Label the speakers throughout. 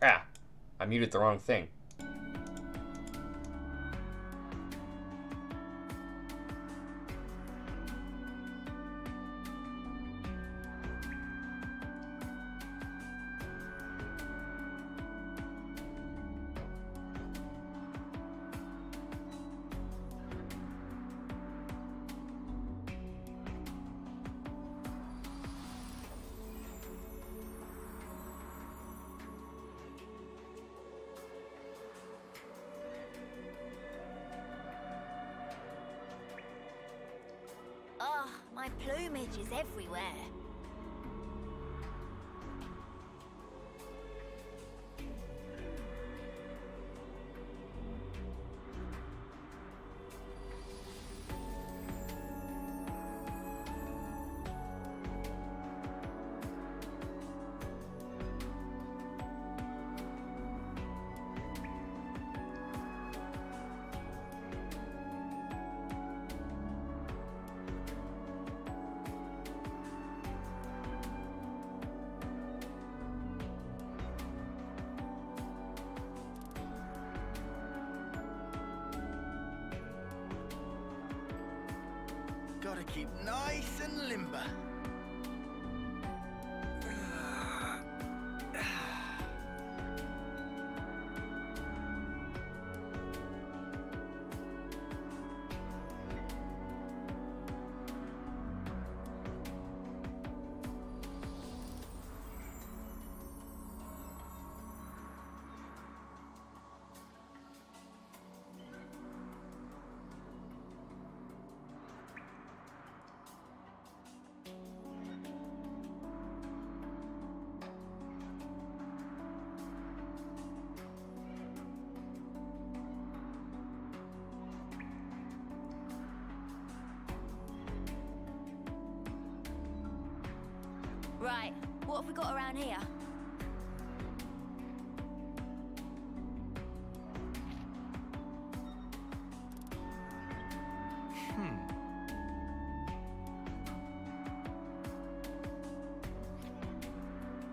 Speaker 1: Ah, I muted the wrong thing.
Speaker 2: Oh, my plumage is everywhere.
Speaker 3: Gotta keep nice and limber.
Speaker 2: Right, what have we got around here?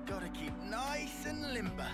Speaker 3: Gotta keep nice and limber.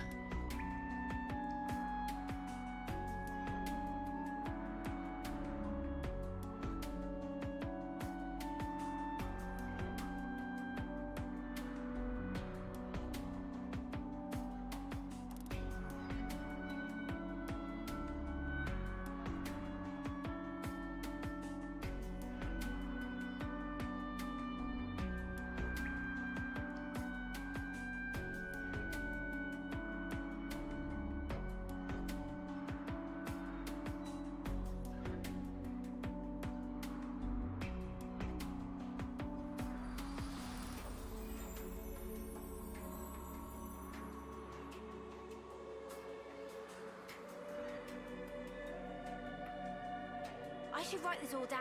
Speaker 2: I should write this all down.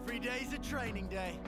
Speaker 3: Every day's a training day.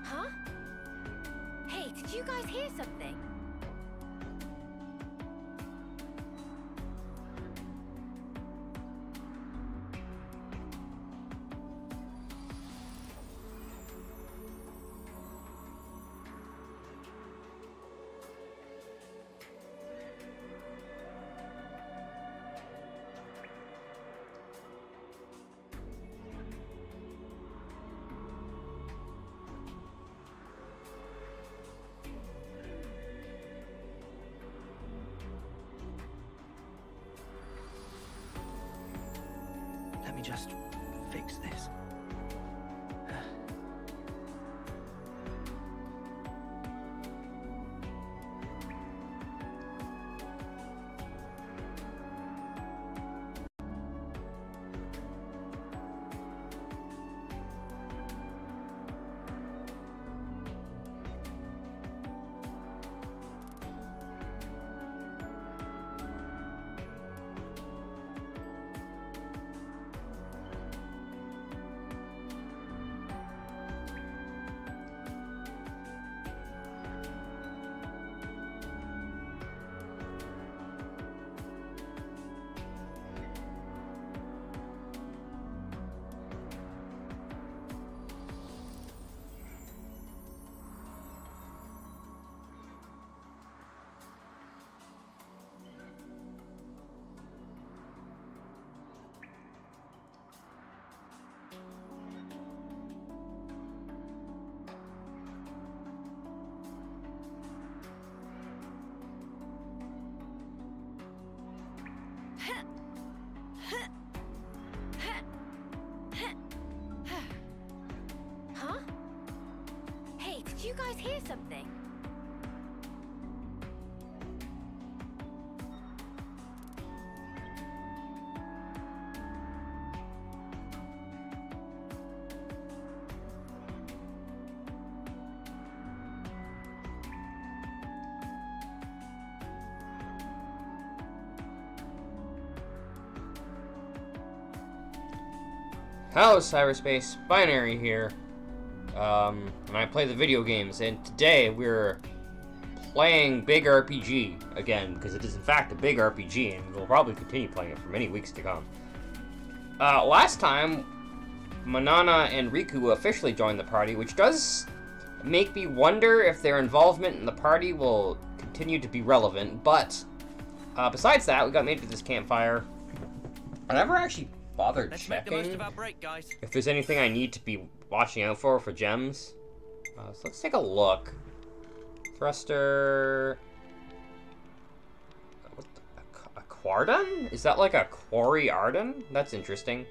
Speaker 2: Huh? Hey, did you guys hear something?
Speaker 3: Let me just fix this.
Speaker 2: Huh? Hey, did you guys hear something?
Speaker 1: Hello, cyberspace. Binary here. And I play the video games, and today we're playing Big RPG again, because it is in fact a big RPG, and we'll probably continue playing it for many weeks to come. Last time, Manana and Riku officially joined the party, which does make me wonder if their involvement in the party will continue to be relevant, but besides that, we got made to this campfire. I never actually bothered
Speaker 4: Let's make the most
Speaker 1: checking
Speaker 4: of our break, guys.
Speaker 1: if there's anything I need to be watching out for gems. So let's take a look. Thruster. What a Quardon? Is that like a Quarry Arden? That's interesting.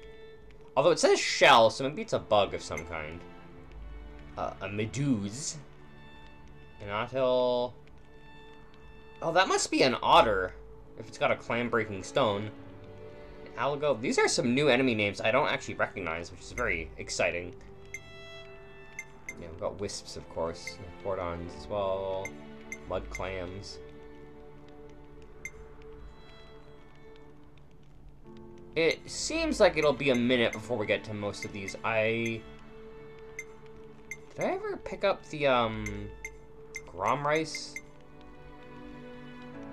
Speaker 1: Although it says shell, so maybe it's a bug of some kind. A Meduse. An Ottil. Oh, that must be an otter, if it's got a clan-breaking stone. Algo. These are some new enemy names I don't actually recognize, which is very exciting. Yeah, we've got wisps, of course. Quardons as well. Mud clams. It seems like it'll be a minute before we get to most of these. Did I ever pick up the, Grom Rice?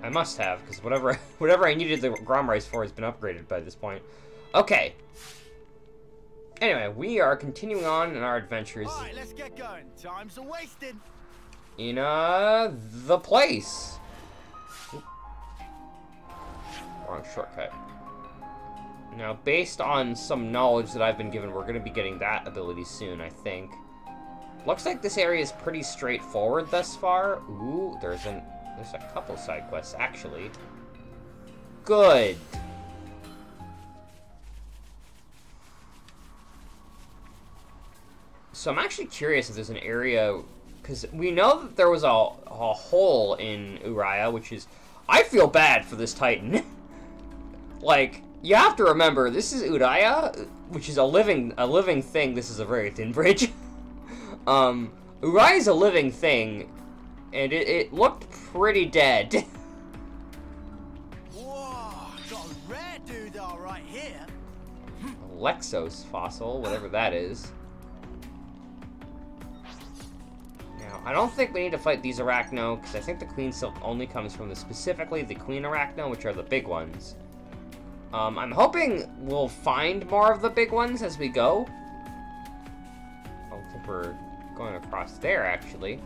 Speaker 1: I must have, because whatever I needed the Grom Rice for has been upgraded by this point. Okay. Anyway, we are continuing on in our adventures.
Speaker 3: Alright, let's get going. Time's a wasting.
Speaker 1: In, the place. Oop. Wrong shortcut. Now, based on some knowledge that I've been given, we're going to be getting that ability soon, I think. Looks like this area is pretty straightforward thus far. Ooh, there's a couple side quests, actually. Good. So I'm actually curious if there's an area, because we know that there was a hole in Uriah, which is, I feel bad for this Titan. Like, you have to remember, this is Uriah, which is a living thing. This is a very thin bridge. Uriah's a living thing, and it looked pretty dead.
Speaker 3: Whoa, got a rare doodah right here.
Speaker 1: Lexos fossil, whatever that is. Now, I don't think we need to fight these Arachno, because I think the Queen Silk only comes from specifically the Queen Arachno, which are the big ones. I'm hoping we'll find more of the big ones as we go. I don't think we're going across there, actually.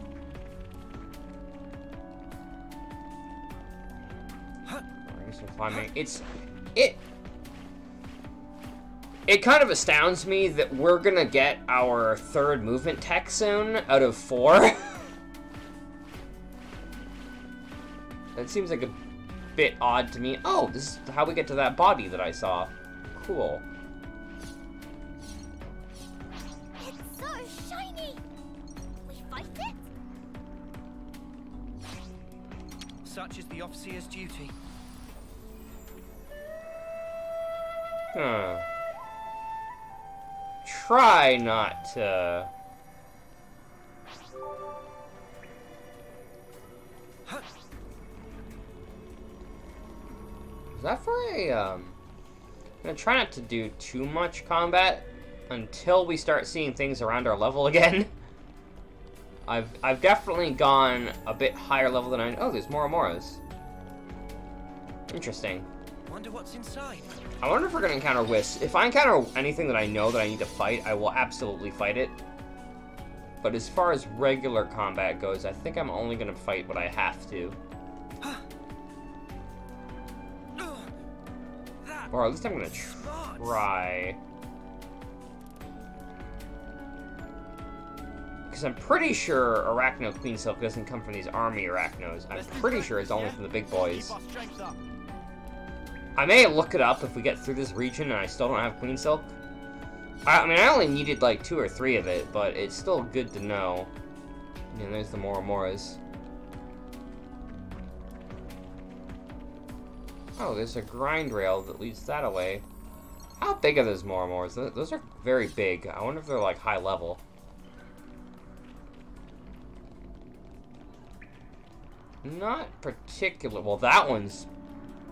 Speaker 1: I guess we're climbing. It kind of astounds me that we're gonna get our 3rd movement tech soon out of 4. That seems like a bit odd to me. Oh, this is how we get to that body that I saw. Cool.
Speaker 2: It's so shiny. We fight it?
Speaker 3: Such is the officer's duty.
Speaker 1: Try not to. Is that for a, I'm gonna try not to do too much combat until we start seeing things around our level again. I've definitely gone a bit higher level than I... Oh, there's more Amoras. Interesting.
Speaker 3: Wonder what's inside.
Speaker 1: I wonder if we're gonna encounter Wisp. If I encounter anything that I know that I need to fight, I will absolutely fight it. But as far as regular combat goes, I think I'm only gonna fight what I have to. Or at least I'm gonna try. Because I'm pretty sure Arachno Queen Silk doesn't come from these army Arachnos. I'm pretty sure it's only from the big boys. I may look it up if we get through this region and I still don't have Queen Silk. I mean, I only needed like 2 or 3 of it, but it's still good to know. And there's the more Amoras. Oh, there's a grind rail that leads that away. How big are those more Amoras? Those are very big. I wonder if they're like high level. Not particular. Well, that one's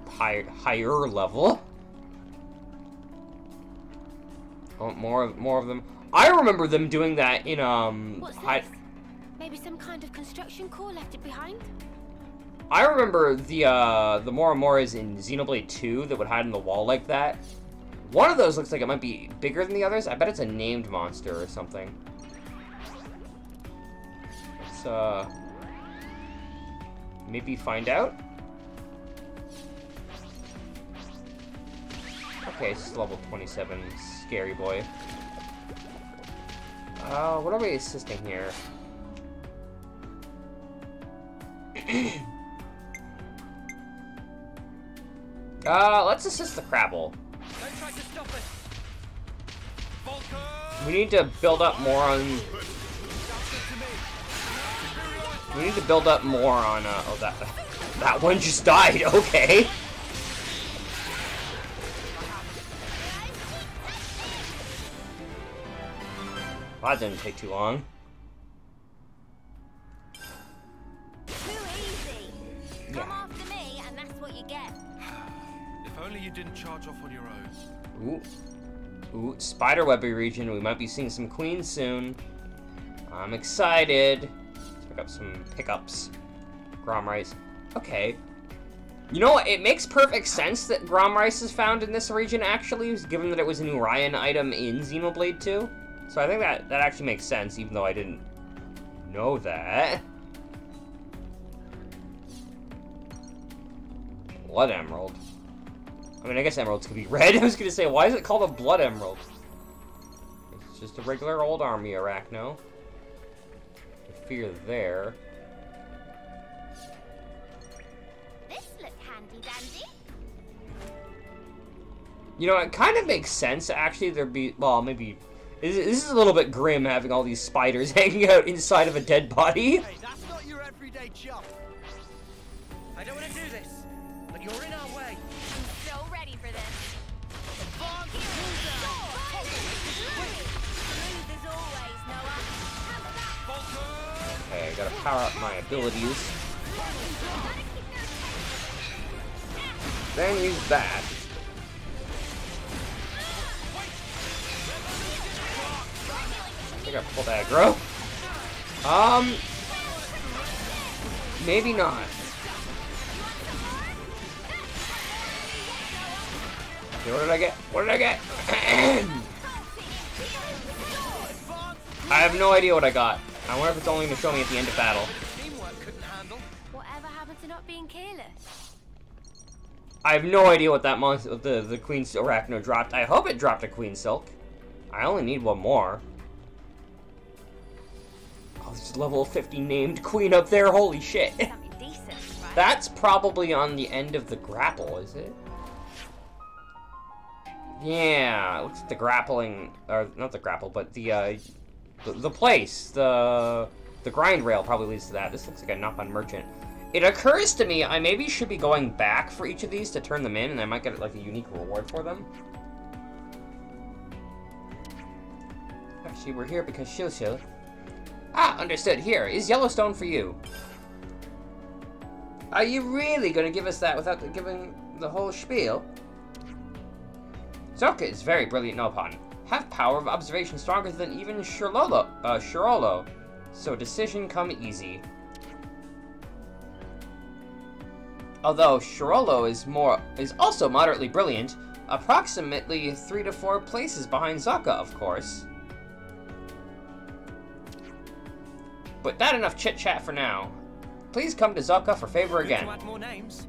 Speaker 1: higher level. Oh, more of them. I remember them doing that in
Speaker 2: What's this? Maybe some kind of construction core left it behind?
Speaker 1: I remember the Moromoras in Xenoblade 2 that would hide in the wall like that. One of those looks like it might be bigger than the others. I bet it's a named monster or something. Let's maybe find out. Okay, it's level 27, scary boy. What are we assisting here? Let's assist the Crabble.
Speaker 3: Don't try to stop us.
Speaker 1: We need to build up more on... We need to build up more on, oh, that one just died, okay. That didn't take too long.
Speaker 2: Too easy. Come after me, and that's what you get.
Speaker 3: If
Speaker 4: only you didn't charge off on your own.
Speaker 1: Ooh, spiderwebby region. We might be seeing some queens soon. I'm excited. Let's pick up some pickups. Grom rice. Okay. You know what? It makes perfect sense that Grom rice is found in this region, actually, given that it was an Urian item in Xenoblade 2. So I think that actually makes sense, even though I didn't know that. Blood emerald. I mean, I guess emeralds could be red. I was gonna say, why is it called a blood emerald? It's just a regular old army arachno. No fear there.
Speaker 2: This looks handy dandy.
Speaker 1: You know, it kind of makes sense, actually, there'd be, well, maybe, this is a little bit grim having all these spiders hanging out inside of a dead body.
Speaker 3: Hey, that's not your everyday job. I don't want to do this, but you're in our way.
Speaker 2: I'm so ready for this.
Speaker 3: Advance
Speaker 2: Smooth as always, Noah.
Speaker 1: Okay, I gotta power up my abilities. Then use that. I gotta pull that aggro. Maybe not. Okay, what did I get? What did I get? I have no idea what I got. I wonder if it's only gonna show me at the end of battle.
Speaker 3: teamwork couldn't handle.
Speaker 2: Whatever happened to not being careless?
Speaker 1: I have no idea what that monster, the Queen Arachno dropped. I hope it dropped a Queen Silk. I only need one more. Oh, there's a level 50 named Queen up there. Holy shit.
Speaker 2: Something decent, right?
Speaker 1: That's probably on the end of the grapple, is it? Yeah, it looks like the grappling, or not the grapple, but the place, the grind rail probably leads to that. This looks like a knock-on merchant. It occurs to me I maybe should be going back for each of these to turn them in, and I might get like a unique reward for them. Actually, we're here because Shil. Ah, understood. Here is Yellowstone for you. Are you really gonna give us that without giving the whole spiel? Zoka is very brilliant Nopon. Have power of observation stronger than even Shirolo. So decision come easy. Although Shirolo is also moderately brilliant, approximately 3 to 4 places behind Zoka, of course. But not enough chit-chat for now. Please come to Zoka for favor again.
Speaker 3: To add more names.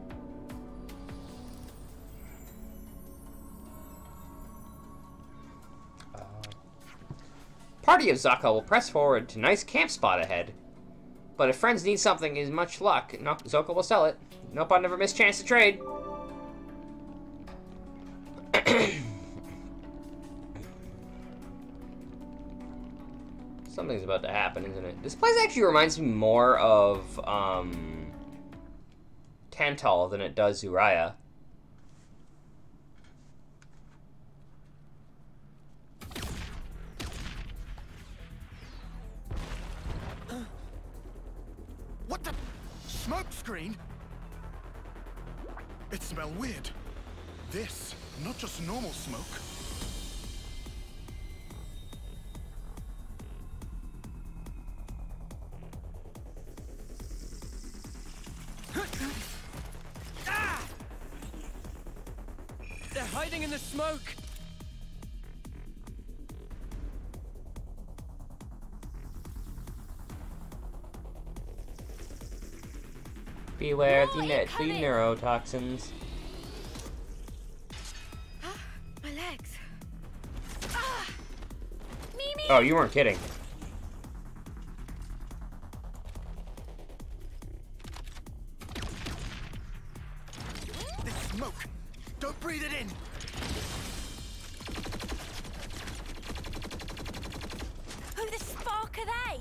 Speaker 1: Party of Zoka will press forward to nice camp spot ahead. But if friends need something is much luck, Zoka will sell it. Nope, I'll never miss chance to trade. Something's about to happen, isn't it? This place actually reminds me more of Tantal than it does Uriah.
Speaker 4: What the? Smoke screen? It smells weird. This, not just normal smoke.
Speaker 3: Ah! They're hiding in the smoke.
Speaker 1: Beware
Speaker 2: More
Speaker 1: the
Speaker 2: incoming.
Speaker 1: neurotoxins.
Speaker 2: My legs. Ah! Mimi!
Speaker 1: Oh, you weren't kidding.
Speaker 4: This smoke. Don't breathe it in.
Speaker 2: Who the spark are they?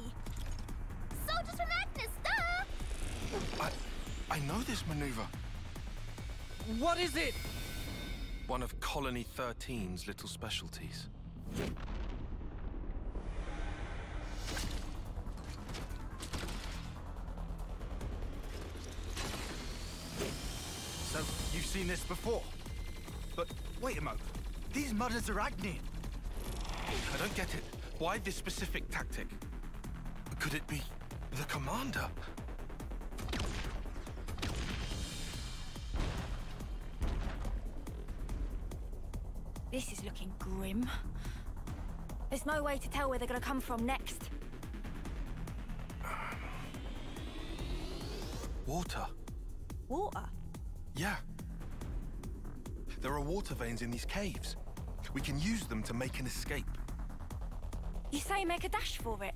Speaker 2: Soldiers from Agnes, duh!
Speaker 4: I know this maneuver.
Speaker 3: What is it?
Speaker 4: One of Colony 13's little specialties. So, you've seen this before? But wait a moment. These mudders are Agni.
Speaker 5: I don't get it. Why this specific tactic? Could it be the commander?
Speaker 2: This is looking grim. There's no way to tell where they're gonna come from next.
Speaker 5: Water.
Speaker 2: Water?
Speaker 5: Yeah. There are water veins in these caves. We can use them to make an escape.
Speaker 2: You say make a dash for it?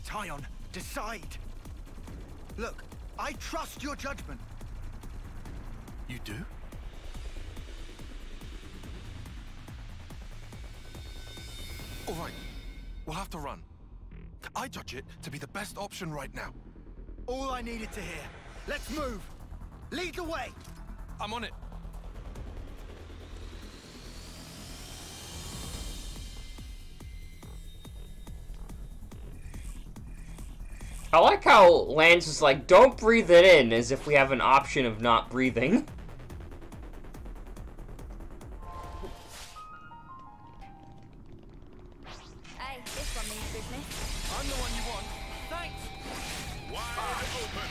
Speaker 4: Tyon, decide. Look, I trust your judgment.
Speaker 5: You do? All right. We'll have to run. I judge it to be the best option right now.
Speaker 4: All I needed to hear. Let's move. Lead the way.
Speaker 5: I'm on it.
Speaker 1: I like how Lance was like, don't breathe it in, as if we have an option of not breathing.
Speaker 2: Hey, this one means business.
Speaker 3: I'm the one you want. Thanks.
Speaker 5: Wide open.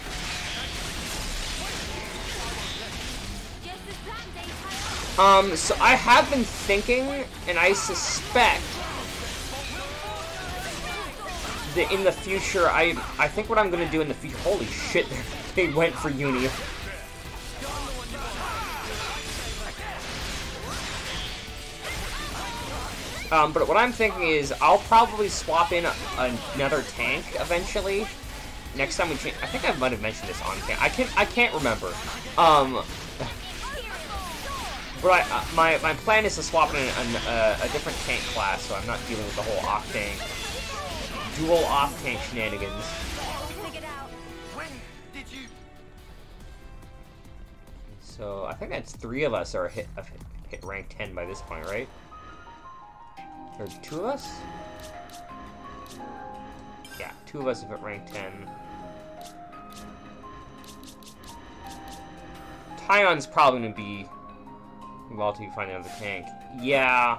Speaker 2: Just as planned, Dave.
Speaker 1: So I have been thinking, and I suspect that in the future, I think what I'm gonna do in the future, holy shit, they went for Uni. But what I'm thinking is, I'll probably swap in another tank eventually. Next time we change, I think I might have mentioned this on camera. I can't remember. But my plan is to swap in a different tank class, so I'm not dealing with the whole Octane, dual Octane shenanigans.
Speaker 3: When did you...
Speaker 1: So I think that's 3 of us are hit rank 10 by this point, right? There's 2 of us? Yeah, 2 of us have hit rank 10. Tyon's probably gonna be well till you find another tank. Yeah,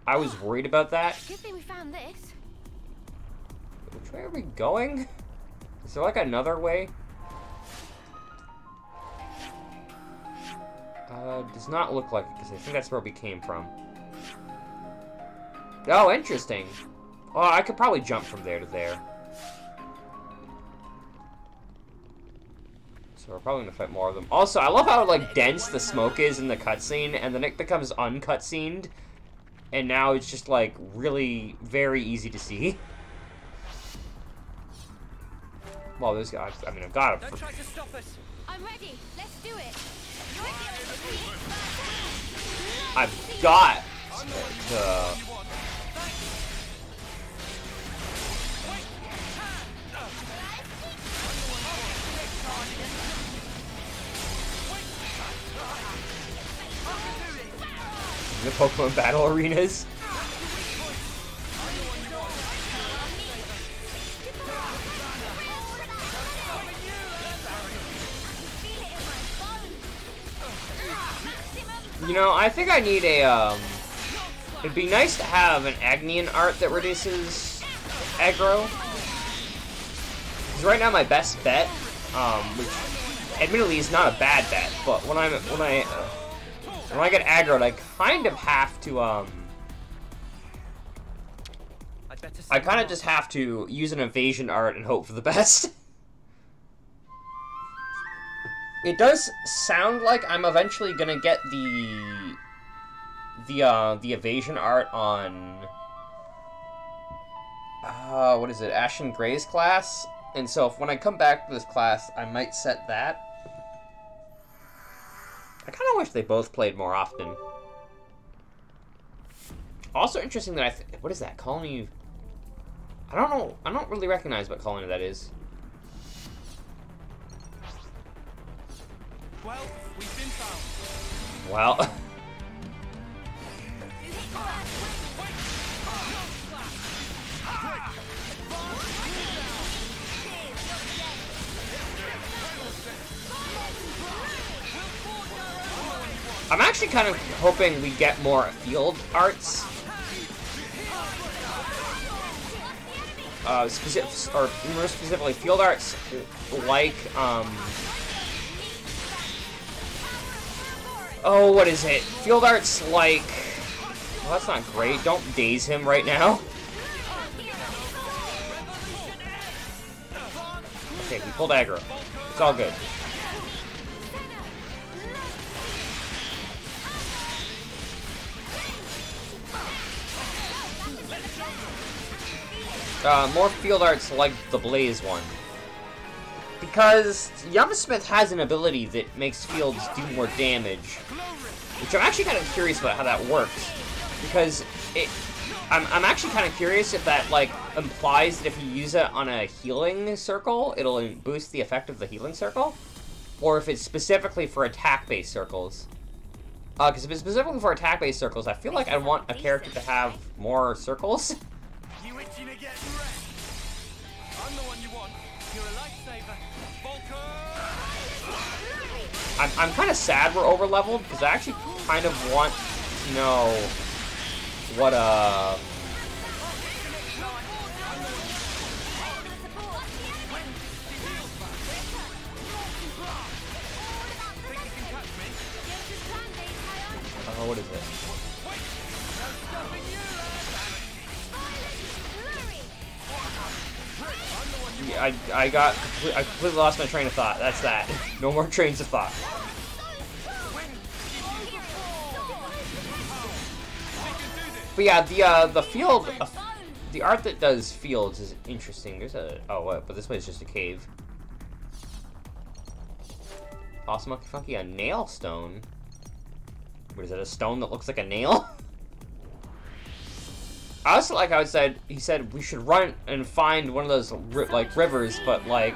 Speaker 1: I was worried about that.
Speaker 2: Good thing we found this.
Speaker 1: Which way are we going? Is there like another way? Does not look like it, because I think that's where we came from. Oh, interesting. Oh, I could probably jump from there to there. So we're probably gonna fight more of them. Also, I love how like dense the smoke is in the cutscene, and then it becomes uncutscened, and now it's just like really very easy to see. Well, this guy, I mean, I've got
Speaker 3: Don't
Speaker 1: him.
Speaker 3: try to stop us.
Speaker 2: I'm ready. Let's do it.
Speaker 1: I've got
Speaker 3: I'm the one
Speaker 1: the.
Speaker 3: you want.
Speaker 1: The Pokemon battle arenas. You know, I think I need a, it'd be nice to have an Agnian art that reduces aggro. Because right now my best bet, which admittedly is not a bad bet, but when I get aggroed, I kind of have to, I kind of just have to use an evasion art and hope for the best. It does sound like I'm eventually gonna get the evasion art on, what is it, Ashen Gray's class? And so when I come back to this class, I might set that. I kind of wish they both played more often. Also interesting that what is that, colony? I don't know, I don't really recognize what colony that is.
Speaker 3: Well, we've been found.
Speaker 1: Well. I'm actually kind of hoping we get more field arts. More specifically field arts like, oh, what is it? Field arts like, well, that's not great. Don't daze him right now. Okay, we pulled aggro. It's all good. More field arts like the Blaze one. Because Yamasmith has an ability that makes fields do more damage. Which I'm actually kind of curious about how that works. Because I'm actually kind of curious if that, like, implies that if you use it on a healing circle, it'll boost the effect of the healing circle. Or if it's specifically for attack-based circles. Because if it's specifically for attack-based circles, I feel like I want a character to have more circles.
Speaker 3: You itching to get wrecked? I'm the one you want. You're a lifesaver. Volker!
Speaker 1: I'm kind of sad we're over-leveled, because I actually kind of want to know what, oh, what is it? Yeah, I completely lost my train of thought. That's that. No more trains of thought. But yeah, the field, the art that does fields is interesting. There's a, oh what? But this way is just a cave. Awesome, monkey, funky, a nail stone. What is it? A stone that looks like a nail? I also like how it said, he said we should run and find one of those like rivers, but like,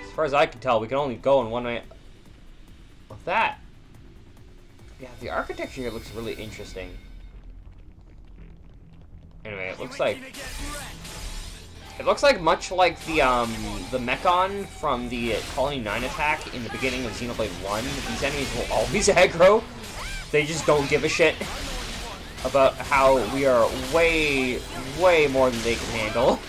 Speaker 1: as far as I can tell, we can only go in one way. With that, yeah, the architecture here looks really interesting. Anyway, it looks like much like the Mechon from the Colony 9 attack in the beginning of Xenoblade 1. These enemies will always aggro. They just don't give a shit about how we are way, way more than they can handle.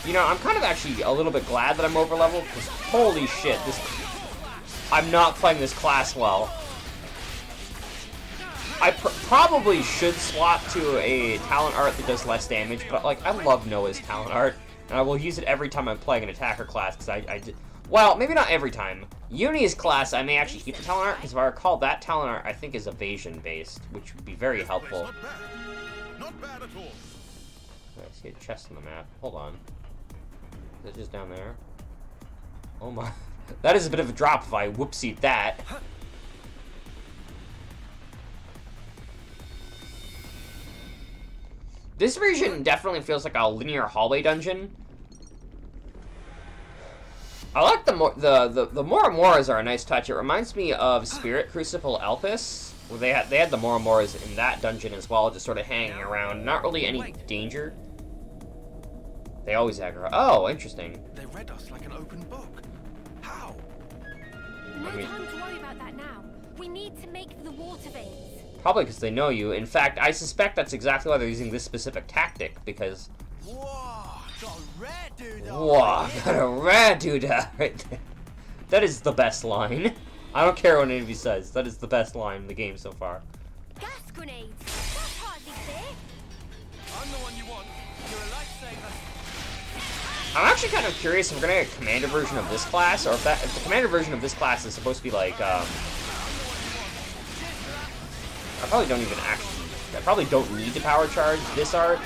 Speaker 1: You know, I'm kind of actually a little bit glad that I'm over-leveled, because holy shit, I'm not playing this class well. I probably should swap to a talent art that does less damage, but, like, I love Noah's talent art, and I will use it every time I'm playing an attacker class, because well, maybe not every time. Uni's class, I may actually keep the talent art, because if I recall, that talent art, I think, is evasion-based, which would be very helpful.
Speaker 5: Not bad at all.
Speaker 1: Okay, I see a chest on the map. Hold on. Is it just down there? Oh my. That is a bit of a drop if I whoopsied that. This region definitely feels like a linear hallway dungeon. I like the Moramoras are a nice touch. It reminds me of Spirit Crucible Elpis, where they had the Moramoras in that dungeon as well, just sort of hanging around. Not really any danger. They always aggro. Oh, interesting.
Speaker 5: They read us like an open book. How?
Speaker 2: No time to worry about that now. We need to make the water veins.
Speaker 1: Probably because they know you. In fact, I suspect that's exactly why they're using this specific tactic, because...
Speaker 4: Whoa, got a rare dude.
Speaker 1: Whoa, got a rare dude right there. That is the best line. I don't care what anybody says. That is the best line in the game so far.
Speaker 2: Gas grenades. That's hardly fair.
Speaker 3: I'm the one you want. You're a lifesaver.
Speaker 1: I'm actually kind of curious if we're gonna get a commander version of this class, or if the commander version of this class is supposed to be like, I probably don't even actually, I probably don't need to power charge this art.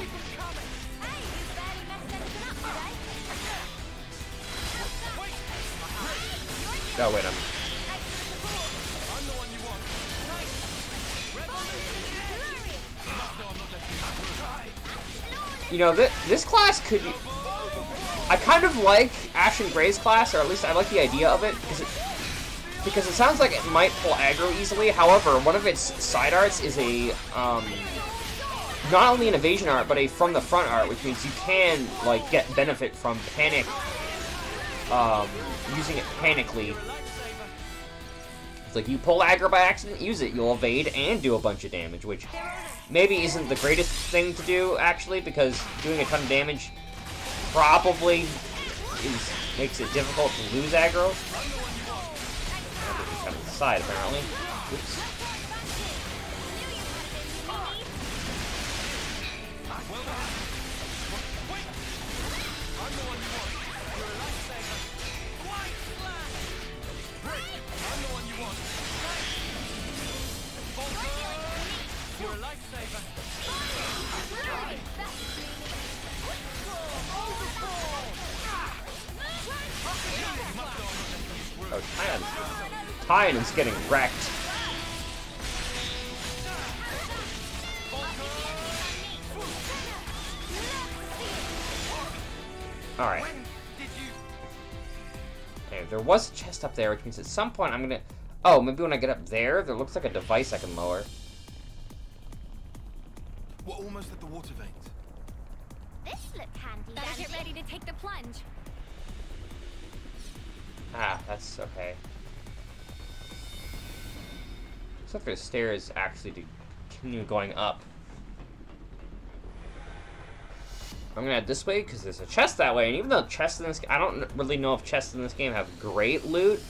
Speaker 1: Oh, wait, you know, this class could be... I kind of like Ash and Gray's class, or at least I like the idea of it, because because it sounds like it might pull aggro easily. However, one of its side arts is a not only an evasion art, but a from the front art, which means you can like get benefit from panic, using it panically. It's like you pull aggro by accident, use it, you'll evade and do a bunch of damage, which maybe isn't the greatest thing to do actually, because doing a ton of damage probably makes it difficult to lose aggro. Kind of the side apparently. Oops. Oh, Tyan is getting wrecked. Alright. Okay, there was a chest up there, which means at some point I'm gonna... Oh, maybe when I get up there looks like a device I can lower.
Speaker 5: We're almost at the water veins.
Speaker 2: This looks handy.
Speaker 6: Better get ready to take the plunge.
Speaker 1: Ah, that's okay. Looks like there's stairs actually to continue going up. I'm gonna head this way because there's a chest that way, and even though chests in this, I don't really know if chests in this game have great loot.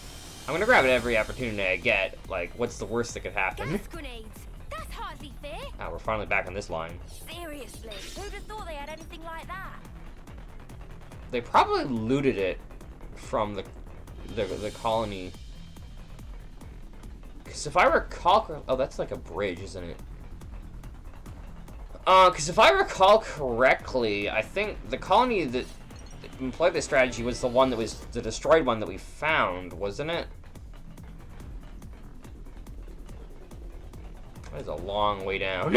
Speaker 1: I'm gonna grab it every opportunity I get. Like, what's the worst that could happen?
Speaker 2: Gas grenades. That's hardly fair.
Speaker 1: Ah, we're finally back on this line.
Speaker 2: Seriously, who'd have thought they had anything like that?
Speaker 1: They probably looted it from the colony. Because if I recall, oh, that's like a bridge, isn't it? Because if I recall correctly, I think the colony that employed this strategy was the one that was the destroyed one that we found, wasn't it? That is a long way down.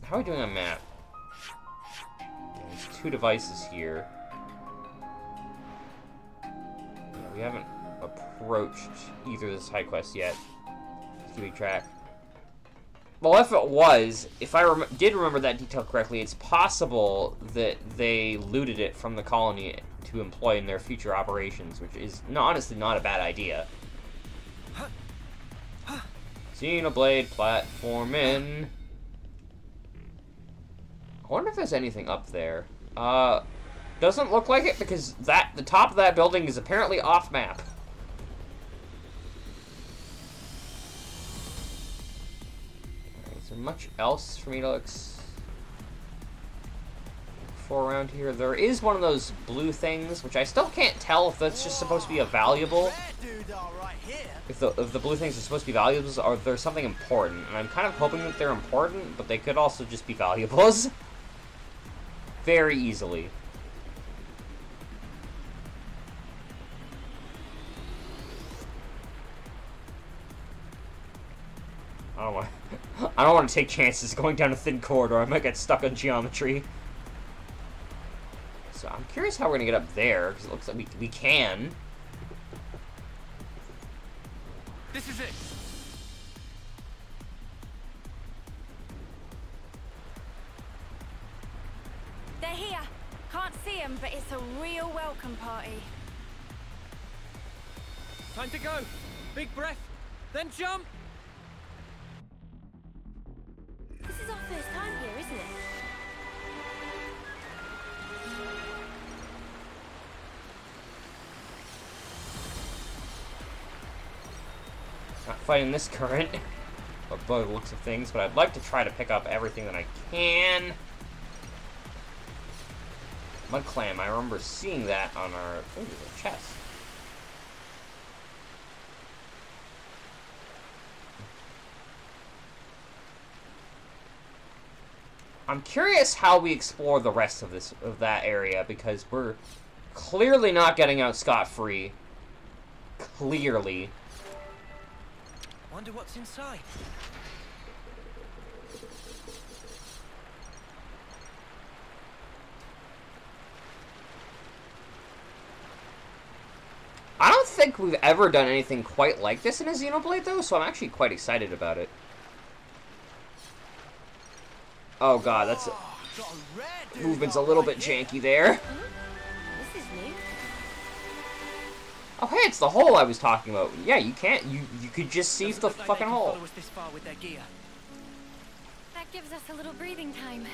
Speaker 1: How are we doing on map? There's 2 devices here. Yeah, we haven't approached either of the side quests yet. Let's keep track. Well, if it was, if I did remember that detail correctly, it's possible that they looted it from the colony to employ in their future operations, which is honestly not a bad idea. Xenoblade platforming. I wonder if there's anything up there. Doesn't look like it because the top of that building is apparently off map. Is there much else for me to look for around here? There is one of those blue things, which I still can't tell if that's just supposed to be a valuable. If the blue things are supposed to be valuables, or if there's something important. And I'm kind of hoping that they're important, but they could also just be valuables. Very easily. I don't want to take chances going down a thin corridor. I might get stuck on geometry. So I'm curious how we're gonna get up there, because it looks like we can.
Speaker 3: This is it.
Speaker 2: They're here. Can't see them, but it's a real welcome party.
Speaker 3: Time to go. Big breath, then jump.
Speaker 2: This is our first time here, isn't it?
Speaker 1: Not fighting this current, by the looks of things, but I'd like to try to pick up everything that I can. Mud clam, I remember seeing that on our... Oh, there's a chest. I'm curious how we explore the rest of that area, because we're clearly not getting out scot-free. Clearly.
Speaker 3: Wonder what's inside.
Speaker 1: think we've ever done anything quite like this in a Xenoblade, though, so I'm actually quite excited about it. Oh god, that's... Movement's a little bit janky there.
Speaker 2: This is new.
Speaker 1: Oh, hey, it's the hole I was talking about. Yeah, you can't... You could just see the fucking hole.
Speaker 3: Follow us this far with their gear.
Speaker 6: That gives us a little breathing time.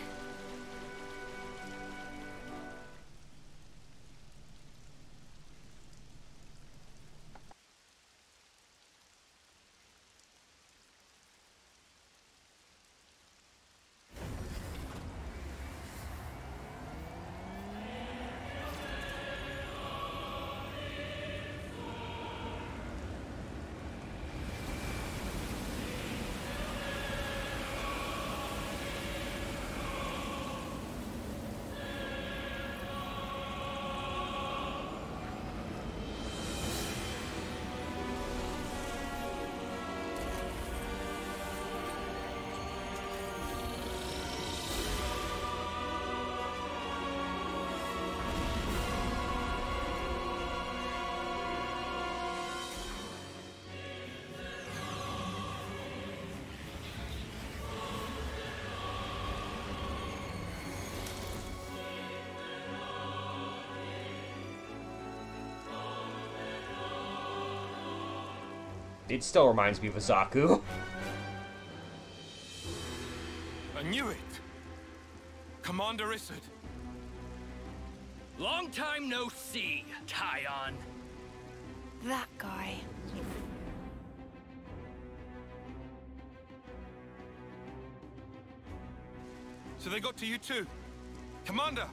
Speaker 1: It still reminds me of Azaku.
Speaker 5: I knew it! Commander Isard.
Speaker 3: Long time no see, Tyon.
Speaker 2: That guy.
Speaker 5: So they got to you too? Commander!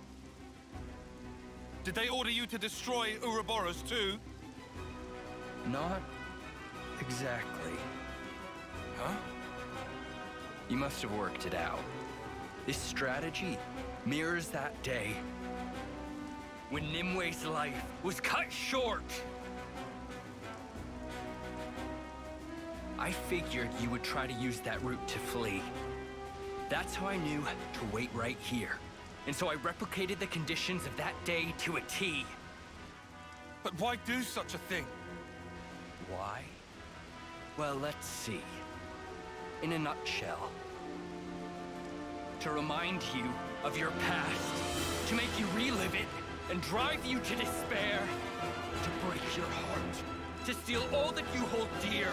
Speaker 5: Did they order you to destroy Ouroboros too?
Speaker 7: Not exactly.
Speaker 5: Huh?
Speaker 7: You must have worked it out. This strategy mirrors that day
Speaker 3: When Nimwe's life was cut short.
Speaker 7: I figured you would try to use that route to flee. That's how I knew to wait right here. And so I replicated the conditions of that day to a T.
Speaker 5: But why do such a thing?
Speaker 7: Why? Well, let's see. In a nutshell. To remind you of your past.
Speaker 3: To make you relive it and drive you to despair. To break your heart. To steal all that you hold dear.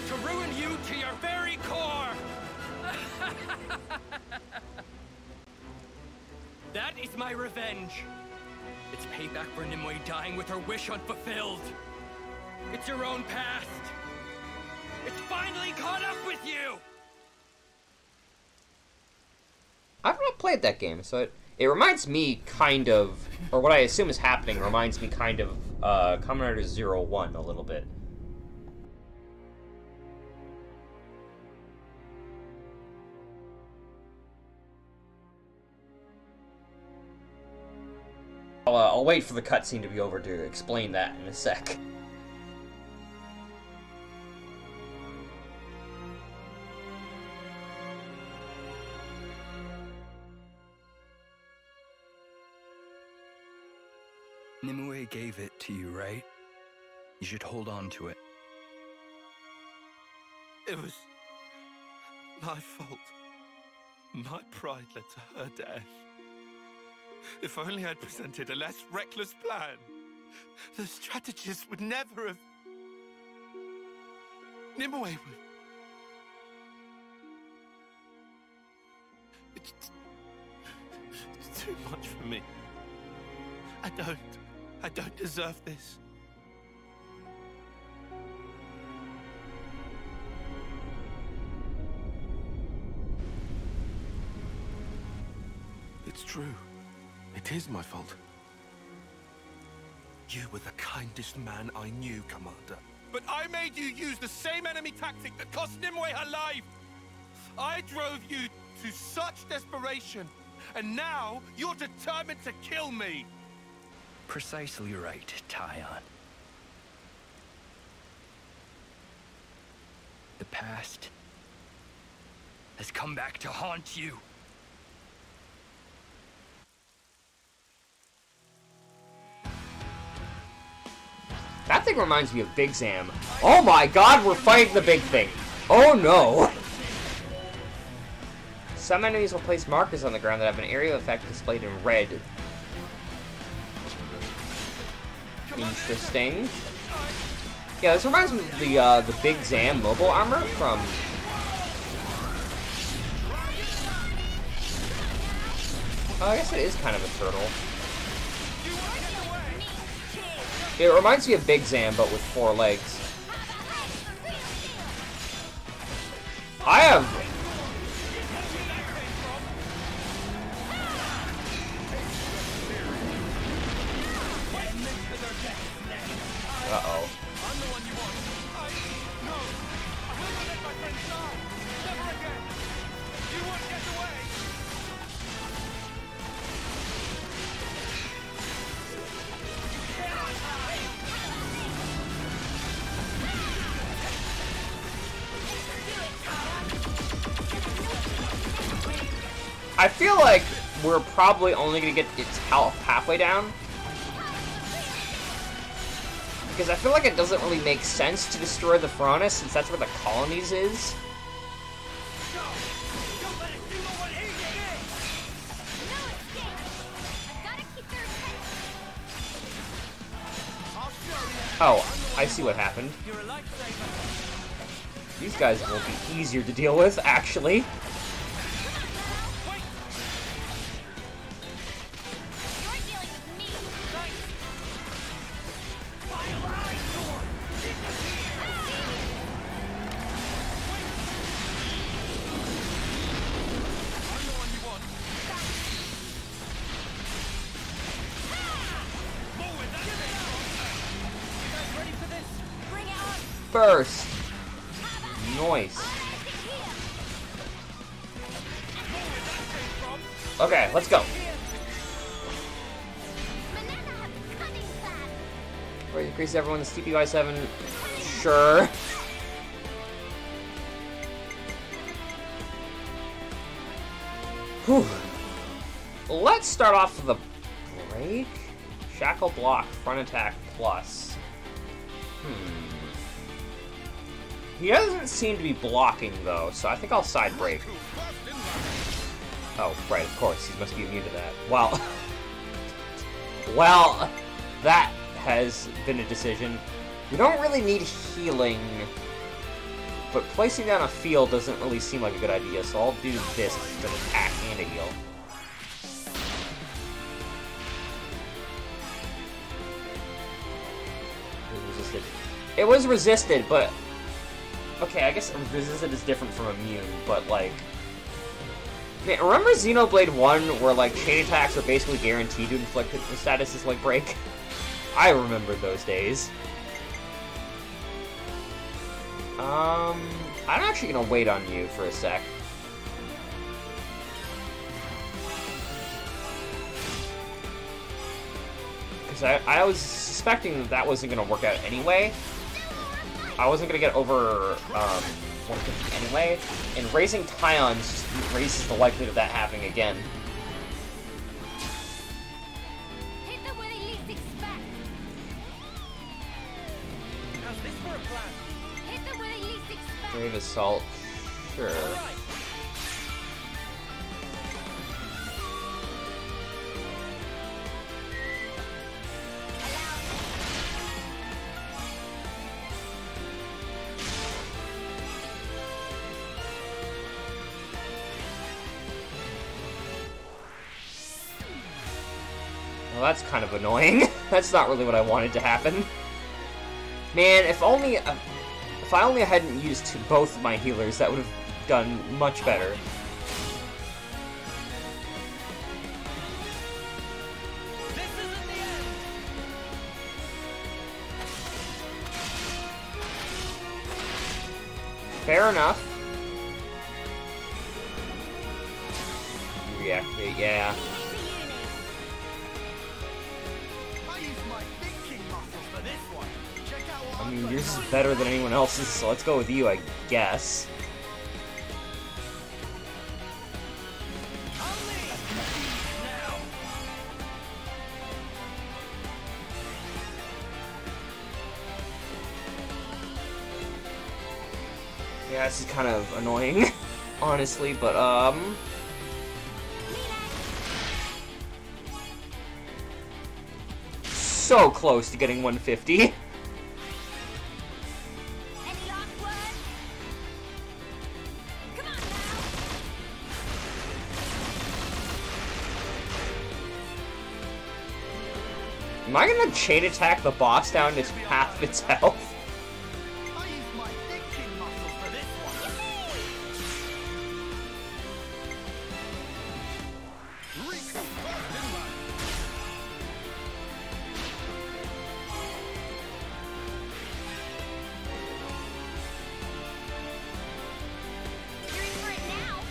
Speaker 3: To ruin you to your very core. That is my revenge. It's payback for Nimue dying with her wish unfulfilled. It's your own past. It's finally caught up with you!
Speaker 1: I've not played that game, so it reminds me kind of, or what I assume is happening reminds me kind of Kamen Rider 01 a little bit. I'll wait for the cutscene to be over to explain that in a sec.
Speaker 7: Nimue gave it to you, right? You should hold on to it.
Speaker 5: It was my fault. My pride led to her death. If only I'd presented a less reckless plan, the strategist would never have... Nimue would... It's too much for me. I don't deserve this. It's true. It is my fault. You were the kindest man I knew, Commander. But I made you use the same enemy tactic that cost Nimue her life! I drove you to such desperation, and now you're determined to kill me!
Speaker 7: Precisely right, Tyon. The past has come back to haunt you.
Speaker 1: That thing reminds me of Big Zam. Oh my god, we're fighting the big thing. Oh no. Some enemies will place markers on the ground that have an area effect displayed in red. Interesting. Yeah, this reminds me of the Big Zam mobile armor from... Oh, I guess it is kind of a turtle. It reminds me of Big Zam, but with 4 legs. I have... Uh-oh. I feel like we're probably only going to get its health halfway down. Because I feel like it doesn't really make sense to destroy the Piranha since that's where the colonies is. Oh, I see what happened. These guys will be easier to deal with, actually. Burst. Noise. Okay, let's go. Or increase everyone's TPY 7. Sure. Whew. Let's start off with a break. Shackle block, front attack plus. He doesn't seem to be blocking, though, so I think I'll side break. Oh, right, of course. He must be immune to that. Well, well, that has been a decision. We don't really need healing, but placing down a field doesn't really seem like a good idea, so I'll do this to attack and a heal. It was resisted, but... Okay, I guess resisted is different from immune, but, like... Man, remember Xenoblade 1, where, like, chain attacks are basically guaranteed to inflict the statuses like break? I remember those days. I'm actually gonna wait on you for a sec. Because I was suspecting that wasn't gonna work out anyway. I wasn't gonna get over 150 anyway, and raising Tyons just raises the likelihood of that happening again.
Speaker 6: Hit them where they least expect.
Speaker 3: How's this for a plan?
Speaker 6: Hit them where they least expect.
Speaker 1: Brave Assault, sure. Well, that's kind of annoying. That's not really what I wanted to happen. Man, if I only hadn't used both of my healers, that would have done much better.
Speaker 3: This isn't the end.
Speaker 1: Fair enough. Reactivate, yeah. I mean, yours is better than anyone else's, so let's go with you, I guess. Yeah, this is kind of annoying, honestly, but, so close to getting 150.
Speaker 2: Any last words? Come on now.
Speaker 1: Am I gonna chain attack the boss down to half its health?
Speaker 4: I used my thinking muscle for this one.
Speaker 2: You're in for it now.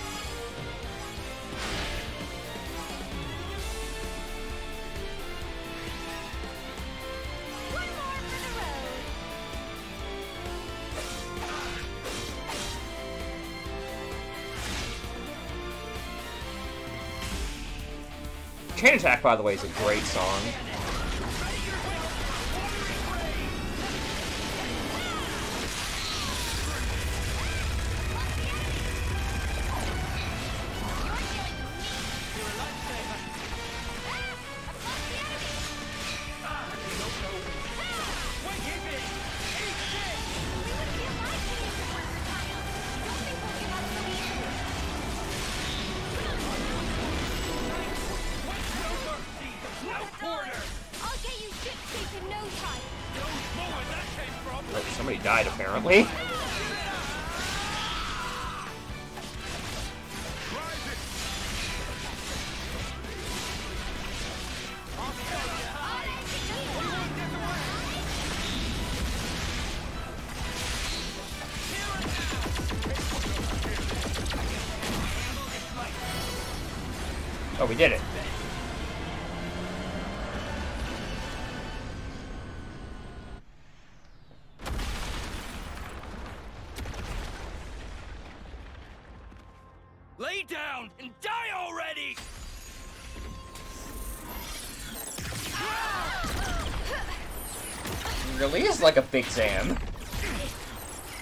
Speaker 2: One more for the road.
Speaker 1: Chain Attack, by the way, is a great song.
Speaker 2: I'll get you ship shape in no time.
Speaker 1: Oh, somebody died, apparently. Oh, we did it.
Speaker 3: Lay down and die already!
Speaker 1: It really is like a Big Zam.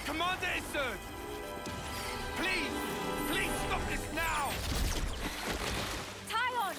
Speaker 5: Commander Isern! Please! Please stop this now!
Speaker 2: Tylon!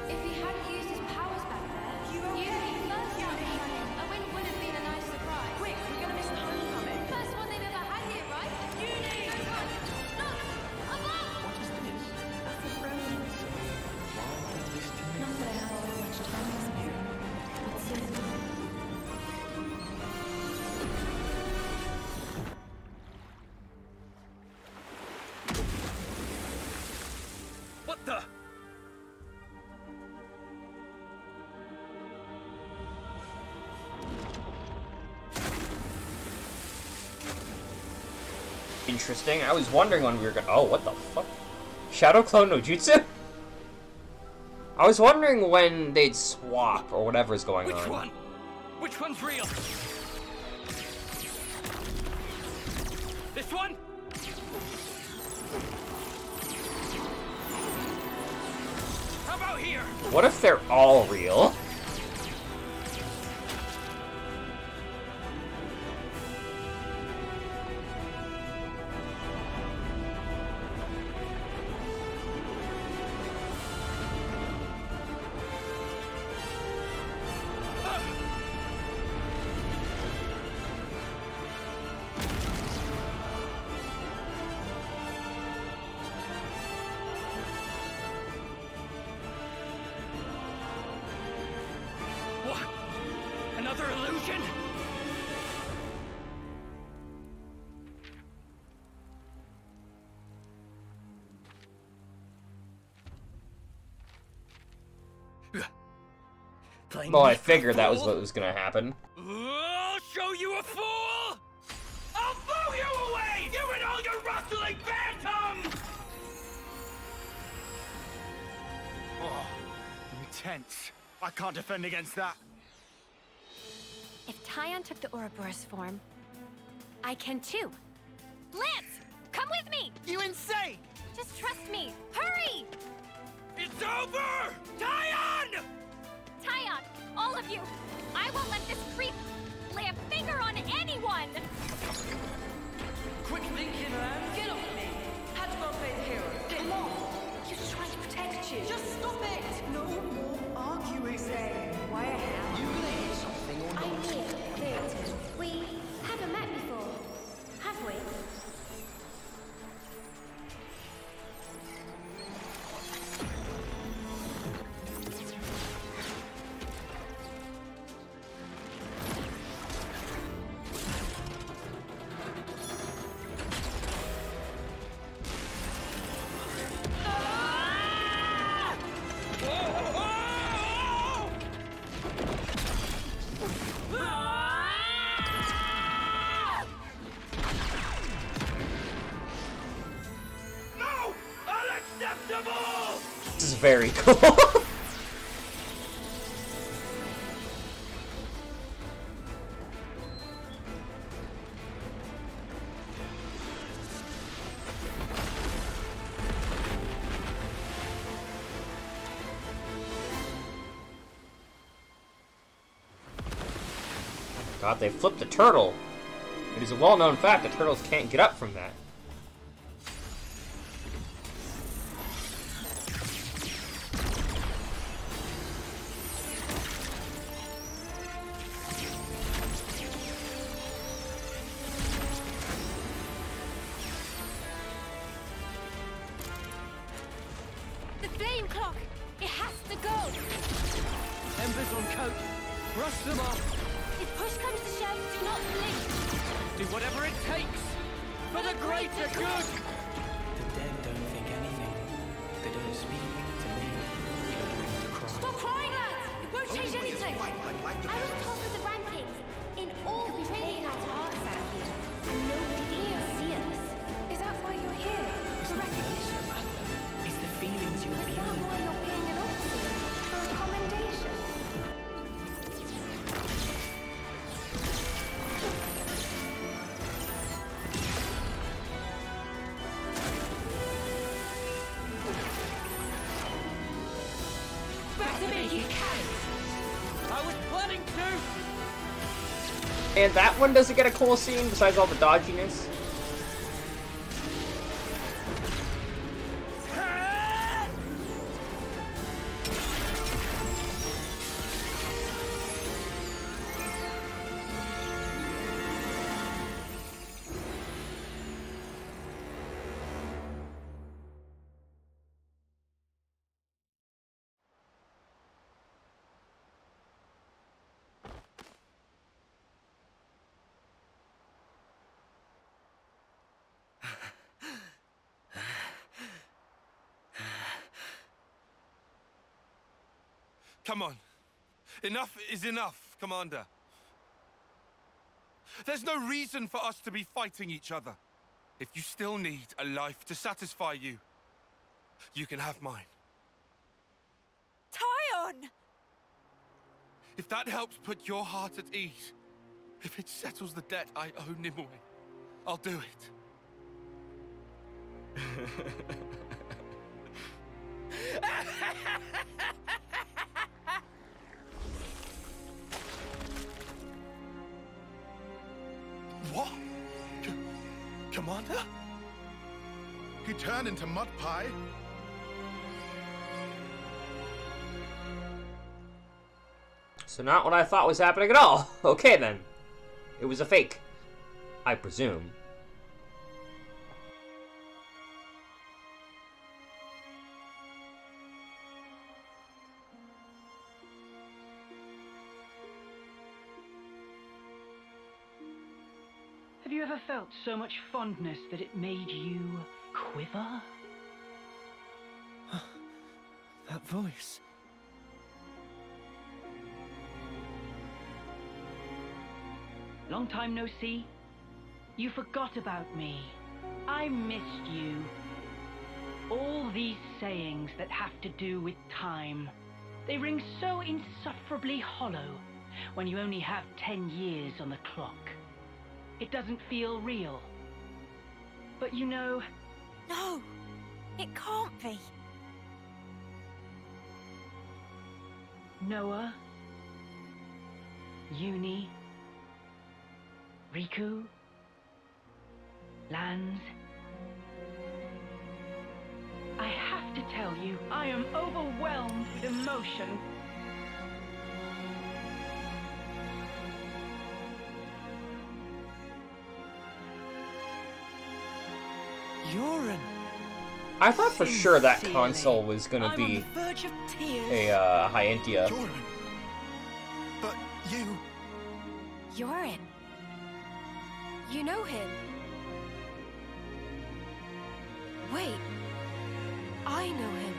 Speaker 6: If he hadn't used his powers back there, you'd be first out of running. A win would have been a nice surprise. Quick, we're gonna miss the homecoming. First one they've ever had here, right? You need to run. Look! Above!
Speaker 8: What is this? That's the frozen. Not that I have all much time this year, but soon.
Speaker 3: What the?
Speaker 1: Interesting. I was wondering when we were gonna. Oh, what the fuck? Shadow Clone no Jutsu? I was wondering when they'd swap or whatever's going
Speaker 3: Which
Speaker 1: on.
Speaker 3: one? Which one's real? This one? How about here?
Speaker 1: What if they're all real?
Speaker 3: What? Another illusion? Playing
Speaker 1: Well, I
Speaker 3: me for a
Speaker 1: figured that was
Speaker 3: fool?
Speaker 1: what was gonna happen.
Speaker 3: I'll show you a fool! I'll blow you away! You and all your rustling phantoms!
Speaker 4: Oh, intense. I can't defend against that.
Speaker 2: If Tyon took the Ouroboros form, I can too. Lance, come with me!
Speaker 4: You insane!
Speaker 2: Just trust me. Hurry!
Speaker 3: It's over! Tyon!
Speaker 2: Tyon, all of you, I won't let this creep lay a finger on anyone!
Speaker 9: Quick thinking, lad. Get off me. Had to go and play the hero. Come on. He's trying to protect you. Just stop it. No more arguing. Why a hell?
Speaker 4: You gonna hit something or not?
Speaker 6: I'm here, Clearton. We haven't met before, have we?
Speaker 1: This is very cool. God, they flipped the turtle. It is a well-known fact that turtles can't get up from that.
Speaker 2: The flame clock! It has to go!
Speaker 3: Embers on coat. Rust them off.
Speaker 2: If push comes to shove, do not blink!
Speaker 3: Do whatever it takes. For the greater good!
Speaker 9: The dead don't think anything. They don't speak to me. They don't want to cry.
Speaker 2: Stop crying, lads! It won't change anything!
Speaker 6: I was top of the rankings in all the training hearts out here, and nobody can see us.
Speaker 2: Is that why you're here?
Speaker 9: It's not the answer, Mather. It's the feelings you're
Speaker 2: Is that
Speaker 9: feeling.
Speaker 2: why you're paying an officer? For a commendation?
Speaker 3: Back to me, you can! I was planning to!
Speaker 1: And that one doesn't get a cool scene besides all the dodginess.
Speaker 5: Come on. Enough is enough, Commander. There's no reason for us to be fighting each other. If you still need a life to satisfy you, you can have mine.
Speaker 2: Tyon!
Speaker 5: If that helps put your heart at ease, if it settles the debt I owe Nimue, I'll do it. What? Commander?
Speaker 4: He turned into mud pie?
Speaker 1: So not what I thought was happening at all. Okay then. It was a fake. I presume.
Speaker 10: Have you ever felt so much fondness that it made you quiver?
Speaker 9: That voice.
Speaker 10: Long time no see? You forgot about me. I missed you. All these sayings that have to do with time. They ring so insufferably hollow, when you only have 10 years on the clock. It doesn't feel real. But you know...
Speaker 2: No, it can't be.
Speaker 10: Noah, Uni, Riku, Lanz. I have to tell you, I am overwhelmed with emotion.
Speaker 9: Yoren.
Speaker 1: I thought for sure that console was gonna be a Hyantia.
Speaker 4: Yoren. But you...
Speaker 2: Yoren. You know him? Wait. I know him.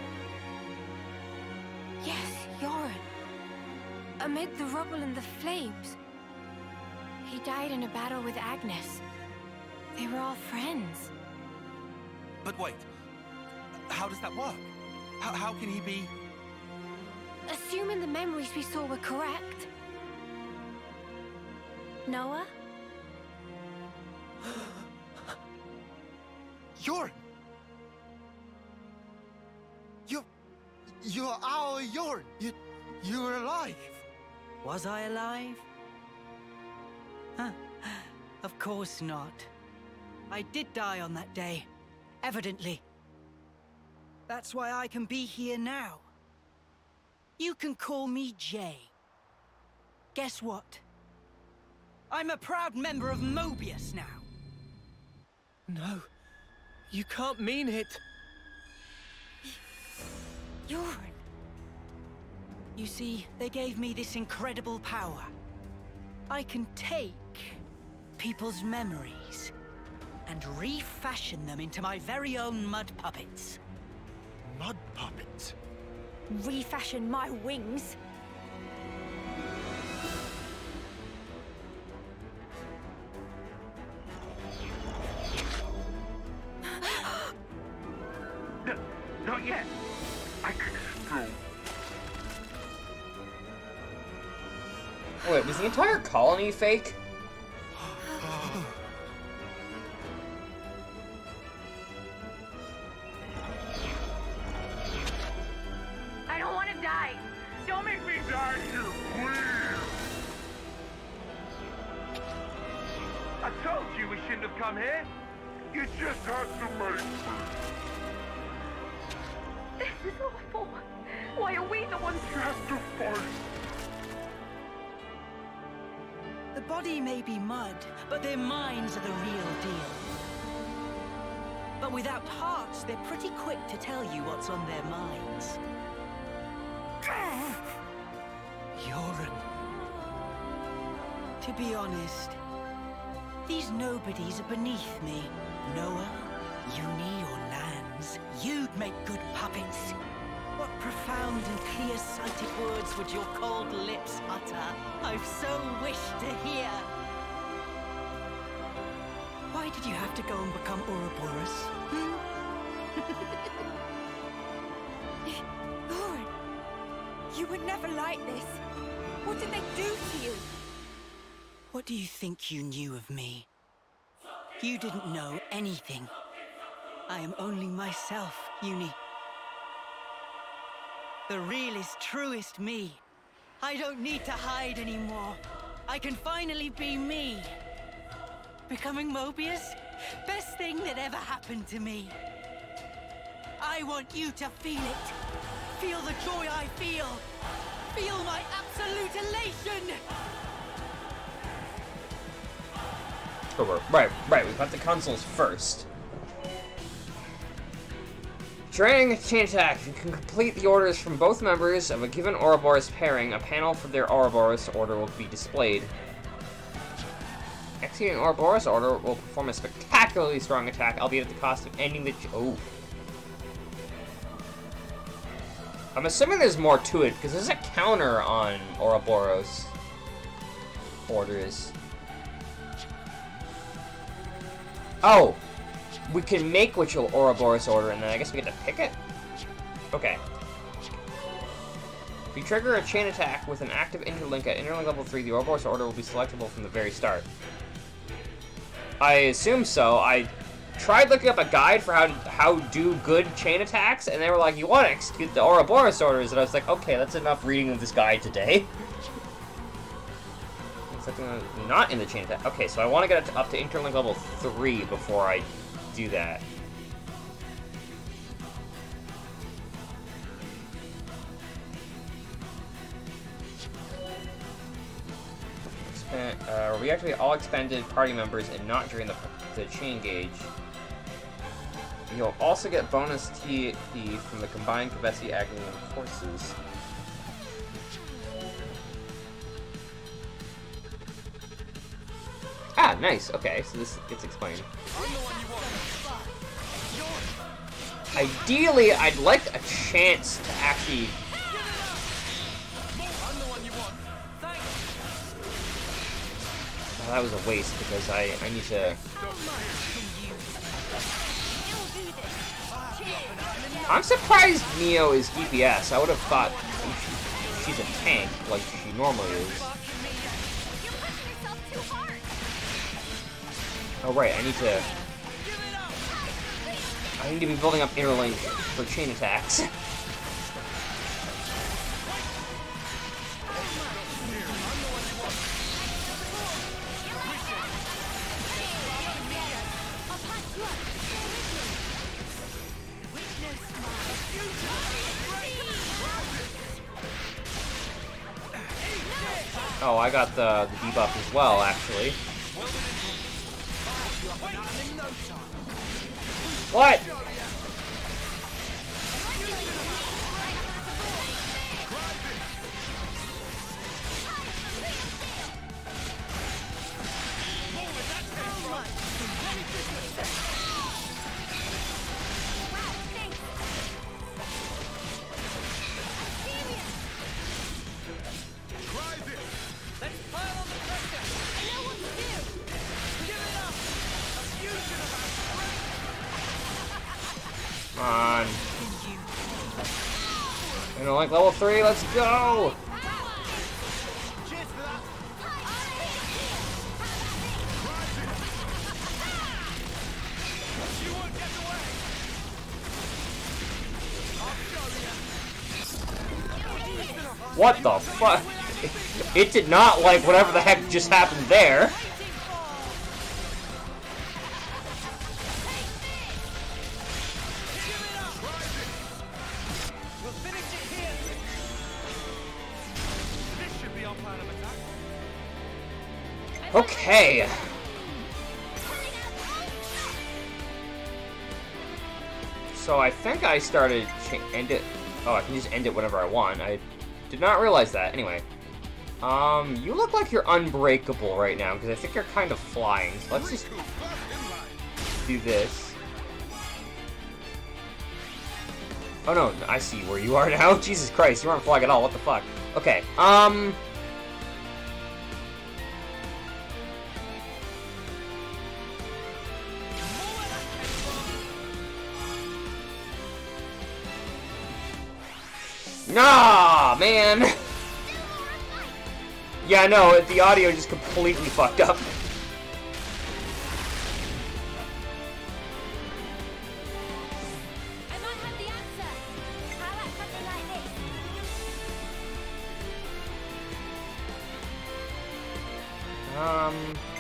Speaker 2: Yes, Yoren. Amid the rubble and the flames. He died in a battle with Agnes. They were all friends.
Speaker 5: But wait, how does that work? How can he be...
Speaker 2: Assuming the memories we saw were correct. Noah?
Speaker 4: Yoren! You're our Yoren! You were alive!
Speaker 9: Was I alive? Huh. Of course not. I did die on that day. Evidently. That's why I can be here now. You can call me Jay. Guess what? I'm a proud member of Mobius now.
Speaker 3: No, you can't mean it.
Speaker 2: Yoren.
Speaker 9: You see, they gave me this incredible power. I can take people's memories and refashion them into my very own mud puppets.
Speaker 4: Mud puppets?
Speaker 2: Refashion my wings?
Speaker 5: Not yet. I can still...
Speaker 1: Wait, was the entire colony fake?
Speaker 10: I don't want to die. Don't make me
Speaker 5: Die, you queer! I told you we shouldn't have come here. You just had to make me.
Speaker 10: This is awful. Why are we the ones
Speaker 5: You have to fight.
Speaker 9: The body may be mud, but their minds are the real deal. But without hearts, they're pretty quick to tell you what's on their minds.
Speaker 4: Yoren.
Speaker 9: To be honest, these nobodies are beneath me. Noah, Uni, or Lanz, you'd make good puppets. What profound and clear-sighted words would your cold lips utter? I've so wished to hear. Why did you have to go and become Ouroboros?
Speaker 2: Yoren. You were never like this. What did they do to you?
Speaker 9: What do you think you knew of me? You didn't know anything. I am only myself, Uni. The realest, truest me. I don't need to hide anymore. I can finally be me. Becoming Mobius? Best thing that ever happened to me. I want you to feel it. Feel the joy I feel. Feel my absolute elation.
Speaker 1: Oh, right, we got the consoles first. During a chain attack, if you can complete the orders from both members of a given Ouroboros pairing, a panel for their Ouroboros order will be displayed. Executing Ouroboros order will perform a spectacularly strong attack, albeit at the cost of ending the... Oh. I'm assuming there's more to it, because there's a counter on Ouroboros orders. Oh! We can make which Ouroboros order, and then I guess we get to pick it? Okay. If you trigger a chain attack with an active interlink at interlink level 3, the Ouroboros order will be selectable from the very start. I assume so. I tried looking up a guide for how to do good chain attacks, and they were like, you want to execute the Ouroboros orders, and I was like, okay, that's enough reading of this guide today. Not in the chain attack. Okay, so I want to get it up to interlink level 3 before I do that. Reactivate all expended party members and not during the chain gauge. You'll also get bonus TP from the combined capacity acting forces. Ah, nice. Okay, so this gets explained. Ideally, I'd like a chance to actually... Well, that was a waste because I need to... I'm surprised Neo is DPS. I would have thought she's a tank like she normally is. Oh right, I need to be building up interlink for chain attacks. Oh, I got the debuff as well, actually. What? Come on. You know, like level 3, let's go! What the fuck? It did not like whatever the heck just happened there. Okay. So I think I started end it. Oh, I can just end it whenever I want. I did not realize that. Anyway, you look like you're unbreakable right now because I think you're kind of flying. So let's just do this. Oh no, I see where you are now. Jesus Christ, you aren't flying at all. What the fuck? Okay. Nah, man! Yeah, no, the audio just completely fucked up.
Speaker 6: I might have the answer. How about something like this?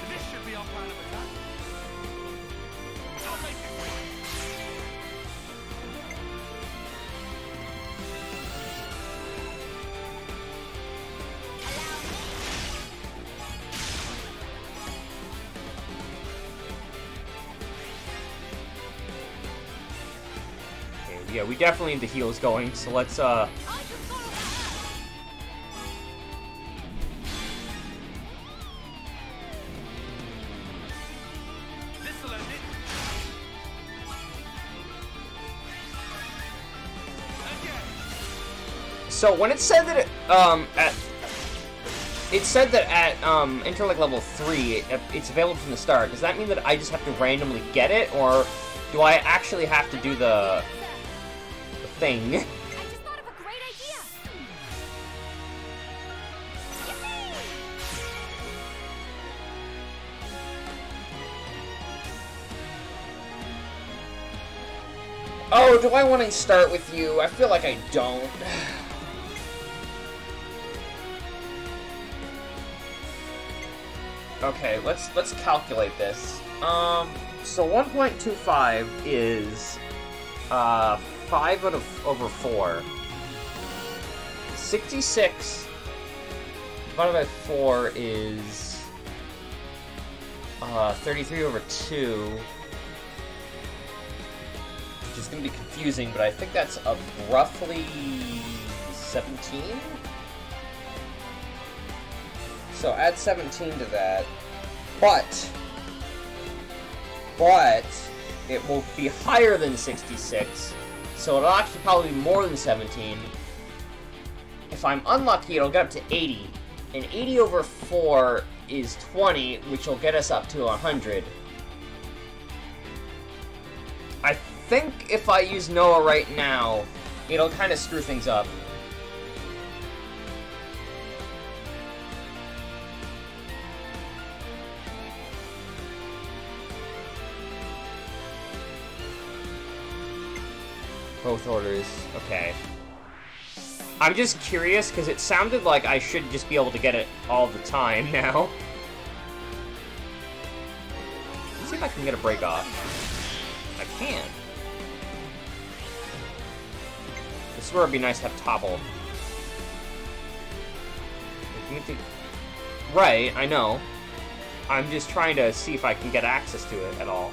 Speaker 5: This should be our plan of attack. I'll make it win.
Speaker 1: Yeah, we definitely need the heals going, so let's,
Speaker 5: This'll end it.
Speaker 1: So when it said that it said that at interlink level 3 it's available from the start, does that mean that I just have to randomly get it, or do I actually have to do the thing?
Speaker 6: I just thought of a great idea.
Speaker 1: Oh, do I want to start with you? I feel like I don't. Okay, let's calculate this. So 1.25 is 5 over 4. 66 divided by 4 is 33 over 2. Which is going to be confusing, but I think that's roughly 17? So add 17 to that. But it will be higher than 66, so it'll actually probably be more than 17. If I'm unlucky, it'll get up to 80, and 80 over 4 is 20, which will get us up to 100. I think if I use Noah right now, it'll kind of screw things up. Both orders. Okay. I'm just curious, because it sounded like I should just be able to get it all the time now. Let's see if I can get a break off. I can. This is where it'd be nice to have topple. Right, I know. I'm just trying to see if I can get access to it at all.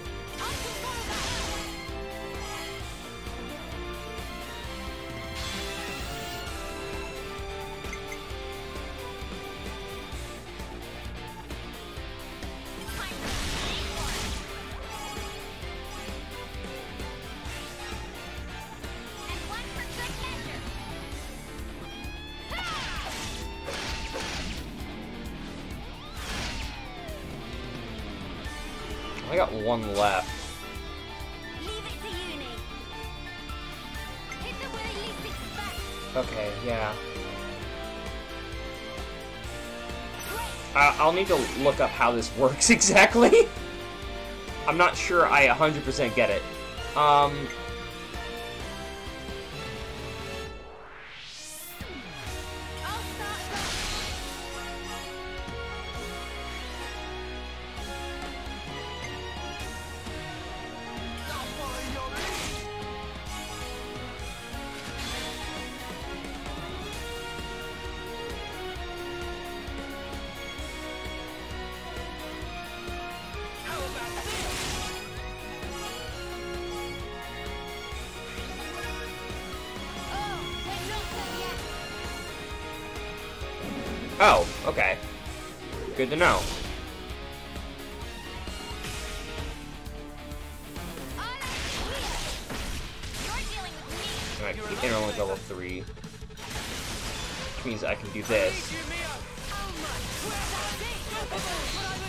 Speaker 1: I got one left. Okay, yeah. I'll need to look up how this works exactly. I'm not sure I 100% get it. Oh, okay. Good to know. Alright, keep interlink level 3. Which means I can do this.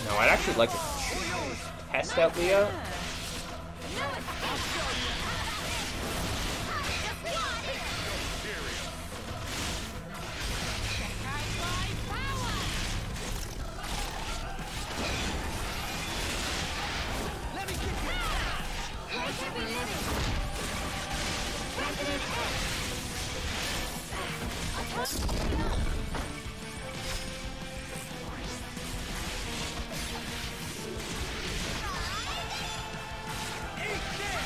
Speaker 1: No, I'd actually like to test out Leah.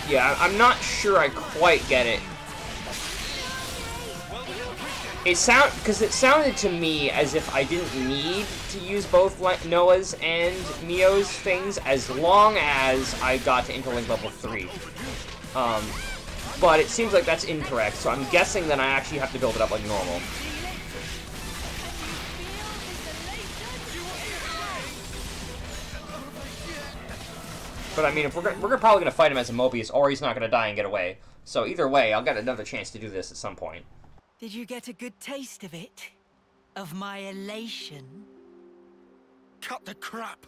Speaker 1: Yeah, I'm not sure I quite get it. It sounded to me as if I didn't need to use both Noah's and Mio's things as long as I got to interlink level 3. But it seems like that's incorrect, so I'm guessing that I actually have to build it up like normal. But I mean, if we're probably gonna fight him as a Mobius, or he's not gonna die and get away. So either way, I'll get another chance to do this at some point.
Speaker 9: Did you get a good taste of it? Of my elation?
Speaker 4: Cut the crap!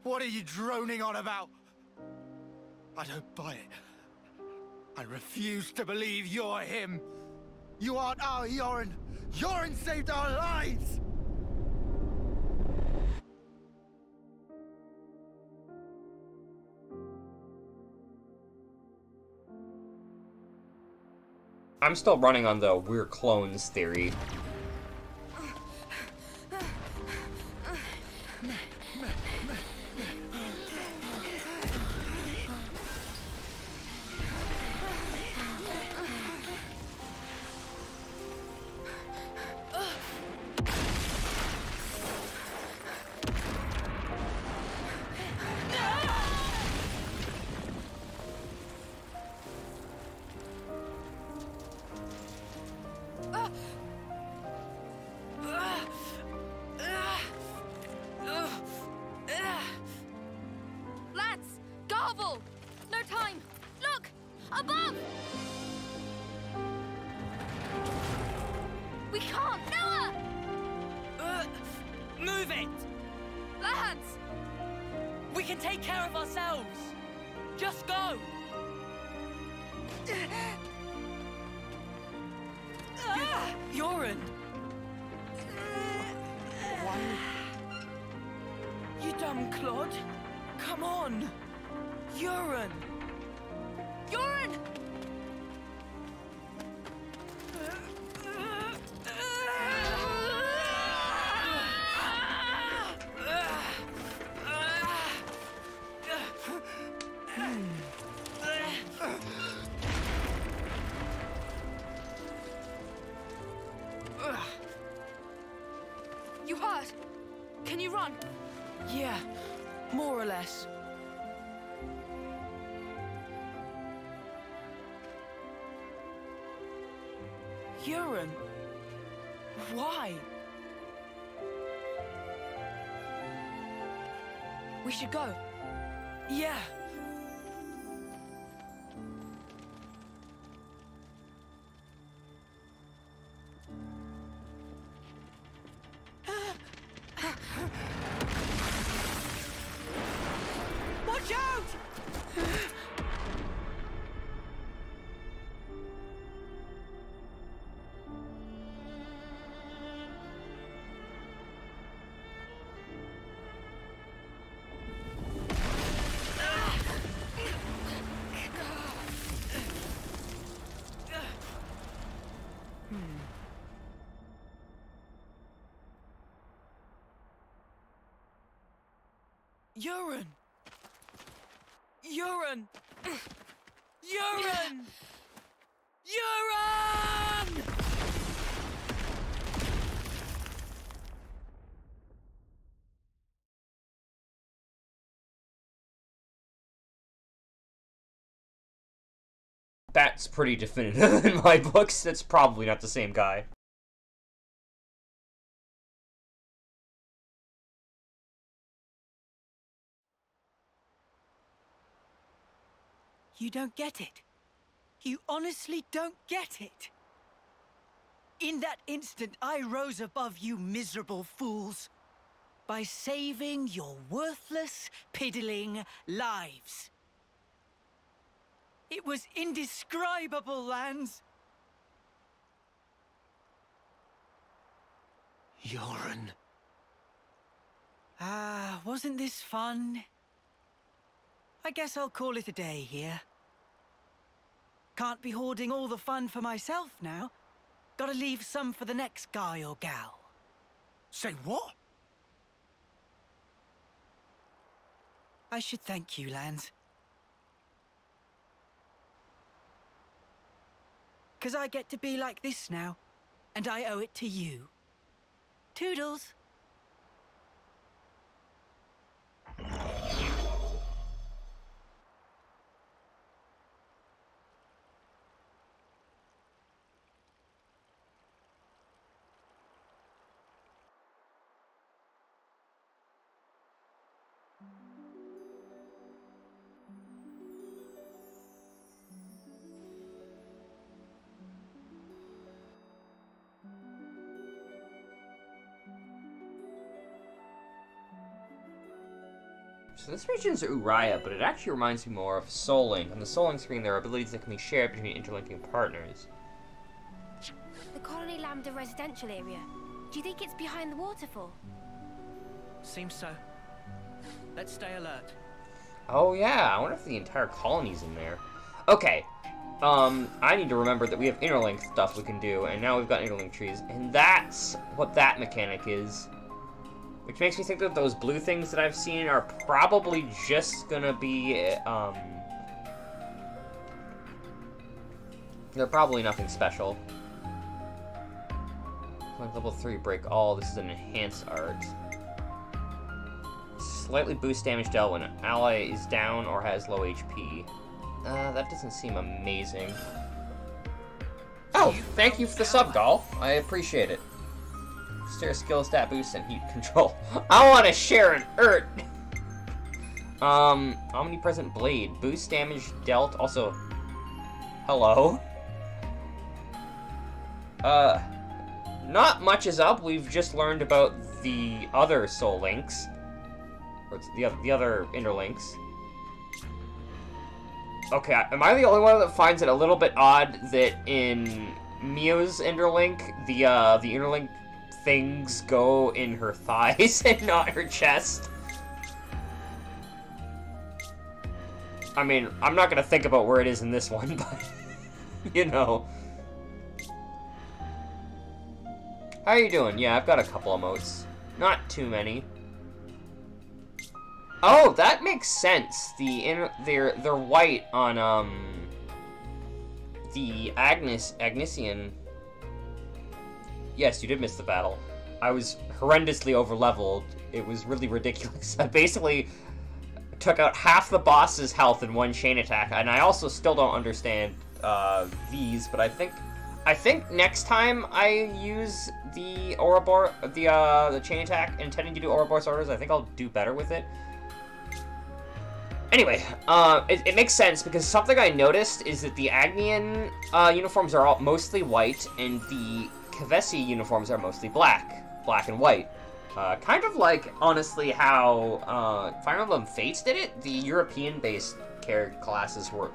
Speaker 4: What are you droning on about? I don't buy it. I refuse to believe you're him. You aren't our Yorin. Yorin saved our lives!
Speaker 1: I'm still running on the we're clones theory.
Speaker 6: Lads, Garble! No time! Look! Above! We can't! Noah!
Speaker 9: Move it!
Speaker 6: Lads!
Speaker 9: We can take care of ourselves! Just go! Yoren! You dumb clod! Come on! Yoren!
Speaker 6: Yoren! You hurt? Can you run?
Speaker 9: Yeah, more or less. Yoren, why?
Speaker 6: We should go.
Speaker 9: Yeah. Watch out! Yoren! Yoren! Yoren! Yoren!
Speaker 1: That's pretty definitive in my books. That's probably not the same guy.
Speaker 9: You don't get it. You honestly don't get it. In that instant, I rose above you miserable fools by saving your worthless, piddling lives. It was indescribable, Lance.
Speaker 5: Yoren.
Speaker 9: Ah, wasn't this fun? I guess I'll call it a day here. Can't be hoarding all the fun for myself now. Gotta leave some for the next guy or gal.
Speaker 5: Say what?
Speaker 9: I should thank you, Lance. 'Cause I get to be like this now, and I owe it to you. Toodles!
Speaker 1: So this region's Uriah, but it actually reminds me more of Soul Link. On the Soul Link screen, there are abilities that can be shared between interlinking partners.
Speaker 2: The Colony Lambda residential area. Do you think it's behind the waterfall?
Speaker 9: Seems so. Let's stay alert.
Speaker 1: Oh yeah, I wonder if the entire colony's in there. Okay, I need to remember that we have interlink stuff we can do, and now we've got interlink trees, and that's what that mechanic is. Which makes me think that those blue things that I've seen are probably just gonna be, they're probably nothing special. Like level 3 break all, this is an enhanced art. Slightly boost damage dealt when an ally is down or has low HP. That doesn't seem amazing. Oh, thank you for the sub, Doll. I appreciate it. Share skill stat boost and heat control. I want to share an urt. Omnipresent blade. Boost damage dealt. Also, hello. Not much is up. We've just learned about the other soul links. Or the other interlinks. Okay, am I the only one that finds it a little bit odd that in Mio's interlink, the interlink things go in her thighs and not her chest? I mean, I'm not gonna think about where it is in this one, but, you know. How are you doing? Yeah, I've got a couple emotes. Not too many. Oh, that makes sense. They're white on the Agnesian. Yes, you did miss the battle. I was horrendously overleveled. It was really ridiculous. I basically took out half the boss's health in one chain attack, and I also still don't understand these. But I think next time I use the Ouroboros, the chain attack, intending to do Ouroboros orders, I think I'll do better with it. Anyway, it makes sense, because something I noticed is that the Agnian uniforms are all mostly white, and the Kevesi uniforms are mostly black and white. Kind of like, honestly, how Fire Emblem Fates did it. The European-based character classes were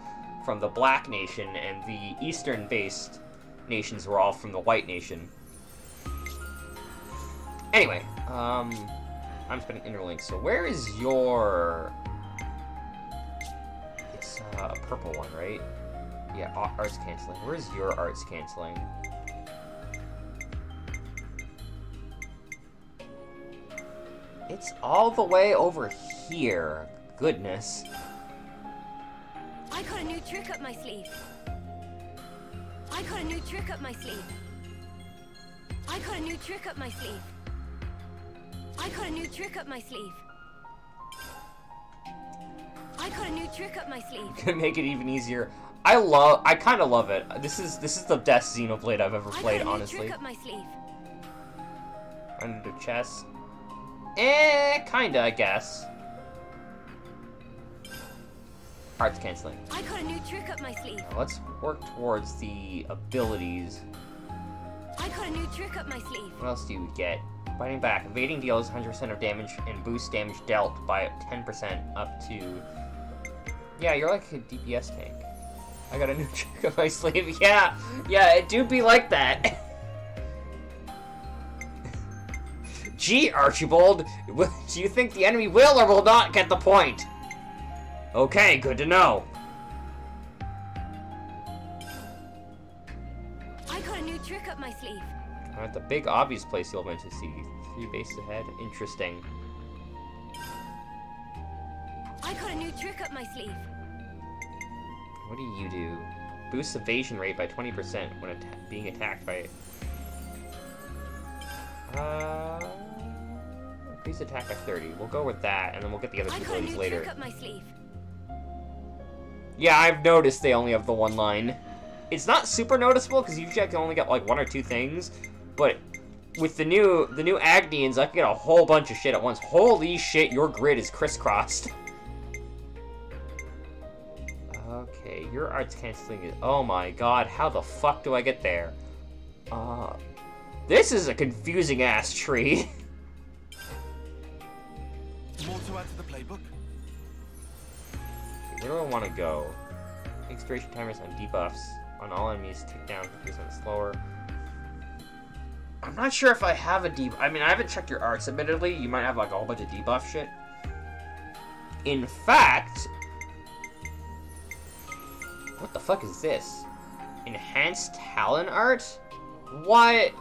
Speaker 1: from the Black Nation, and the Eastern-based nations were all from the White Nation. Anyway, I'm spending interlinks, so where is your... It's a purple one, right? Yeah, arts canceling. Where's your arts canceling? It's all the way over here. Goodness.
Speaker 6: I got a new trick up my sleeve. I got a new trick up my sleeve. I got a new trick up my sleeve. I got a new trick up my sleeve. I got a new trick up my sleeve.
Speaker 1: Gonna make it even easier. I kind of love it. This is the best Xenoblade I've ever played, honestly.
Speaker 6: Trick up my sleeve.
Speaker 1: Under chest. Kinda, I guess. Arts canceling.
Speaker 6: I got a new trick up my sleeve.
Speaker 1: Now let's work towards the abilities.
Speaker 6: I got a new trick up my sleeve.
Speaker 1: What else do you get? Fighting back. Evading deals 100% of damage and boosts damage dealt by 10% up to... Yeah, you're like a DPS tank. I got a new trick up my sleeve. Yeah, it do be like that. Gee, Archibald, do you think the enemy will or will not get the point? Okay, good to know.
Speaker 6: I got a new trick up my sleeve.
Speaker 1: I'm at the big obvious place you'll eventually see. 3 bases ahead. Interesting.
Speaker 6: I got a new trick up my sleeve.
Speaker 1: What do you do? Boosts evasion rate by 20% when being attacked by... Increase attack by 30. We'll go with that, and then we'll get the other two abilities later.
Speaker 6: Trick up my sleeve.
Speaker 1: Yeah, I've noticed they only have the one line. It's not super noticeable, because usually I can only get like 1 or 2 things, but with the new Agnians, I can get a whole bunch of shit at once. Holy shit, your grid is crisscrossed. Okay, your arts canceling is... Oh my god, how the fuck do I get there? This is a confusing ass tree.
Speaker 5: More to add to the playbook?
Speaker 1: Okay, where do I want to go? Expiration timers on debuffs on all enemies tick down 50% slower. I'm not sure if I have a debuff. I mean, I haven't checked your arts, admittedly. You might have like a whole bunch of debuff shit. In fact, What the fuck is this? Enhanced talent art? What?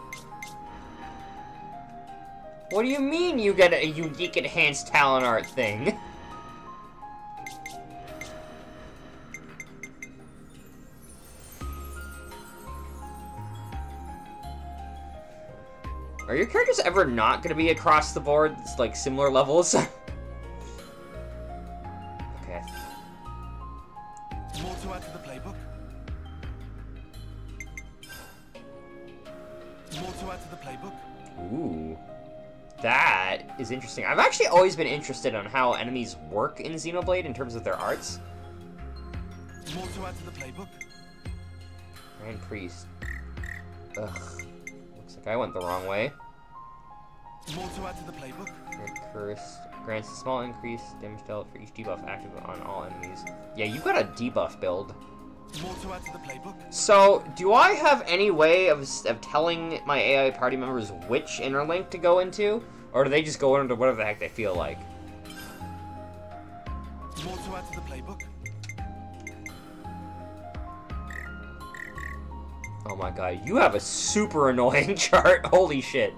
Speaker 1: What do you mean you get a unique enhanced talent art thing? Are your characters ever not gonna be across the board, like, similar levels? Okay.
Speaker 5: More to add to the playbook? More to add to the playbook?
Speaker 1: Ooh. That is interesting. I've actually always been interested on how enemies work in Xenoblade in terms of their arts.
Speaker 5: More to add to the playbook?
Speaker 1: Grand Priest. Ugh. Looks like I went the wrong way.
Speaker 5: More to add to the playbook?
Speaker 1: Red Curse grants a small increase damage dealt for each debuff active on all enemies. Yeah, you got a debuff build.
Speaker 5: More to add to the playbook?
Speaker 1: So, do I have any way of telling my AI party members which interlink to go into? Or do they just go into whatever the heck they feel like?
Speaker 5: More to add to the playbook?
Speaker 1: Oh my god, you have a super annoying chart. Holy shit.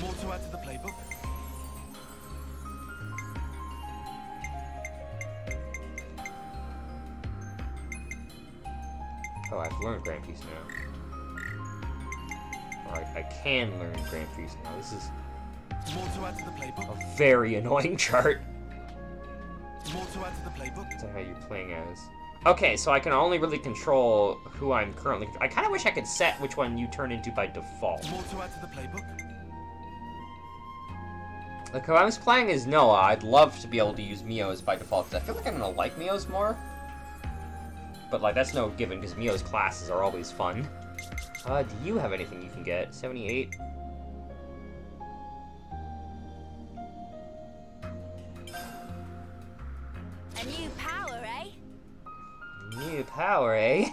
Speaker 5: More to add to the playbook?
Speaker 1: Oh, I've learned Grand Priest now. Alright, I can learn Grand Priest now. This is
Speaker 5: More to add to the playbook?
Speaker 1: a very annoying chart.
Speaker 5: More to add to the playbook?
Speaker 1: That's how you're playing as. Okay, so I can only really control who I'm currently... I kind of wish I could set which one you turn into by default.
Speaker 5: More to add to the playbook?
Speaker 1: Like, if I was playing as Noah, I'd love to be able to use Mio's by default, because I feel like I'm going to like Mio's more. But, like, that's no given, because Mio's classes are always fun. Do you have anything you can get? 78?
Speaker 6: A new power, eh?
Speaker 1: New power, eh?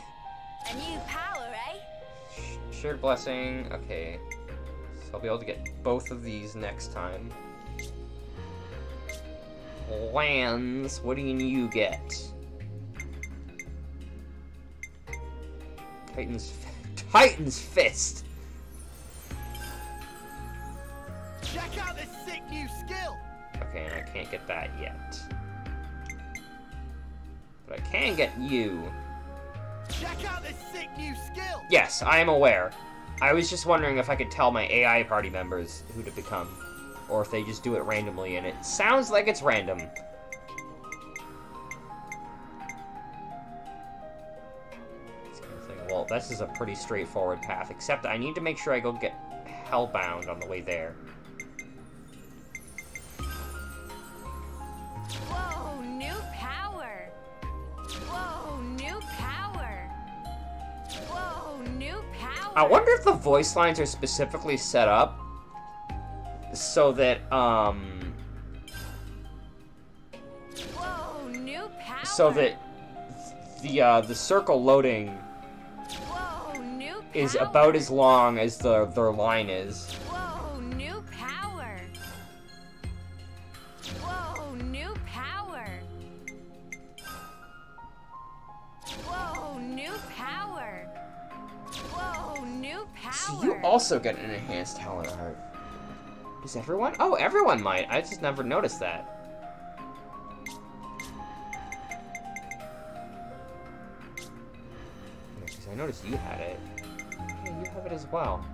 Speaker 6: A new power, eh?
Speaker 1: Shared Blessing, okay. So I'll be able to get both of these next time. Lands, what do you get? Titan's Fist!
Speaker 4: Check out this sick new skill!
Speaker 1: Okay, and I can't get that yet. But I can get you.
Speaker 4: Check out this sick new skill!
Speaker 1: Yes, I am aware. I was just wondering if I could tell my AI party members who to become. Or if they just do it randomly, and it sounds like it's random. Well, this is a pretty straightforward path, except I need to make sure I go get Hellbound on the way there.
Speaker 6: Whoa, new power! Whoa, new power! Whoa, new power!
Speaker 1: I wonder if the voice lines are specifically set up so that,
Speaker 6: Whoa, new power!
Speaker 1: so that the circle loading
Speaker 6: Whoa, new power!
Speaker 1: is about as long as their line is.
Speaker 6: Whoa, new power! Whoa, new power! Whoa, new power! Whoa, new power!
Speaker 1: So you also get an enhanced talent art. Does everyone? Oh, everyone might. I just never noticed that. Because I noticed you had it. Yeah, you have it as well.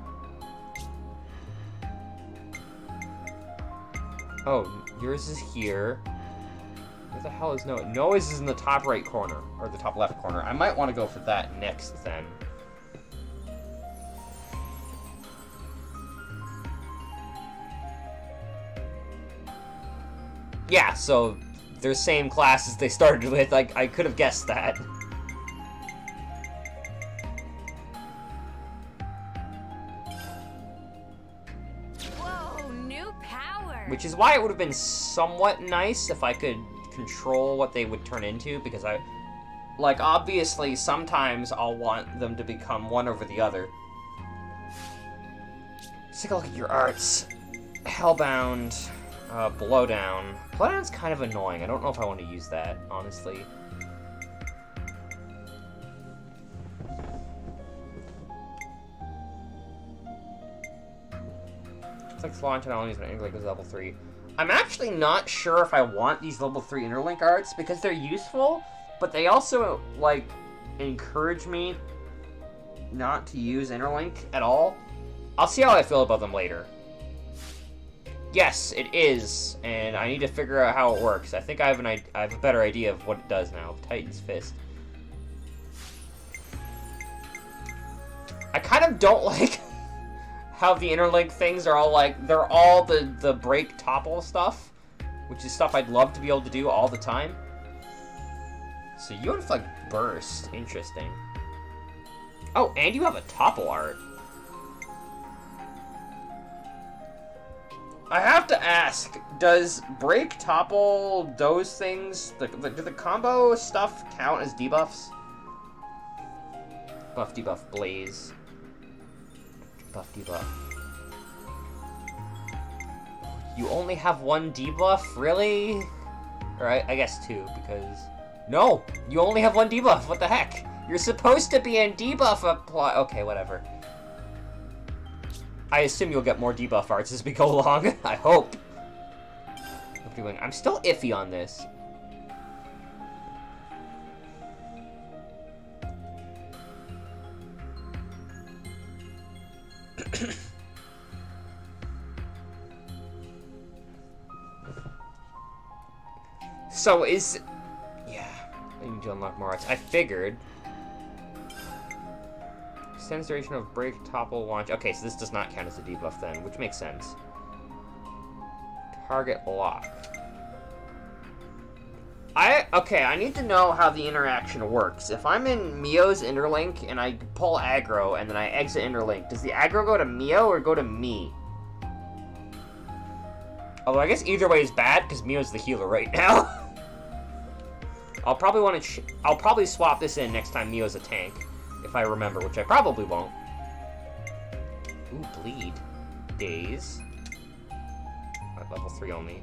Speaker 1: Oh, yours is here. Where the hell is Noah? Noah's is in the top right corner, or the top left corner. I might want to go for that next, then. Yeah, so they're same classes they started with. I could have guessed that.
Speaker 6: Whoa, new power!
Speaker 1: Which is why it would have been somewhat nice if I could control what they would turn into, because like, obviously, sometimes I'll want them to become one over the other. Let's take a look at your arts. Hellbound. Blowdown. Blowdown's kind of annoying. I don't know if I want to use that, honestly. It's like Slaw into enemies when Interlink is level 3. I'm actually not sure if I want these level 3 Interlink arts, because they're useful, but they also, like, encourage me not to use Interlink at all. I'll see how I feel about them later. Yes, it is, and I need to figure out how it works. I think I have a better idea of what it does now. Titan's Fist. I kind of don't like how the Interlink things are all like, they're all the break topple stuff, which is stuff I'd love to be able to do all the time. So you have like burst, interesting. Oh, and you have a topple art. I have to ask, does break, topple, those things, do the combo stuff count as debuffs? Buff, debuff, blaze. Buff, debuff. You only have one debuff? Really? Or I guess two, because... No! You only have one debuff, what the heck? You're supposed to be in debuff apply... Okay, whatever. I assume you'll get more debuff arts as we go along. I hope. I'm still iffy on this. So is... Yeah, I need to unlock more arts. I figured... Extends duration of break, topple, launch. Okay, so this does not count as a debuff then, which makes sense. Target lock. Okay, I need to know how the interaction works. If I'm in Mio's Interlink and I pull aggro and then I exit Interlink, does the aggro go to Mio or go to me? Although I guess either way is bad because Mio's the healer right now. I'll probably swap this in next time Mio's a tank. If I remember, which I probably won't. Ooh, bleed. Daze. At level 3 only.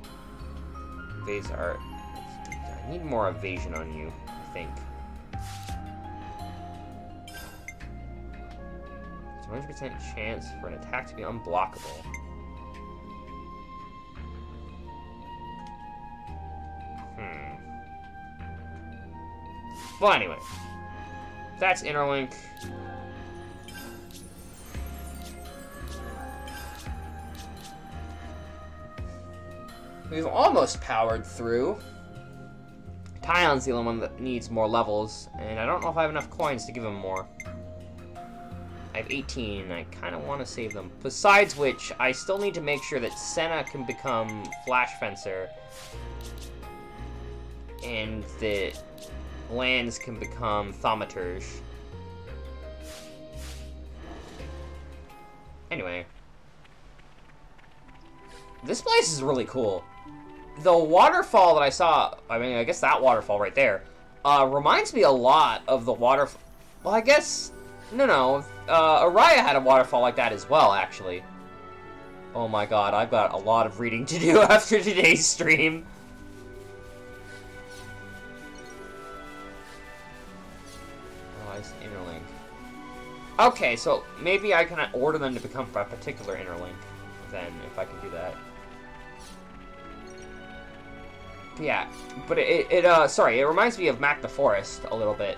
Speaker 1: Daze art. I need more evasion on you, I think. It's a 100% chance for an attack to be unblockable. Well, anyway. That's Interlink. We've almost powered through. Tion's the only one that needs more levels, and I don't know if I have enough coins to give him more. I have 18, and I kind of want to save them. Besides which, I still need to make sure that Senna can become Flash Fencer, and that Lands can become Thaumaturge. Anyway. This place is really cool. The waterfall that I saw, I mean, I guess that waterfall right there, reminds me a lot of the waterfall. Well, I guess, no. Araya had a waterfall like that as well, actually. Oh my god, I've got a lot of reading to do after today's stream. Interlink. Okay, so maybe I can order them to become a particular interlink, then, if I can do that. But yeah, but sorry, it reminds me of Mac the Forest a little bit.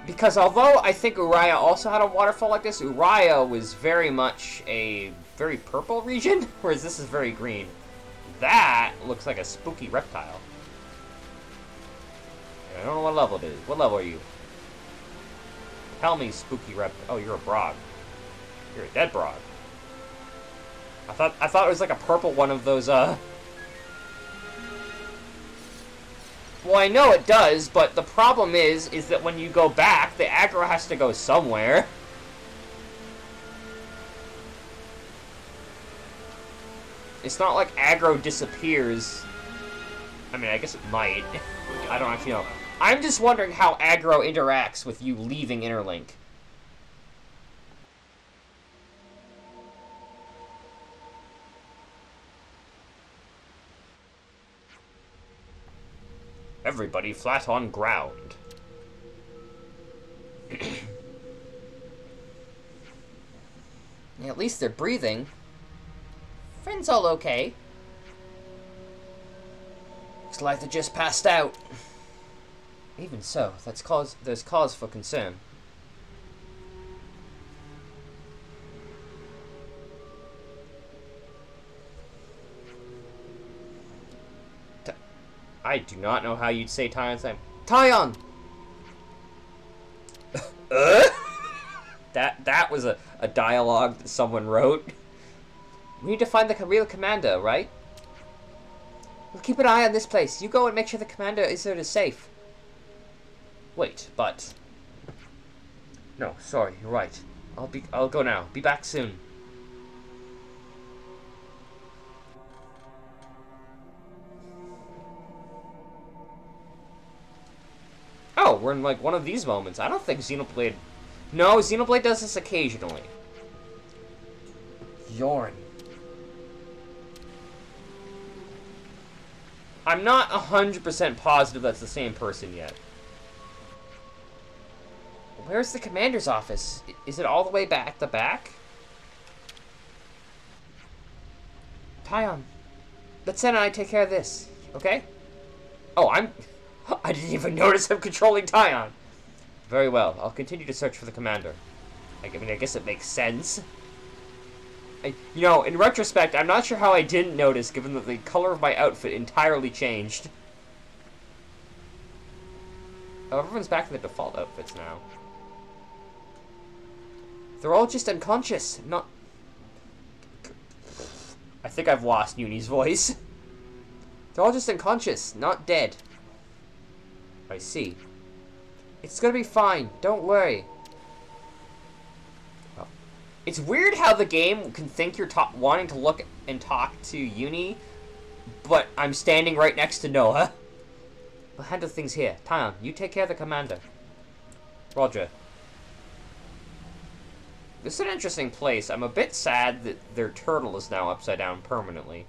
Speaker 1: Because although I think Araya also had a waterfall like this, Araya was very much a very purple region, whereas this is very green. That looks like a spooky reptile. I don't know what level it is. What level are you? Tell me, spooky rep. Oh, you're a Brog. You're a dead Brog. I thought it was like a purple one of those, Well, I know it does, but the problem is that when you go back, the aggro has to go somewhere. It's not like aggro disappears. I mean, I guess it might. I don't actually know. I'm just wondering how aggro interacts with you leaving Interlink. Everybody flat on ground. Yeah, at least they're breathing. Friends all okay. Looks like they just passed out. Even so, there's cause for concern. I do not know how you'd say Tyon's name. Tyon! That was a dialogue that someone wrote. We need to find the real commander, right? We'll keep an eye on this place. You go and make sure the commander is safe. Wait, but... No, sorry, you're right. I'll go now. Be back soon. Oh, we're in like one of these moments. I don't think Xenoblade... No, Xenoblade does this occasionally. Yorn. I'm not 100% positive that's the same person yet. Where's the commander's office? Is it all the way back the back? Tyon, let Sen and I take care of this, okay? Oh, I didn't even notice I'm controlling Tyon. Very well, I'll continue to search for the commander. I mean, I guess it makes sense. You know, in retrospect, I'm not sure how I didn't notice, given that the color of my outfit entirely changed. Oh, everyone's back to their default outfits now. They're all just unconscious, not... I think I've lost Uni's voice. They're all just unconscious, not dead. I see. It's gonna be fine, don't worry. Oh. It's weird how the game can think you're wanting to look and talk to Uni, but I'm standing right next to Noah. We'll handle things here. Tyon, you take care of the commander. Roger. This is an interesting place. I'm a bit sad that their turtle is now upside down permanently.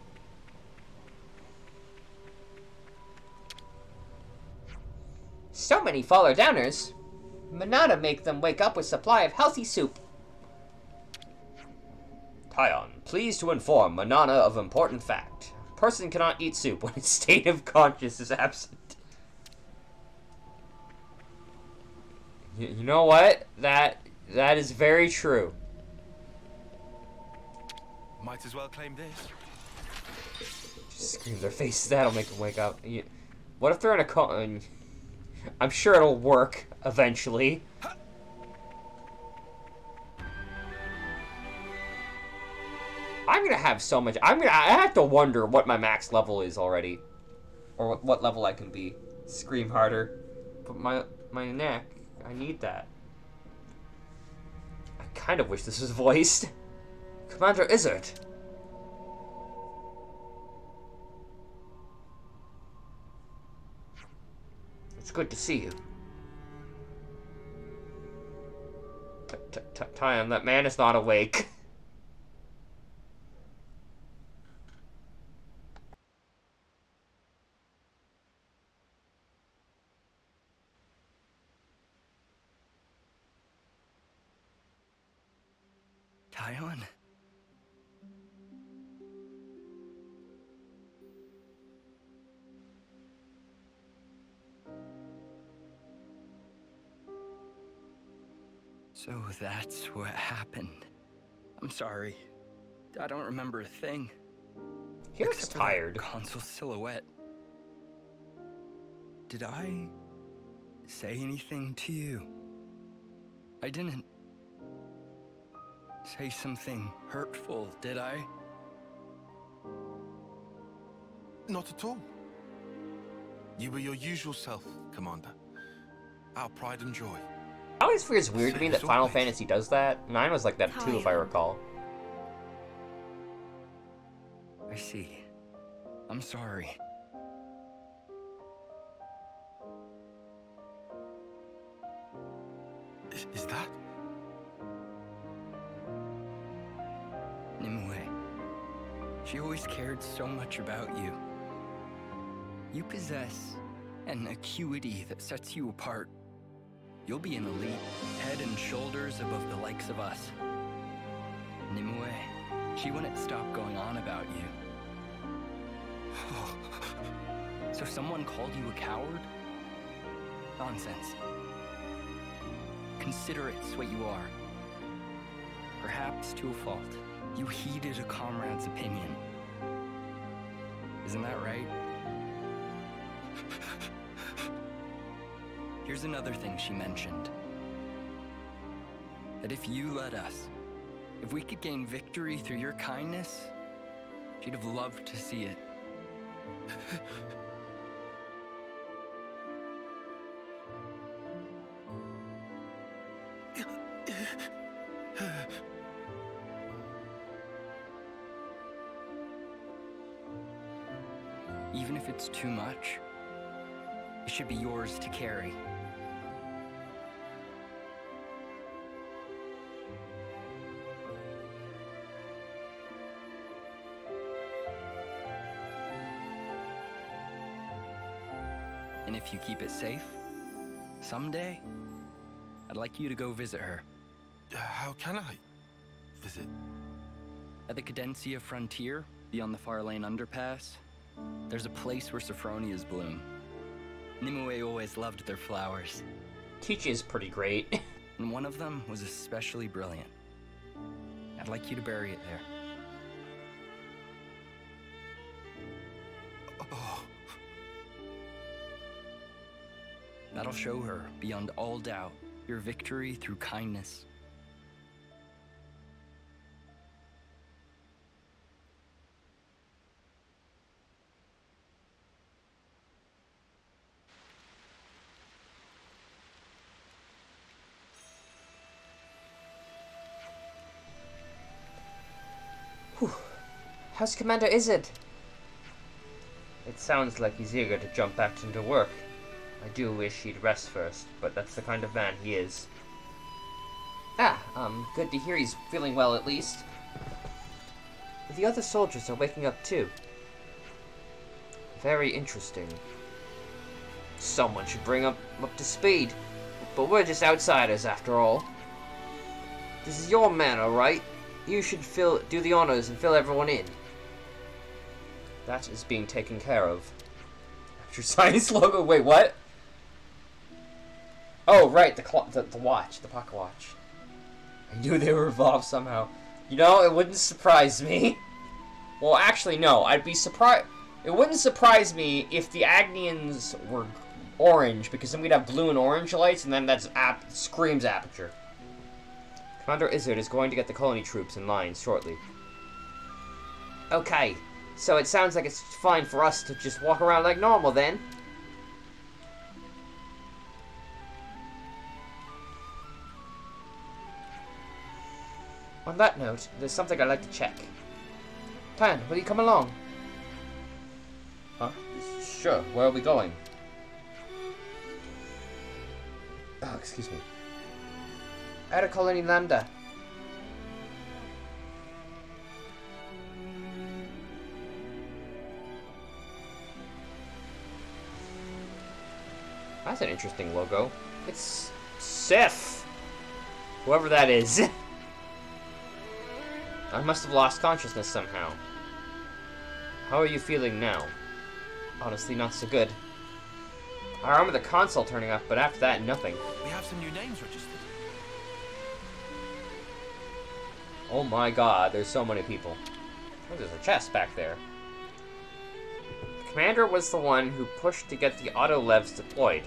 Speaker 1: So many faller downers. Manana make them wake up with supply of healthy soup. Tyon, pleased to inform Manana of important fact. Person cannot eat soup when its state of conscious is absent. You know what? That is very true.
Speaker 5: Might as well claim this.
Speaker 1: Just scream their faces. That'll make them wake up. What if they're in a coma? I'm sure it'll work eventually. I'm gonna have so much. I have to wonder what my max level is already, or what level I can be. Scream harder. But my neck. I need that. I kind of wish this was voiced. Commander Izzard. It's good to see you. Tyon, that man is not awake.
Speaker 7: Tyon? So that's what happened. I'm sorry. I don't remember a thing.
Speaker 1: He looks tired.
Speaker 7: Console silhouette. Did I say anything to you? I didn't say something hurtful, did I?
Speaker 5: Not at all. You were your usual self, Commander. Our pride and joy.
Speaker 1: I always feel it's weird to me that Final Fantasy does that. 9 was like that too, if I recall.
Speaker 7: I see. I'm sorry.
Speaker 5: Is that?
Speaker 7: Nimue. She always cared so much about you. You possess an acuity that sets you apart. You'll be an elite, head and shoulders above the likes of us. Nimue, she wouldn't stop going on about you. So someone called you a coward? Nonsense. Considerate's what you are. Perhaps to a fault. You heeded a comrade's opinion. Isn't that right? Here's another thing she mentioned. That if you let us, if we could gain victory through your kindness, she'd have loved to see it. Even if it's too much, it should be yours to carry. And if you keep it safe, someday, I'd like you to go visit her.
Speaker 5: How can I visit?
Speaker 7: At the Cadencia frontier, beyond the Far Lane underpass, there's a place where Sophronias bloom. Nimue always loved their flowers.
Speaker 1: Teach is pretty great.
Speaker 7: And one of them was especially brilliant. I'd like you to bury it there.
Speaker 5: Oh.
Speaker 7: That'll show her, beyond all doubt, your victory through kindness.
Speaker 1: How's Commander Izzard? It sounds like he's eager to jump back into work. I do wish he'd rest first, but that's the kind of man he is. Good to hear he's feeling well at least. The other soldiers are waking up too. Very interesting. Someone should bring up to speed. But we're just outsiders after all. This is your manor, right? You should do the honors and fill everyone in. That is being taken care of. After science logo. Wait, what? Oh, right, the watch, the pocket watch. I knew they were evolved somehow. You know, it wouldn't surprise me. Well, actually, no. I'd be surprised. It wouldn't surprise me if the Agnians were orange, because then we'd have blue and orange lights, and then that screams Aperture. Commander Izzard is going to get the colony troops in line shortly. Okay, so it sounds like it's fine for us to just walk around like normal then. On that note, there's something I'd like to check. Tan, will you come along? Huh? Sure, where are we going? Oh, excuse me. Out of Colony Lambda. That's an interesting logo. It's Sif! Whoever that is. I must have lost consciousness somehow. How are you feeling now? Honestly, not so good. I remember the console turning up, but after that, nothing.
Speaker 5: We have some new names registered.
Speaker 1: Oh my god, there's so many people. Oh, there's a chest back there. The commander was the one who pushed to get the auto-levs deployed.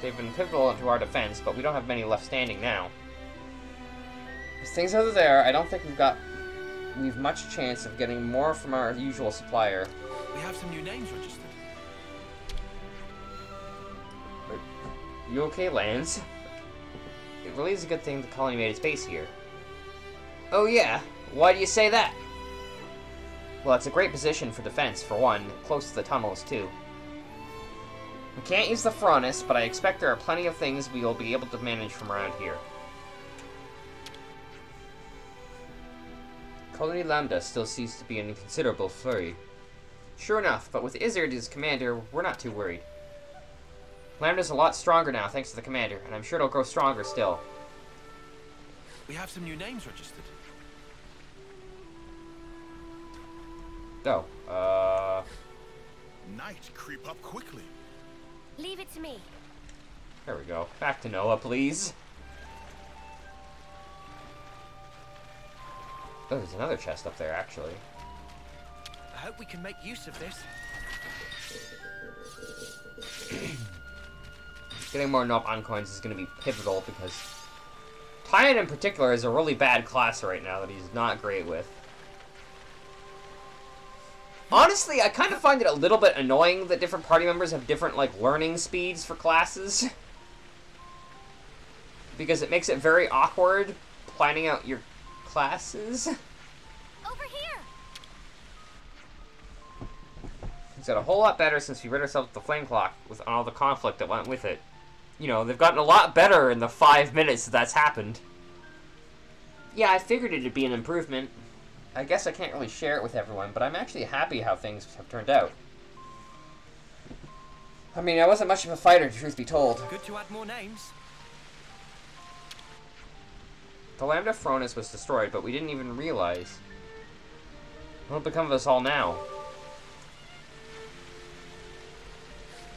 Speaker 1: They've been pivotal to our defense, but we don't have many left standing now. As things are there, I don't think we've much chance of getting more from our usual supplier.
Speaker 5: We have some new names registered.
Speaker 1: You okay, Lance? It really is a good thing the colony made its base here. Oh yeah? Why do you say that? Well, it's a great position for defense, for one, close to the tunnels, too. We can't use the furnace, but I expect there are plenty of things we will be able to manage from around here. Colony Lambda still seems to be in considerable flurry. Sure enough, but with Izzard as commander, we're not too worried. Lambda's a lot stronger now, thanks to the commander, and I'm sure it'll grow stronger still.
Speaker 5: We have some new names registered.
Speaker 1: Oh,
Speaker 4: Night creep up quickly.
Speaker 6: Leave it to me.
Speaker 1: there we go. Back to Noah, please. Oh, there's another chest up there, actually.
Speaker 3: I hope we can make use of this.
Speaker 1: Getting more Nob coins is going to be pivotal because Tyan in particular is a really bad class right now that he's not great with. Honestly, I kind of find it a little bit annoying that different party members have different, like, learning speeds for classes. Because it makes it very awkward planning out your classes.
Speaker 6: Over here.
Speaker 1: It's got a whole lot better since we rid ourselves of the flame clock with all the conflict that went with it. You know, they've gotten a lot better in the 5 minutes that's happened. Yeah, I figured it'd be an improvement. I guess I can't really share it with everyone, but I'm actually happy how things have turned out. I mean, I wasn't much of a fighter, truth be told.
Speaker 3: Good to add more names.
Speaker 1: The Lambda Fronus was destroyed, but we didn't even realize. What'll become of us all now?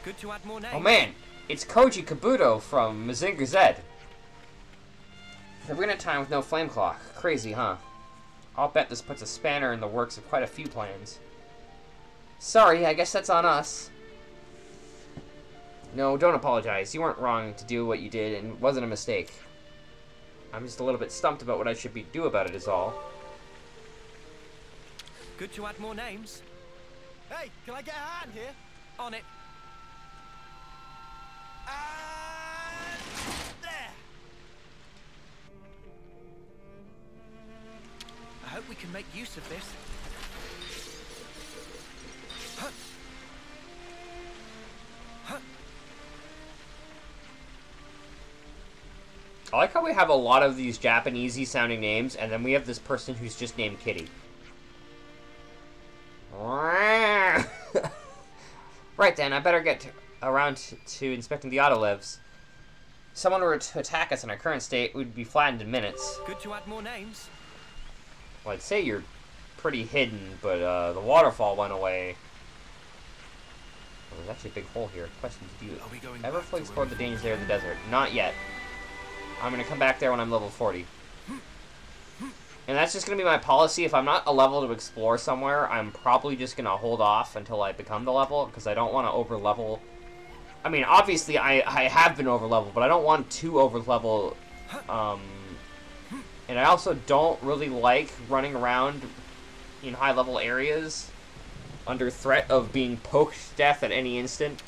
Speaker 3: Good to add more names.
Speaker 1: Oh man, it's Koji Kabuto from Mazinger Z. The Arena time with no flame clock. Crazy, huh? I'll bet this puts a spanner in the works of quite a few plans. Sorry, I guess that's on us. No, don't apologize. You weren't wrong to do what you did, and it wasn't a mistake. I'm just a little bit stumped about what I should do about it is all.
Speaker 3: Good to add more names.
Speaker 4: Hey, can I get a hand here?
Speaker 3: On it.
Speaker 4: And there.
Speaker 3: I hope we can make use of this. Huh. Huh.
Speaker 1: I like how we have a lot of these Japanesey sounding names, and then we have this person who's just named Kitty. Right then, I better get around to inspecting the Autolevs. If someone were to attack us in our current state, we'd be flattened in minutes.
Speaker 3: Good to add more names.
Speaker 1: Well, I'd say you're pretty hidden, but the waterfall went away. Well, there's actually a big hole here. Question to you. Ever fully explored the dangers there in the desert? Not yet. I'm going to come back there when I'm level 40. And that's just going to be my policy. If I'm not a level to explore somewhere, I'm probably just going to hold off until I become the level, because I don't want to over-level. I mean, obviously, I have been over-leveled, but I don't want to over-level. And I also don't really like running around in high-level areas under threat of being poked to death at any instant.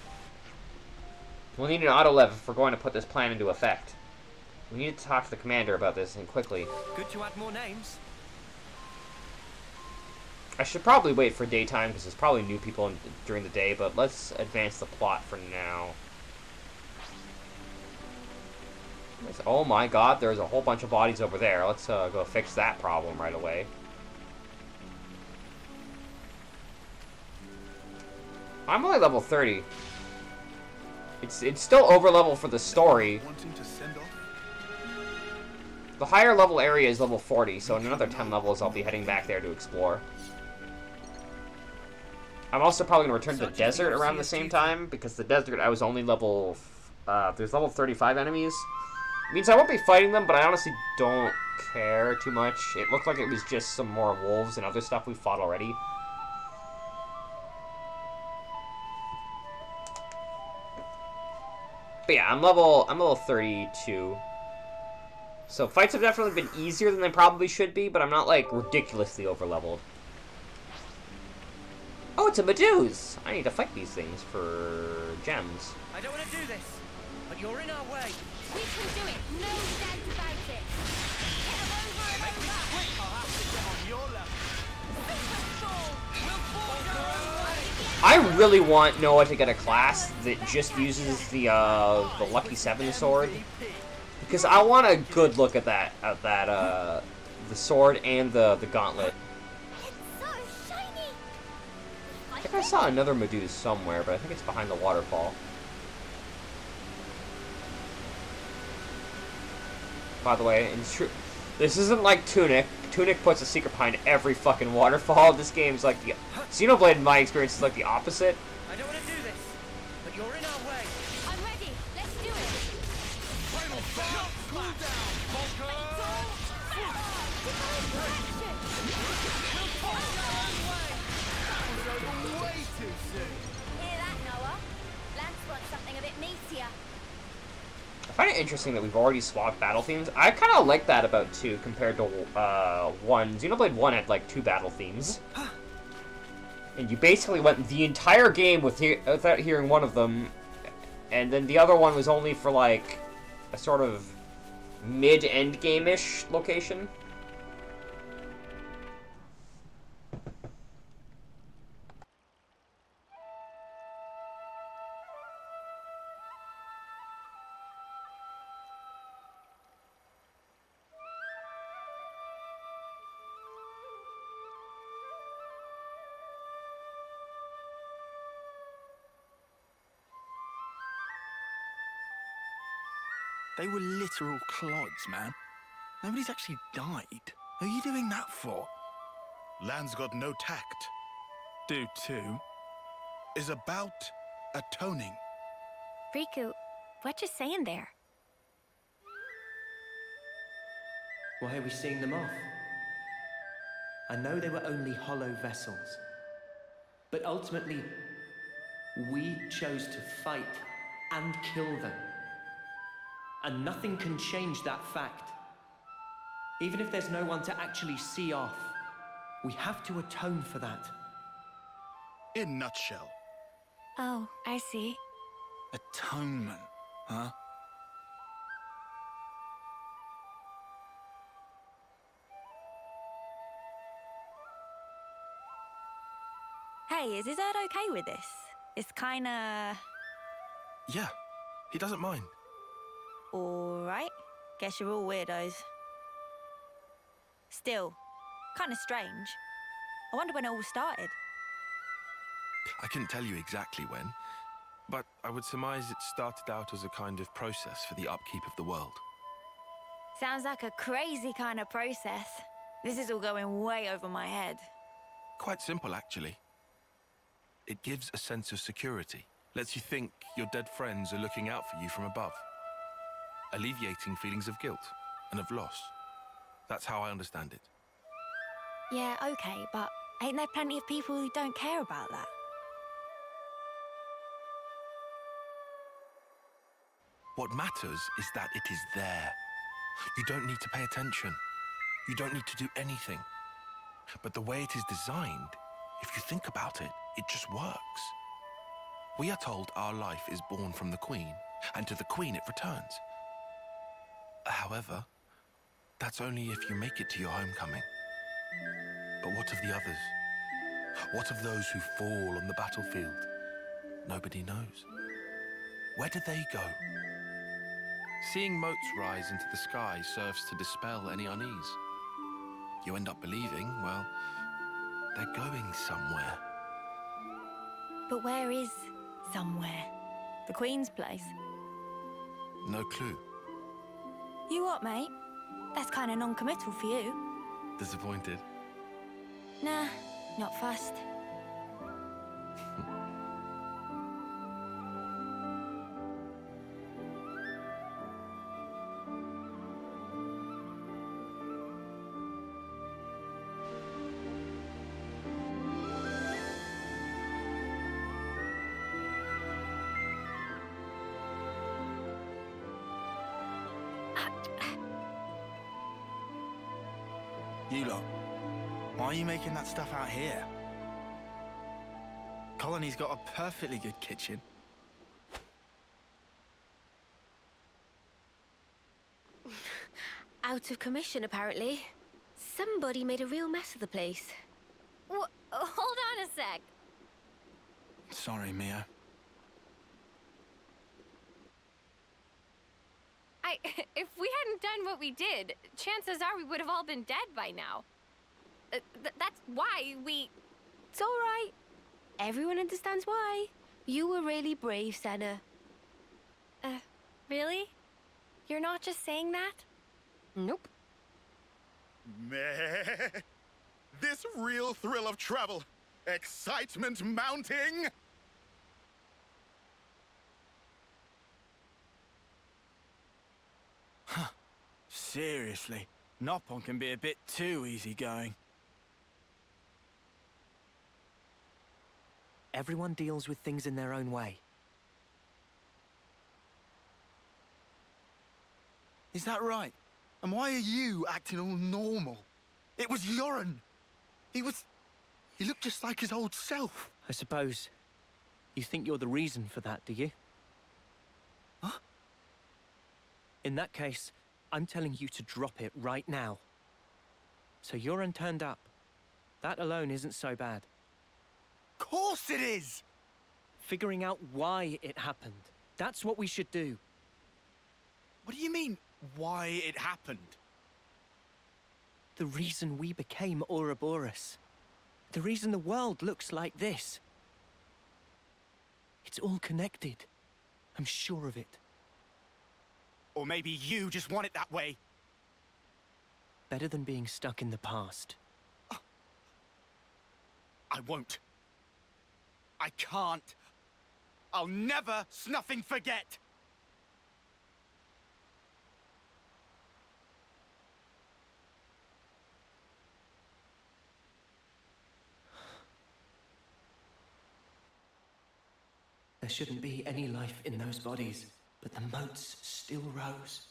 Speaker 1: We'll need an auto-lev if we're going to put this plan into effect. We need to talk to the commander about this, and quickly.
Speaker 3: Good to add more names.
Speaker 1: I should probably wait for daytime, because there's probably new people during the day, but let's advance the plot for now. Oh my god, there's a whole bunch of bodies over there. Let's go fix that problem right away. I'm only level 30. It's still over level for the story. The higher level area is level 40, so in another 10 levels I'll be heading back there to explore. I'm also probably going to return to the desert around the same time, because the desert I was only level... there's level 35 enemies. It means I won't be fighting them, but I honestly don't care too much. It looked like it was just some more wolves and other stuff we fought already. But yeah, I'm level 32. So fights have definitely been easier than they probably should be, but I'm not, like, ridiculously over-leveled. Oh, it's a Meduse! I need to fight these things for gems.
Speaker 3: I don't want to do this, but you're in our way.
Speaker 6: We can do it. No doubt about it. Get them over and
Speaker 3: Make me
Speaker 6: over.
Speaker 3: quick, I'll have to get on your level.
Speaker 6: We'll forge our own way.
Speaker 1: I really want Noah to get a class that just uses the Lucky 7 sword. Because I want a good look at the sword and the gauntlet.
Speaker 6: It's so shiny.
Speaker 1: I think I saw another Meduse somewhere, but I think it's behind the waterfall. by the way. And this isn't like Tunic. Tunic puts a secret behind every fucking waterfall. This game's like the... Xenoblade, in my experience, is like the opposite.
Speaker 3: I don't want to do this, but you're in our way.
Speaker 6: I'm ready. Let's do it.
Speaker 4: Final shot! Cool down, Volker! That was over way too soon.
Speaker 6: Hear that, Noah? Lance wants something a bit meatier.
Speaker 1: I find it interesting that we've already swapped battle themes. I kind of like that about 2 compared to 1. Xenoblade 1 had like 2 battle themes. And you basically went the entire game without hearing one of them. And then the other one was only for like a sort of mid-end game-ish location.
Speaker 4: They were literal clods, man. Nobody's actually died. Who are you doing that for?
Speaker 11: Land's got no tact.
Speaker 4: Do too.
Speaker 11: Is about atoning.
Speaker 2: Riku, what you saying there?
Speaker 12: Why are we seeing them off? I know they were only hollow vessels. But ultimately, we chose to fight and kill them. And nothing can change that fact. Even if there's no one to actually see off, we have to atone for that.
Speaker 11: In a nutshell.
Speaker 2: Oh, I see.
Speaker 4: Atonement, huh?
Speaker 13: Hey, is his Erd okay with this? It's kinda...
Speaker 5: Yeah, he doesn't mind.
Speaker 13: Alright. Guess you're all weirdos. Still, kinda strange. I wonder when it all started.
Speaker 5: I couldn't tell you exactly when, but I would surmise it started out as a kind of process for the upkeep of the world.
Speaker 13: Sounds like a crazy kind of process. This is all going way over my head.
Speaker 5: Quite simple, actually. It gives a sense of security. Lets you think your dead friends are looking out for you from above. Alleviating feelings of guilt and of loss. That's how I understand it.
Speaker 13: Yeah, okay, but ain't there plenty of people who don't care about that?
Speaker 5: What matters is that it is there. You don't need to pay attention. You don't need to do anything. But the way it is designed, if you think about it, it just works. We are told our life is born from the Queen, and to the Queen it returns. However, that's only if you make it to your homecoming. But what of the others? What of those who fall on the battlefield? Nobody knows. Where do they go? Seeing motes rise into the sky serves to dispel any unease. You end up believing, well, they're going somewhere.
Speaker 13: But where is somewhere? The Queen's place?
Speaker 5: No clue.
Speaker 13: You what, mate? That's kind of non-committal for you.
Speaker 5: Disappointed?
Speaker 13: Nah, not fussed.
Speaker 4: You lot, why are you making that stuff out here? Colony's got a perfectly good kitchen.
Speaker 2: Out of commission, apparently. Somebody made a real mess of the place.
Speaker 6: Hold on a sec.
Speaker 4: Sorry, Mia.
Speaker 6: If we hadn't done what we did, chances are we would have all been dead by now. That's why we...
Speaker 2: It's all right. Everyone understands why. You were really brave, Senna.
Speaker 6: Really? You're not just saying that?
Speaker 2: Nope.
Speaker 11: Meh. This real thrill of travel. Excitement mounting.
Speaker 4: Seriously, Noppon can be a bit too easygoing.
Speaker 12: Everyone deals with things in their own way.
Speaker 4: Is that right? And why are you acting all normal? It was Yoren. He looked just like his old self.
Speaker 12: I suppose you think you're the reason for that, do you?
Speaker 4: Huh?
Speaker 12: In that case, I'm telling you to drop it right now. So Yoren turned up. That alone isn't so bad.
Speaker 4: Of course it is!
Speaker 12: Figuring out why it happened. That's what we should do.
Speaker 4: What do you mean, why it happened?
Speaker 12: The reason we became Ouroboros. The reason the world looks like this. It's all connected. I'm sure of it.
Speaker 4: Or maybe you just want it that way.
Speaker 12: Better than being stuck in the past.
Speaker 4: I won't. I can't. I'll never snuffing forget.
Speaker 12: There shouldn't be any life in those bodies, but the moats still rose.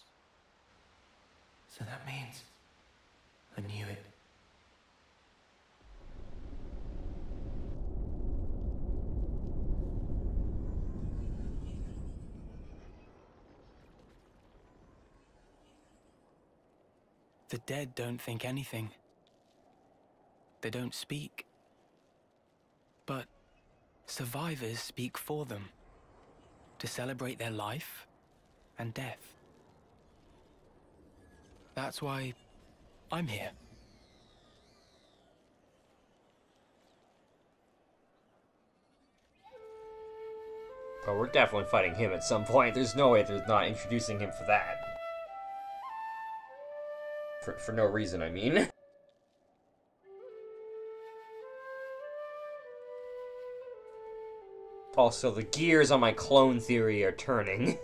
Speaker 12: So that means I knew it.
Speaker 7: The dead don't think anything. They don't speak. But survivors speak for them, to celebrate their life and death. That's why I'm here.
Speaker 1: Well, we're definitely fighting him at some point. There's no way they're not introducing him for that. For no reason, I mean. Also, the gears on my clone theory are turning.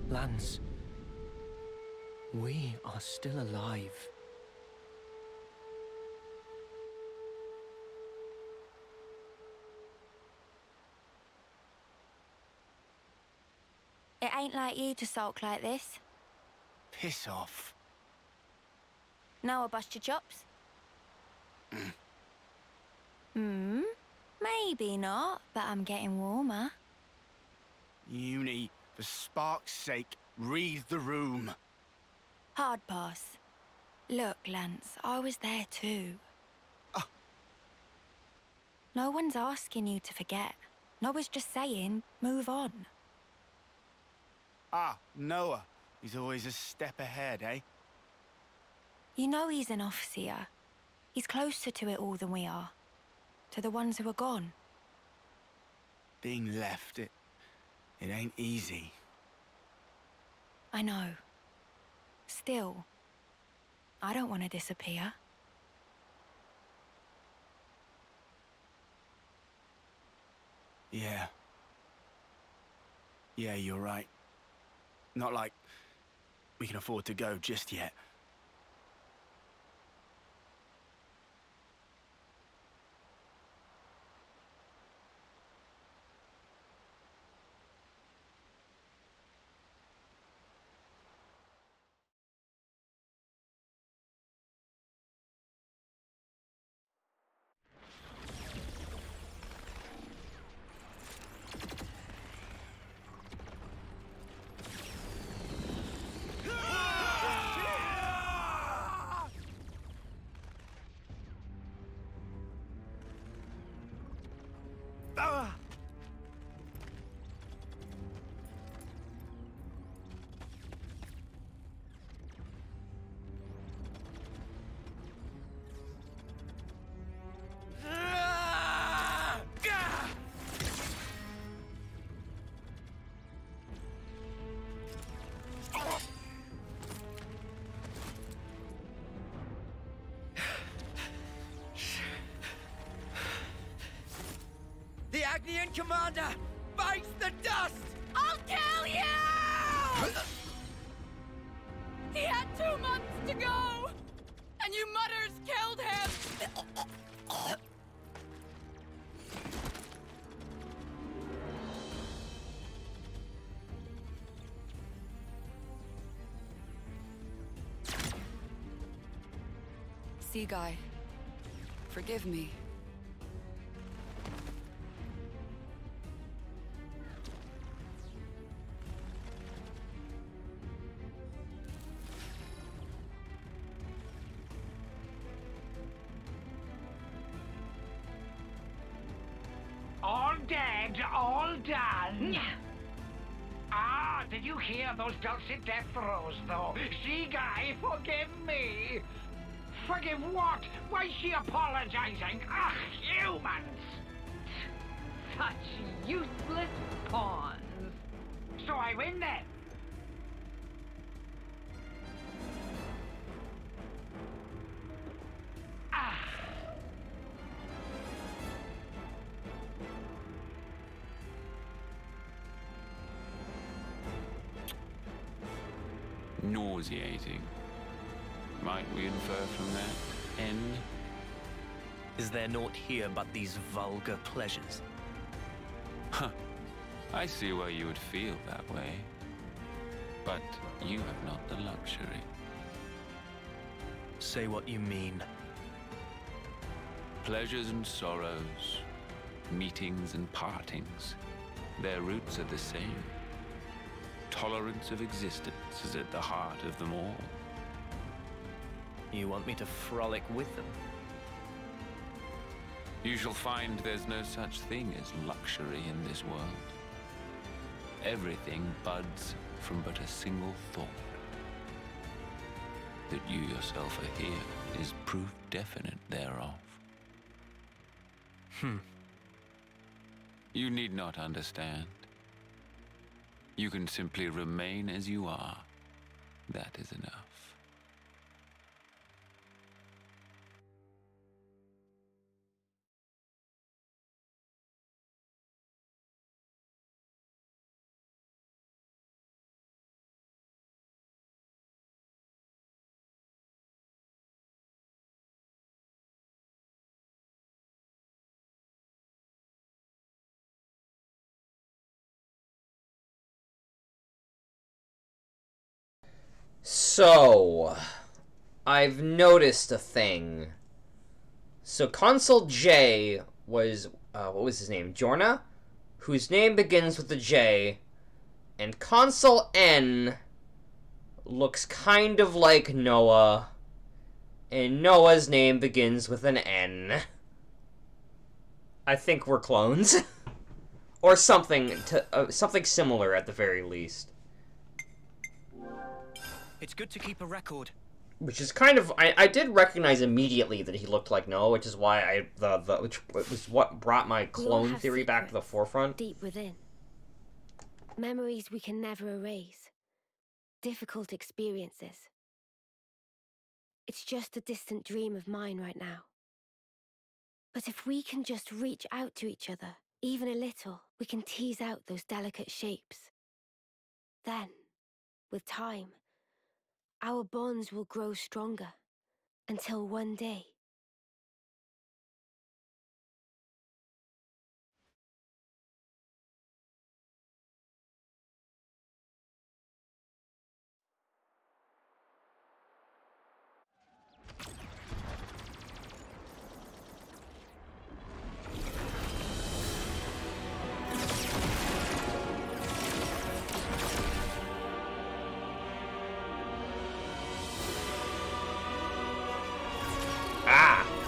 Speaker 12: Lance, we are still alive.
Speaker 13: It ain't like you to sulk like this.
Speaker 4: Piss off.
Speaker 13: Now I'll bust your chops. Maybe not, but I'm getting warmer.
Speaker 4: Uni, for spark's sake, read the room.
Speaker 13: Hard pass. Look, Lance, I was there too. No one's asking you to forget. No one's just saying, move on.
Speaker 4: Ah, Noah. He's always a step ahead, eh?
Speaker 13: You know he's an overseer. He's closer to it all than we are. To the ones who are gone.
Speaker 4: Being left, it ain't easy.
Speaker 13: I know. Still, I don't want to disappear.
Speaker 4: Yeah. Yeah, you're right. Not like we can afford to go just yet.
Speaker 3: Ethnian commander bites the dust!
Speaker 6: I'll kill you! He had 2 months to go! And you mutters killed him!
Speaker 14: Sea Guy, forgive me.
Speaker 15: All dead, all done. Ah, did you hear those dulcet death throes, though? Sea Guy, forgive me. Forgive what? Why is she apologizing? Ugh, humans!
Speaker 10: Such useless pawns.
Speaker 15: So I win then.
Speaker 16: Nauseating. Might we infer from that, N?
Speaker 12: Is there naught here but these vulgar pleasures?
Speaker 16: Huh. I see why you would feel that way. But you have not the luxury.
Speaker 12: Say what you mean.
Speaker 16: Pleasures and sorrows, meetings and partings, their roots are the same. Tolerance of existence is at the heart of them all.
Speaker 12: You want me to frolic with them?
Speaker 16: You shall find there's no such thing as luxury in this world. Everything buds from but a single thought. That you yourself are here is proof definite thereof. You need not understand. You can simply remain as you are. That is enough.
Speaker 1: So, I've noticed a thing. So, Consul J was, what was his name? Jorna? Whose name begins with a J. And Consul N looks kind of like Noah. And Noah's name begins with an N. I think we're clones. Or something, something similar at the very least.
Speaker 12: It's good to keep a record.
Speaker 1: Which is kind of, I did recognize immediately that he looked like Noah, which is why which was what brought my clone theory back to the forefront.
Speaker 17: Deep within. Memories we can never erase. Difficult experiences. It's just a distant dream of mine right now. But if we can just reach out to each other, even a little, we can tease out those delicate shapes. Then, with time, our bonds will grow stronger, until one day.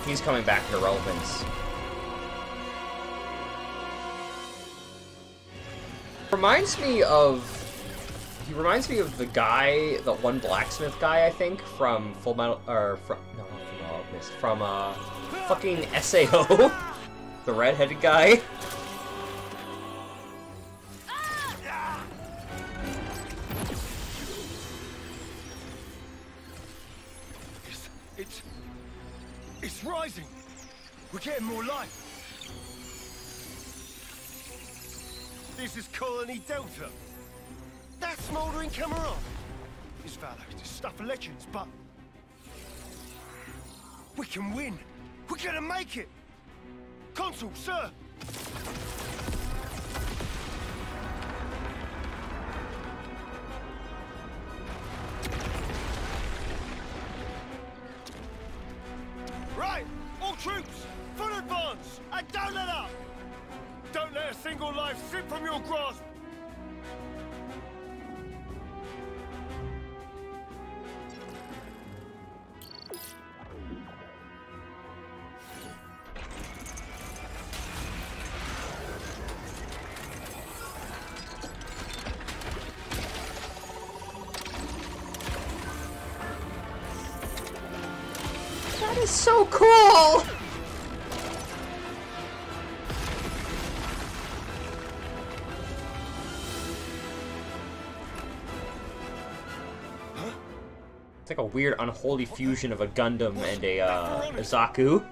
Speaker 1: He's coming back into relevance. He reminds me of the guy, the one blacksmith guy, I think, from Full Metal, or from, no, not Full Metal Alchemist, from, fucking SAO. The redheaded guy.
Speaker 4: It's rising. We're getting more light.
Speaker 18: This is Colony Delta. That smouldering Camarade. His valor is stuff of legends, but... we can win. We're gonna make it. Consul, sir. Right, all troops, full advance, and don't let up. Don't let a single life slip from your grasp.
Speaker 1: That is so cool! It's like a weird unholy fusion of a Gundam and a Zaku.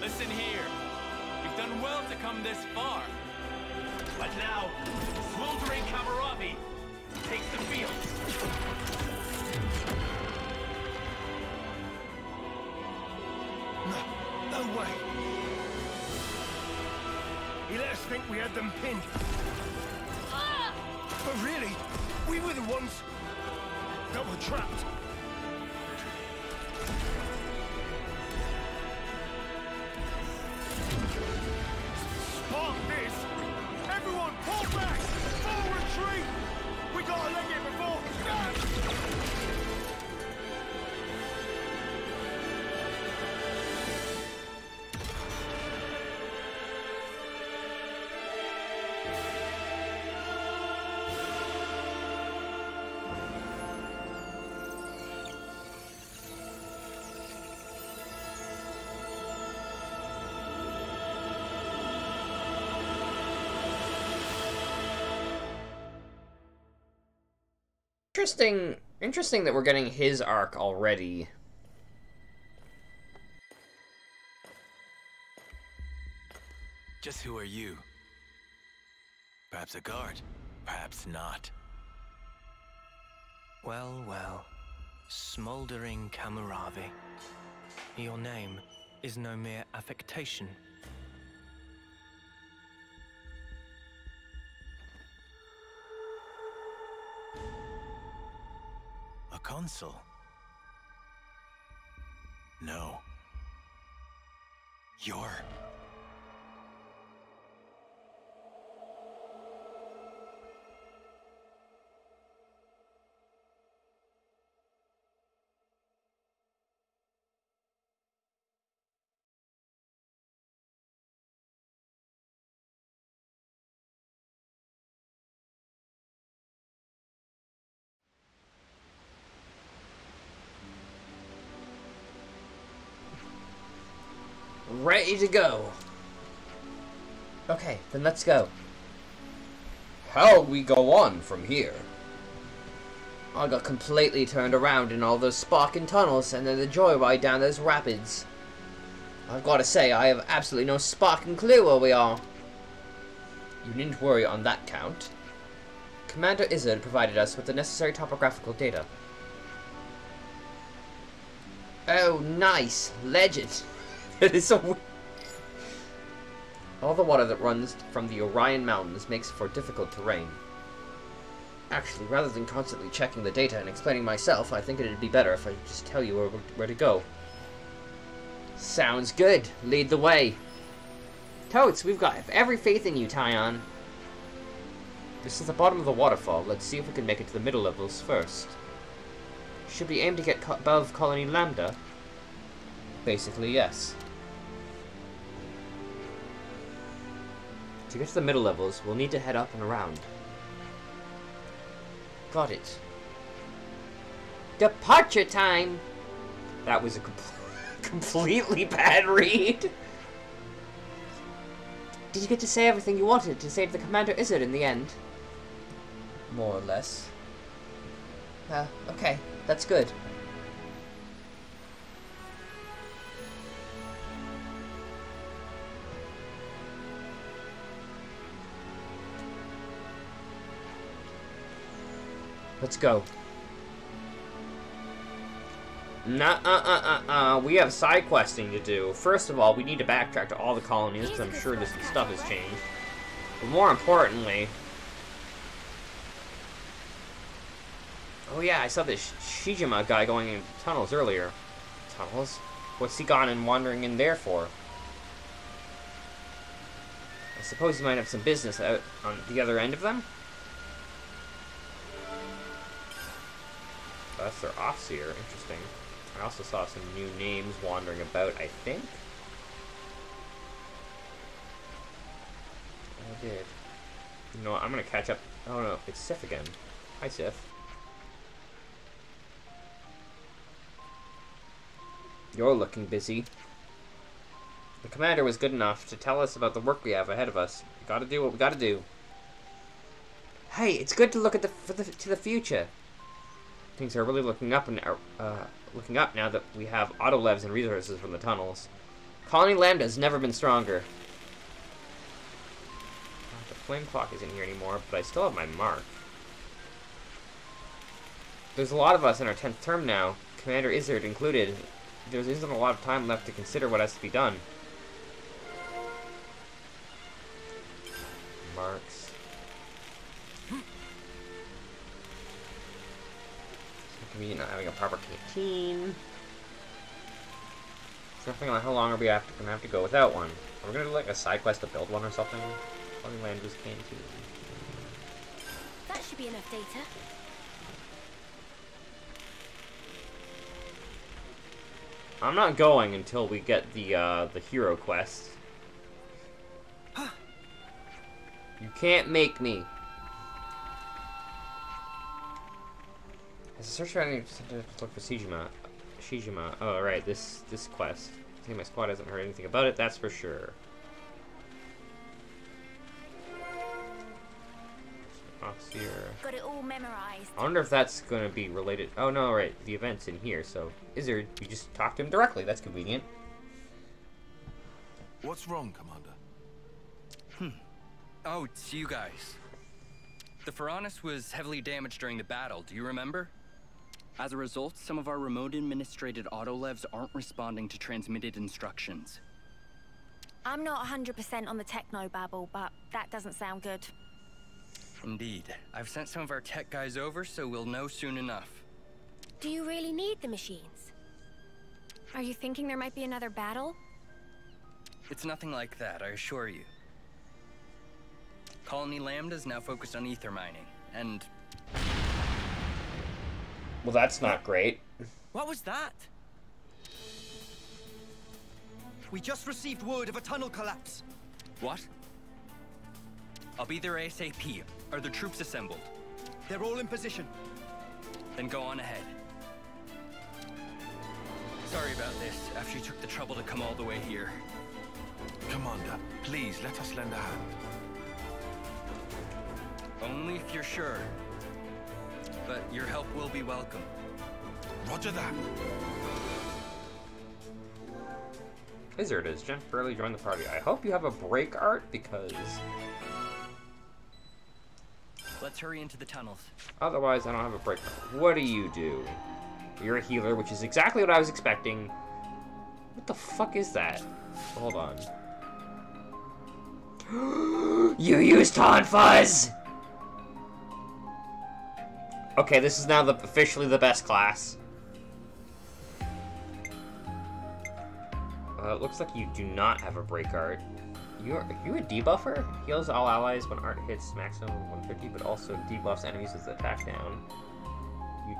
Speaker 3: Listen here. You've done well to come this far. But now, smoldering Kamaravi takes the field.
Speaker 18: No way. He let us think we had them pinned. But really, we were the ones that were trapped. Spark this! Everyone, pull back! Full retreat! We gotta leg it before...
Speaker 1: Interesting that we're getting his arc already.
Speaker 19: Just who are you? Perhaps a guard, perhaps not.
Speaker 12: Well, well. Smoldering Kamaravi. Your name is no mere affectation.
Speaker 19: A consul? No. You're...
Speaker 1: Ready to go. Okay, then let's go. How we go on from here? I got completely turned around in all those sparking tunnels and then the joyride down those rapids. I've got to say, I have absolutely no sparking clue where we are. You needn't worry on that count. Commander Izzard provided us with the necessary topographical data. Oh, nice. Legend. It is so weird. All the water that runs from the Orion Mountains makes for difficult terrain. Actually, rather than constantly checking the data and explaining myself, I think it'd be better if I just tell you where to go. Sounds good. Lead the way. Totes, we've got every faith in you, Tyon. This is the bottom of the waterfall. Let's see if we can make it to the middle levels first. Should we aim to get above Colony Lambda? Basically, yes. To get to the middle levels, we'll need to head up and around. Got it. Departure time! That was a completely bad read. Did you get to say everything you wanted to save the Commander Izzard in the end? More or less. Okay. That's good. Let's go. We have side questing to do. First of all, we need to backtrack to all the colonies, because I'm sure this stuff has changed. But more importantly... Oh yeah, I saw this Shijima guy going in tunnels earlier. Tunnels? What's he gone and wandering in there for? I suppose he might have some business out on the other end of them? Oh, that's their Offseer. Interesting. I also saw some new names wandering about, I think. I did. You know what, I'm gonna catch up. Oh no, it's Sif again. Hi, Sif. You're looking busy. The commander was good enough to tell us about the work we have ahead of us. We gotta do what we gotta do. Hey, it's good to look at to the future. Things are really looking up now that we have autolevs and resources from the tunnels. Colony Lambda has never been stronger. The flame clock isn't here anymore, but I still have my mark. There's a lot of us in our 10th term now, Commander Izzard included. There isn't a lot of time left to consider what has to be done. Marks. Not having a proper canteen. Something like how long are we gonna have to go without one? Are we gonna do like a side quest to build one or something? Landers canteen.
Speaker 17: That should be enough data.
Speaker 1: I'm not going until we get the hero quest. You can't make me. As a searcher, I need to look for Shijima. Oh, right, this quest. I think my squad hasn't heard anything about it, that's for sure. Offseer.
Speaker 17: Got it all memorized.
Speaker 1: I wonder if that's going to be related. Oh, no, right, the event's in here, so Izzard, you just talk to him directly. That's convenient.
Speaker 5: What's wrong, Commander?
Speaker 7: Oh, it's you guys. The Pharaonis was heavily damaged during the battle, do you remember? As a result, some of our remote administrated autolevs aren't responding to transmitted instructions.
Speaker 13: I'm not 100% on the techno-babble, but that doesn't sound good.
Speaker 7: Indeed. I've sent some of our tech guys over, so we'll know soon enough.
Speaker 17: Do you really need the machines?
Speaker 13: Are you thinking there might be another battle?
Speaker 7: It's nothing like that, I assure you. Colony Lambda is now focused on ether mining, and...
Speaker 1: Well, that's not great.
Speaker 9: What was that? We just received word of a tunnel collapse.
Speaker 7: What? I'll be there ASAP. Are the troops assembled?
Speaker 9: They're all in position.
Speaker 7: Then go on ahead. Sorry about this, after you took the trouble to come all the way here.
Speaker 5: Commander, please let us lend a hand.
Speaker 7: Only if you're sure. But your help will be welcome.
Speaker 5: Roger that.
Speaker 1: Izzard has temporarily joined the party. I hope you have a break art, because...
Speaker 7: Let's hurry into the tunnels.
Speaker 1: Otherwise, I don't have a break art. What do you do? You're a healer, which is exactly what I was expecting. What the fuck is that? Hold on. You used Taunt Fuzz! Okay, this is now officially the best class. It looks like you do not have a break art. Are you a debuffer? Heals all allies when art hits maximum 150, but also debuffs enemies with attack down. You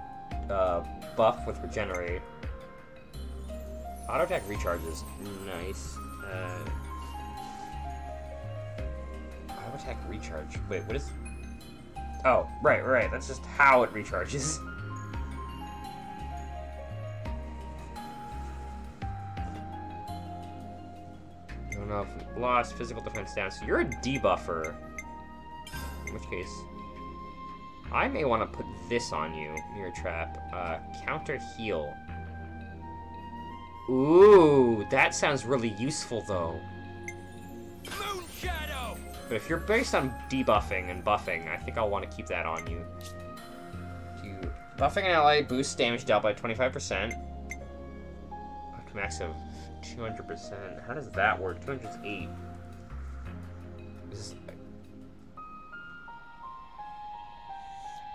Speaker 1: buff with regenerate. Auto attack recharges. Nice. Auto attack recharge. Wait, what is... Oh, right. That's just how it recharges. enough. Lost physical defense down. So you're a debuffer. In which case, I may want to put this on you, Mirror Trap. Counter heal. Ooh, that sounds really useful though.
Speaker 3: Moon Shadow!
Speaker 1: But if you're based on debuffing and buffing, I think I'll want to keep that on you. Buffing an ally boosts damage dealt by 25%. Up to max of 200%. How does that work? 200's 8.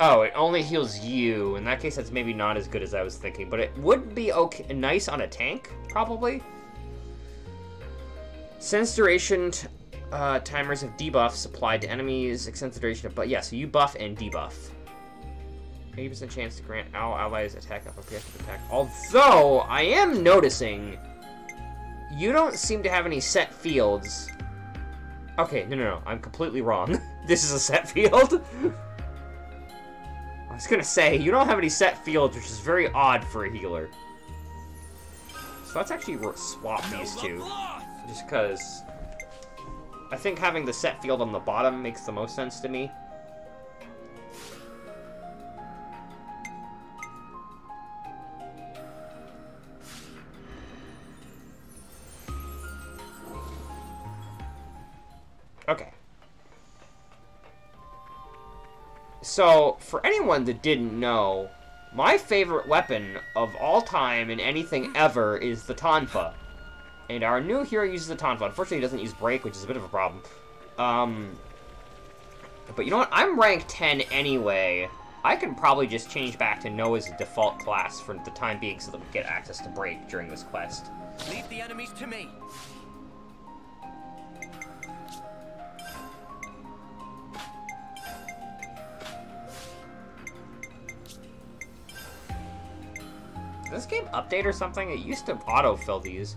Speaker 1: Oh, it only heals you. In that case, that's maybe not as good as I was thinking, but it would be okay, nice on a tank, probably. Since duration timers of debuffs applied to enemies, extends the duration of... But yeah, so you buff and debuff. 80% chance to grant all allies attack up objective attack. Although, I am noticing you don't seem to have any set fields. Okay, no, I'm completely wrong. This is a set field. I was gonna say, you don't have any set fields, which is very odd for a healer. So let's actually swap these two. Just because I think having the set field on the bottom makes the most sense to me. Okay. So, for anyone that didn't know, my favorite weapon of all time in anything ever is the Tonfa. And our new hero uses the Tonfa. Unfortunately, he doesn't use Break, which is a bit of a problem. But you know what? I'm rank 10 anyway. I can probably just change back to Noah's default class for the time being so that we get access to Break during this quest.
Speaker 12: Leave the enemies to me.
Speaker 1: Did this game update or something? It used to autofill these.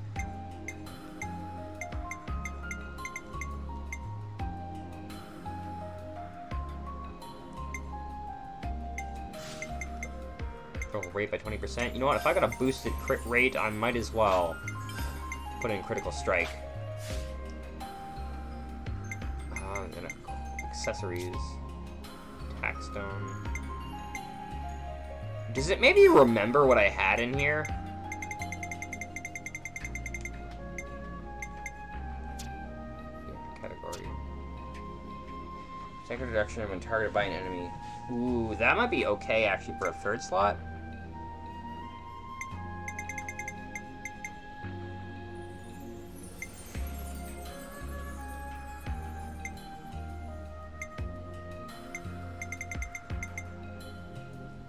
Speaker 1: Critical rate by 20%. You know what? If I got a boosted crit rate, I might as well put in Critical Strike. And accessories. Attack Stone. Does it maybe remember what I had in here? Yeah, category. Second reduction when targeted by an enemy. Ooh, that might be okay actually for a third slot.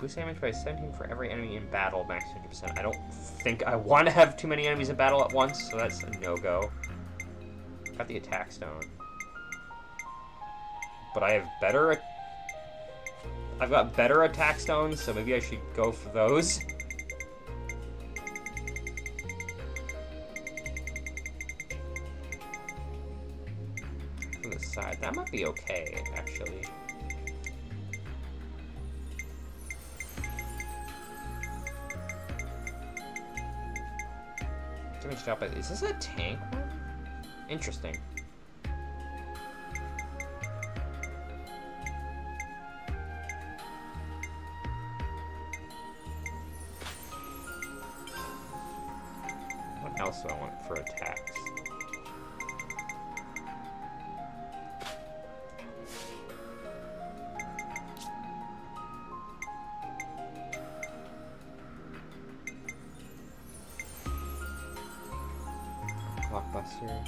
Speaker 1: Boost damage by 17 for every enemy in battle, max 50%. I don't think I want to have too many enemies in battle at once, so that's a no-go. Got the attack stone. But I have better... I've got better attack stones, so maybe I should go for those. From the side. That might be okay, actually. Is this a tank one? Interesting. What else do I want for attacks? Blockbuster.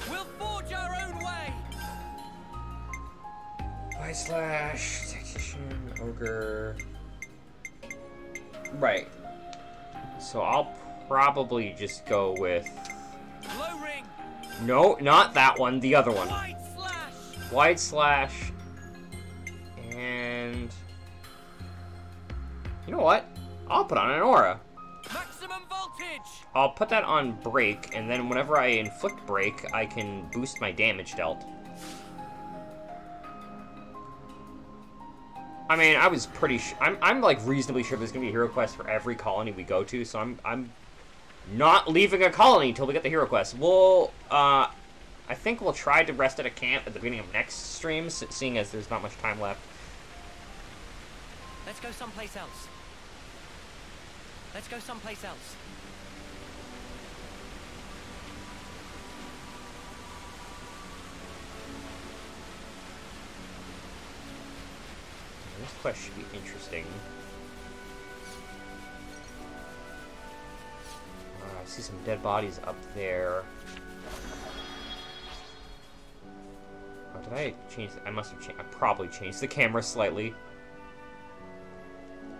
Speaker 3: We'll forge our own way.
Speaker 1: White Slash, Tactician, Ogre. Right. So I'll probably just go with.
Speaker 3: Low ring.
Speaker 1: No, not that one. The other one.
Speaker 3: White Slash.
Speaker 1: White Slash. And. You know what? I'll put on an aura.
Speaker 3: Maximum voltage.
Speaker 1: I'll put that on break, and then whenever I inflict break, I can boost my damage dealt. I mean, I was pretty I'm like reasonably sure there's gonna be a hero quest for every colony we go to, so I'm not leaving a colony until we get the hero quest. We'll, I think we'll try to rest at a camp at the beginning of next stream, seeing as there's not much time left.
Speaker 9: Let's go someplace else. Let's go someplace else.
Speaker 1: This quest should be interesting. I see some dead bodies up there. Oh, did I change? I must have changed. I probably changed the camera slightly.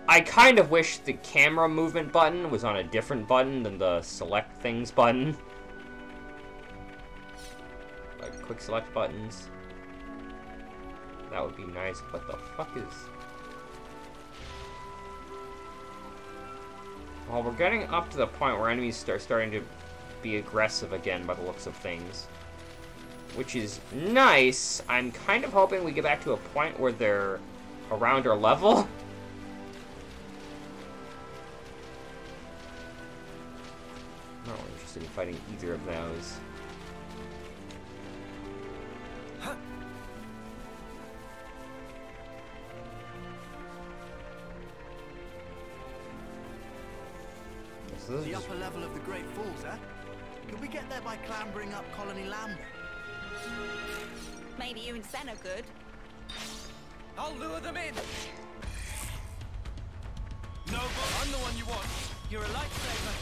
Speaker 1: I kind of wish the camera movement button was on a different button than the select things button. Like quick select buttons. That would be nice. What the fuck is... Well, we're getting up to the point where enemies are starting to be aggressive again by the looks of things. Which is nice. I'm kind of hoping we get back to a point where they're around our level. I'm not really interested in fighting either of those. So
Speaker 20: the upper level of the Great Falls, eh? Could we get there by clambering up Colony Lambda?
Speaker 6: Maybe you and Senna could.
Speaker 5: I'll lure them in! No, I'm the one you want. You're a lightsaber.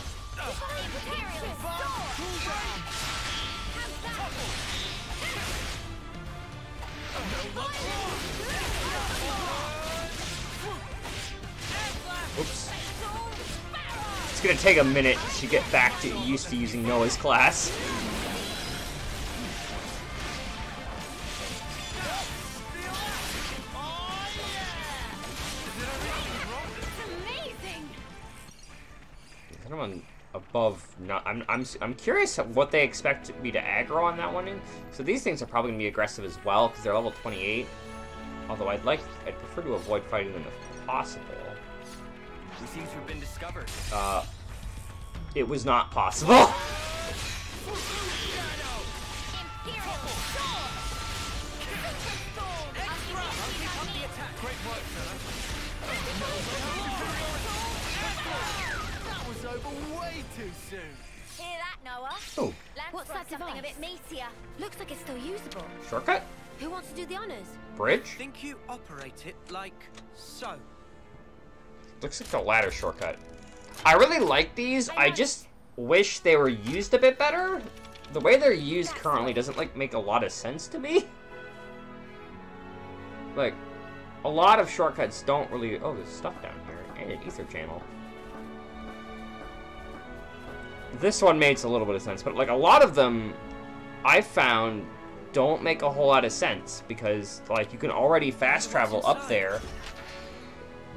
Speaker 1: Oops. It's gonna take a minute to get back to used to using Noah's class. Kind of above. Not. I'm curious what they expect me to aggro on that one. So these things are probably gonna be aggressive as well because they're level 28. Although I'd prefer to avoid fighting them if possible.
Speaker 7: We seem to have been discovered.
Speaker 1: It was not possible.
Speaker 20: That was over way too soon.
Speaker 6: Hear that, Noah?
Speaker 1: Oh.
Speaker 6: What's that something a bit meatier.
Speaker 17: Looks like it's still usable.
Speaker 1: Shortcut?
Speaker 17: Who wants to do the honors?
Speaker 1: Bridge?
Speaker 20: I think you operate it like so.
Speaker 1: Looks like the ladder shortcut. I really like these. I just wish they were used a bit better. The way they're used currently doesn't like make a lot of sense to me. Like, a lot of shortcuts don't really... Oh, there's stuff down here. And an ether channel. This one makes a little bit of sense, but like a lot of them I found don't make a whole lot of sense because like you can already fast travel up there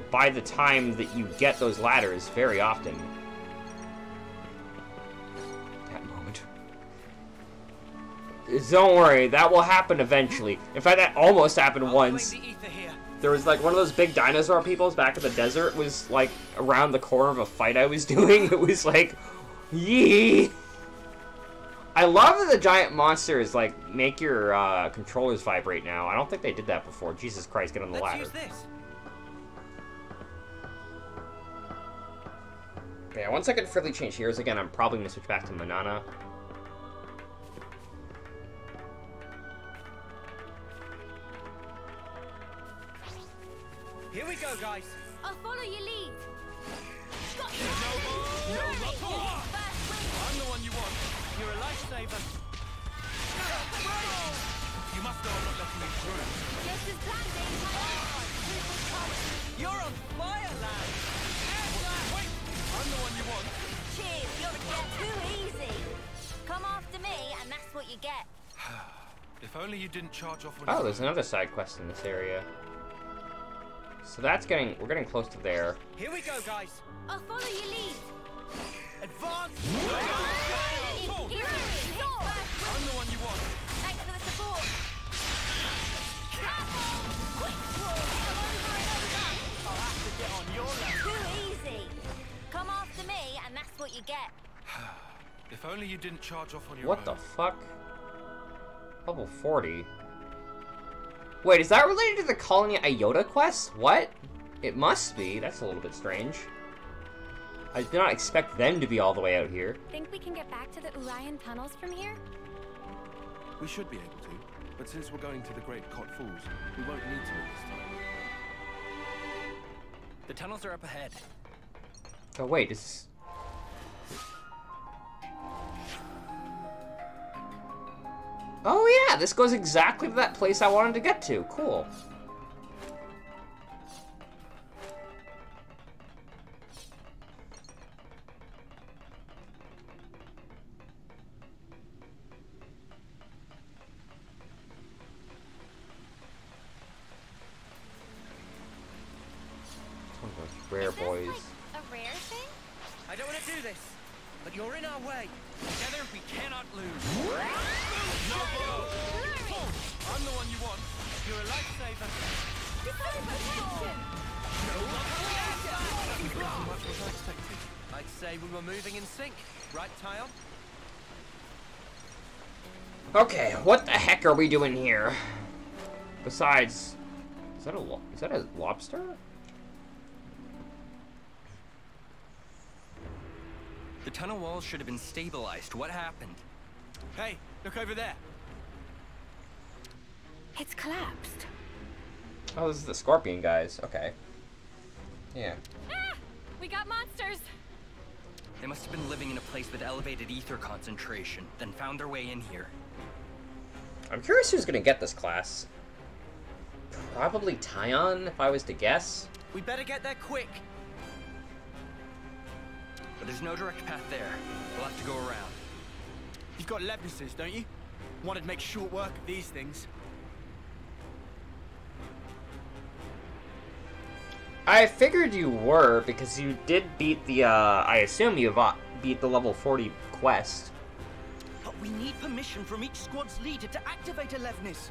Speaker 1: by the time that you get those ladders very often. That moment. Don't worry, that will happen eventually. In fact, that almost happened once. There was like one of those big dinosaur peoples back in the desert was like around the corner of a fight I was doing. It was like, yee! I love that the giant monsters like make your controllers vibrate now. I don't think they did that before. Jesus Christ, get on the ladder. Yeah, once I can freely change heroes again, I'm probably gonna switch back to Manana.
Speaker 20: Here we go, guys.
Speaker 6: I'll follow your lead.
Speaker 5: I'm the one you want.
Speaker 20: You're a lifesaver.
Speaker 5: You must know I'm not letting you through.
Speaker 6: Just as planned,
Speaker 20: You're on fire, lad.
Speaker 5: Wait, I'm the one you want.
Speaker 6: Cheers, you're too easy. Come after me, and that's what you get.
Speaker 5: If only you didn't charge off on
Speaker 1: Oh, there's another side quest in this area. So that's getting, we're getting close to there.
Speaker 20: Here we go, guys.
Speaker 6: I'll follow your lead.
Speaker 20: Advance.
Speaker 6: I'm
Speaker 5: the one you want.
Speaker 6: Thanks for the support. what you get.
Speaker 5: If only you didn't charge off on your
Speaker 1: What
Speaker 5: own.
Speaker 1: the fuck? Level 40. Wait, is that related to the Colony Iota quest? What? It must be. That's a little bit strange. I did not expect them to be all the way out here.
Speaker 2: Think we can get back to the Orion tunnels from here?
Speaker 5: We should be able to, but since we're going to the Great Cot Falls, we won't need to this time.
Speaker 7: The tunnels are up ahead.
Speaker 1: Oh wait, this. Oh yeah, this goes exactly to that place I wanted to get to. Cool. One of those rare boys.
Speaker 2: A rare thing?
Speaker 12: I don't want to do this, but you're in our way.
Speaker 7: Together, we cannot lose.
Speaker 5: No, go! I'm the one you want.
Speaker 12: You're a lifesaver.
Speaker 5: How much was I expecting?
Speaker 12: I'd say we were moving in sync, right, Tyon?
Speaker 1: Okay, what the heck are we doing here? Besides, is that a lobster?
Speaker 7: The tunnel walls should have been stabilized. What happened?
Speaker 12: Hey, look over there.
Speaker 2: It's collapsed.
Speaker 1: Oh, this is the scorpion guys. Okay. Yeah.
Speaker 2: Ah! We got monsters!
Speaker 7: They must have been living in a place with elevated ether concentration, then found their way in here.
Speaker 1: I'm curious who's gonna get this class. Probably Tyon, if I was to guess.
Speaker 12: We better get there quick.
Speaker 7: But there's no direct path there. We'll have to go around.
Speaker 20: You've got levises, don't you? Wanted to make short work of these things.
Speaker 1: I figured you were, because you did beat the, I assume you beat the level 40 quest.
Speaker 9: But we need permission from each squad's leader to activate a Levnis.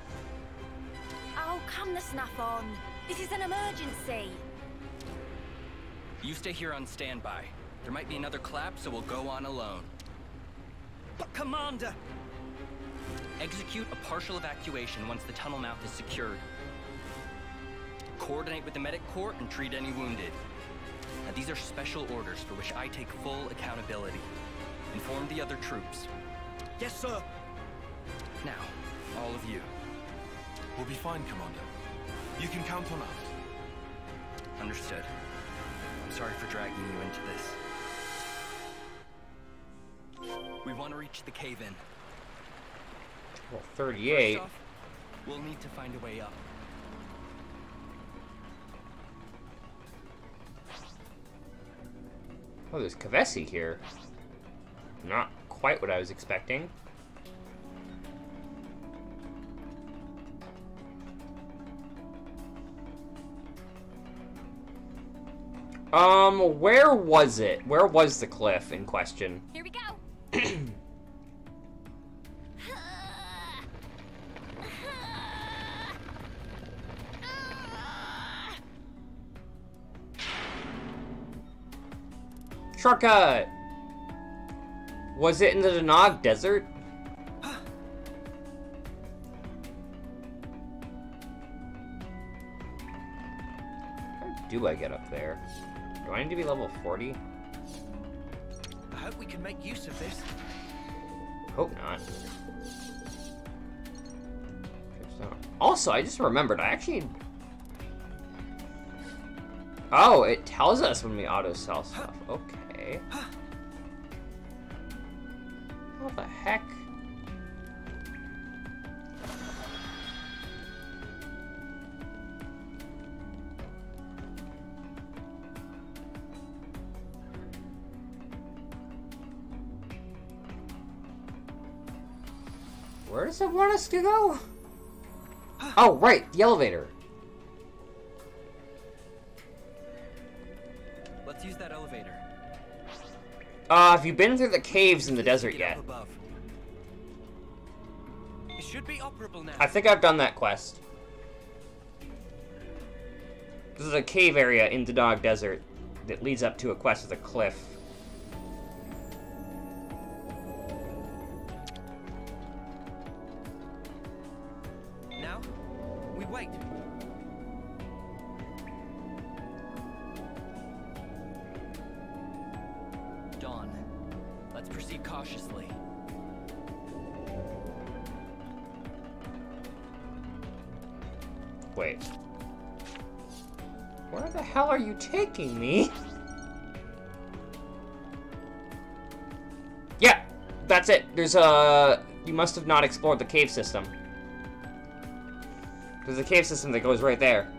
Speaker 6: Oh, come the snuff on. This is an emergency.
Speaker 7: You stay here on standby. There might be another collapse, so we'll go on alone.
Speaker 9: But Commander!
Speaker 7: Execute a partial evacuation once the tunnel mouth is secured. Coordinate with the medic corps and treat any wounded. Now, these are special orders for which I take full accountability. Inform the other troops.
Speaker 9: Yes, sir.
Speaker 7: Now, all of you.
Speaker 5: We'll be fine, Commander. You can count on us.
Speaker 7: Understood. I'm sorry for dragging you into this. We want to reach the cave-in.
Speaker 1: Well, 38.
Speaker 7: First off, we'll need to find a way up.
Speaker 1: Oh, there's Kavesi here. Not quite what I was expecting. Where was it? Where was the cliff in question?
Speaker 2: Here we go.
Speaker 1: Shortcut! Was it in the Danog Desert? How do I get up there? Do I need to be level 40?
Speaker 12: I hope we can make use of this.
Speaker 1: Hope not. Also, I just remembered, I actually... Oh, it tells us when we auto-sell stuff. Okay. What the heck? Where does it want us to go? Oh, right, the elevator.
Speaker 7: Let's use that elevator.
Speaker 1: Have you been through the caves in the desert yet?
Speaker 12: It should be operable now.
Speaker 1: I think I've done that quest. This is a cave area in the Danog Desert that leads up to a quest with a cliff.
Speaker 7: Proceed cautiously.
Speaker 1: Wait. Where the hell are you taking me? Yeah, that's it. There's a... You must have not explored the cave system. There's a cave system that goes right there.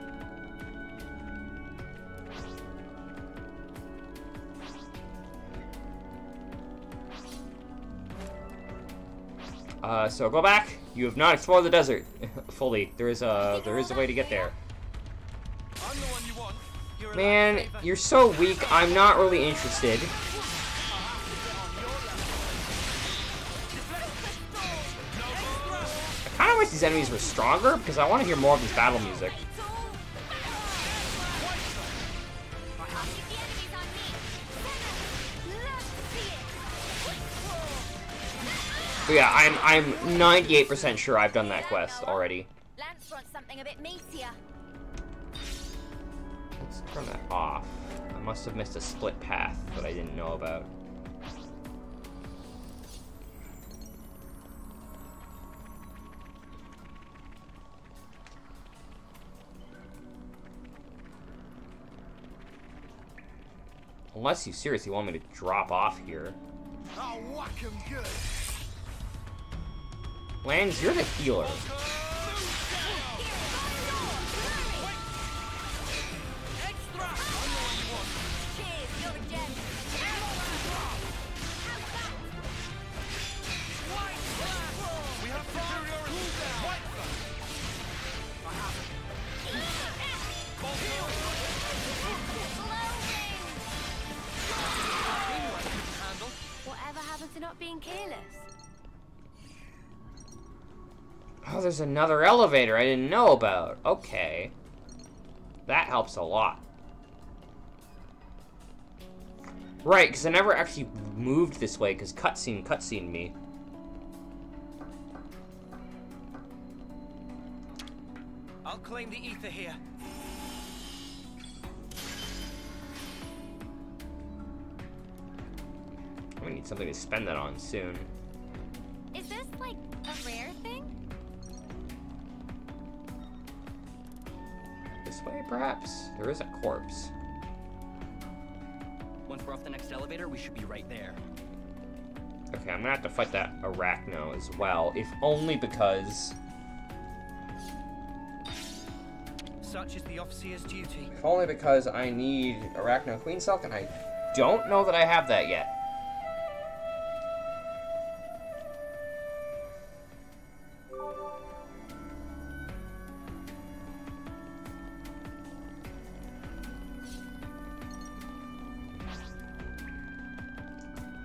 Speaker 1: So go back. You have not explored the desert fully. There is a way to get there. Man, you're so weak. I'm not really interested. I kind of wish these enemies were stronger because I want to hear more of this battle music. But yeah, I'm 98% sure I've done that quest already.
Speaker 6: Lance wants something a bit meatier.
Speaker 1: Let's turn that off. I must have missed a split path that I didn't know about. Unless you seriously want me to drop off here.
Speaker 4: I'll whack 'em good.
Speaker 1: Lance, you're the healer.
Speaker 6: Whatever happened to not being careless?
Speaker 1: Oh, there's another elevator I didn't know about. Okay. That helps a lot. Right, because I never actually moved this way, because cutscene me.
Speaker 9: I'll claim the ether here.
Speaker 1: We need something to spend that on soon.
Speaker 6: Is this, like, a rare thing?
Speaker 1: This way, perhaps? There is a corpse.
Speaker 7: Once we're off the next elevator, we should be right there.
Speaker 1: Okay, I'm gonna have to fight that Arachno as well, if only because...
Speaker 9: Such is the officer's duty.
Speaker 1: If only because I need Arachno Queen Silk, and I don't know that I have that yet.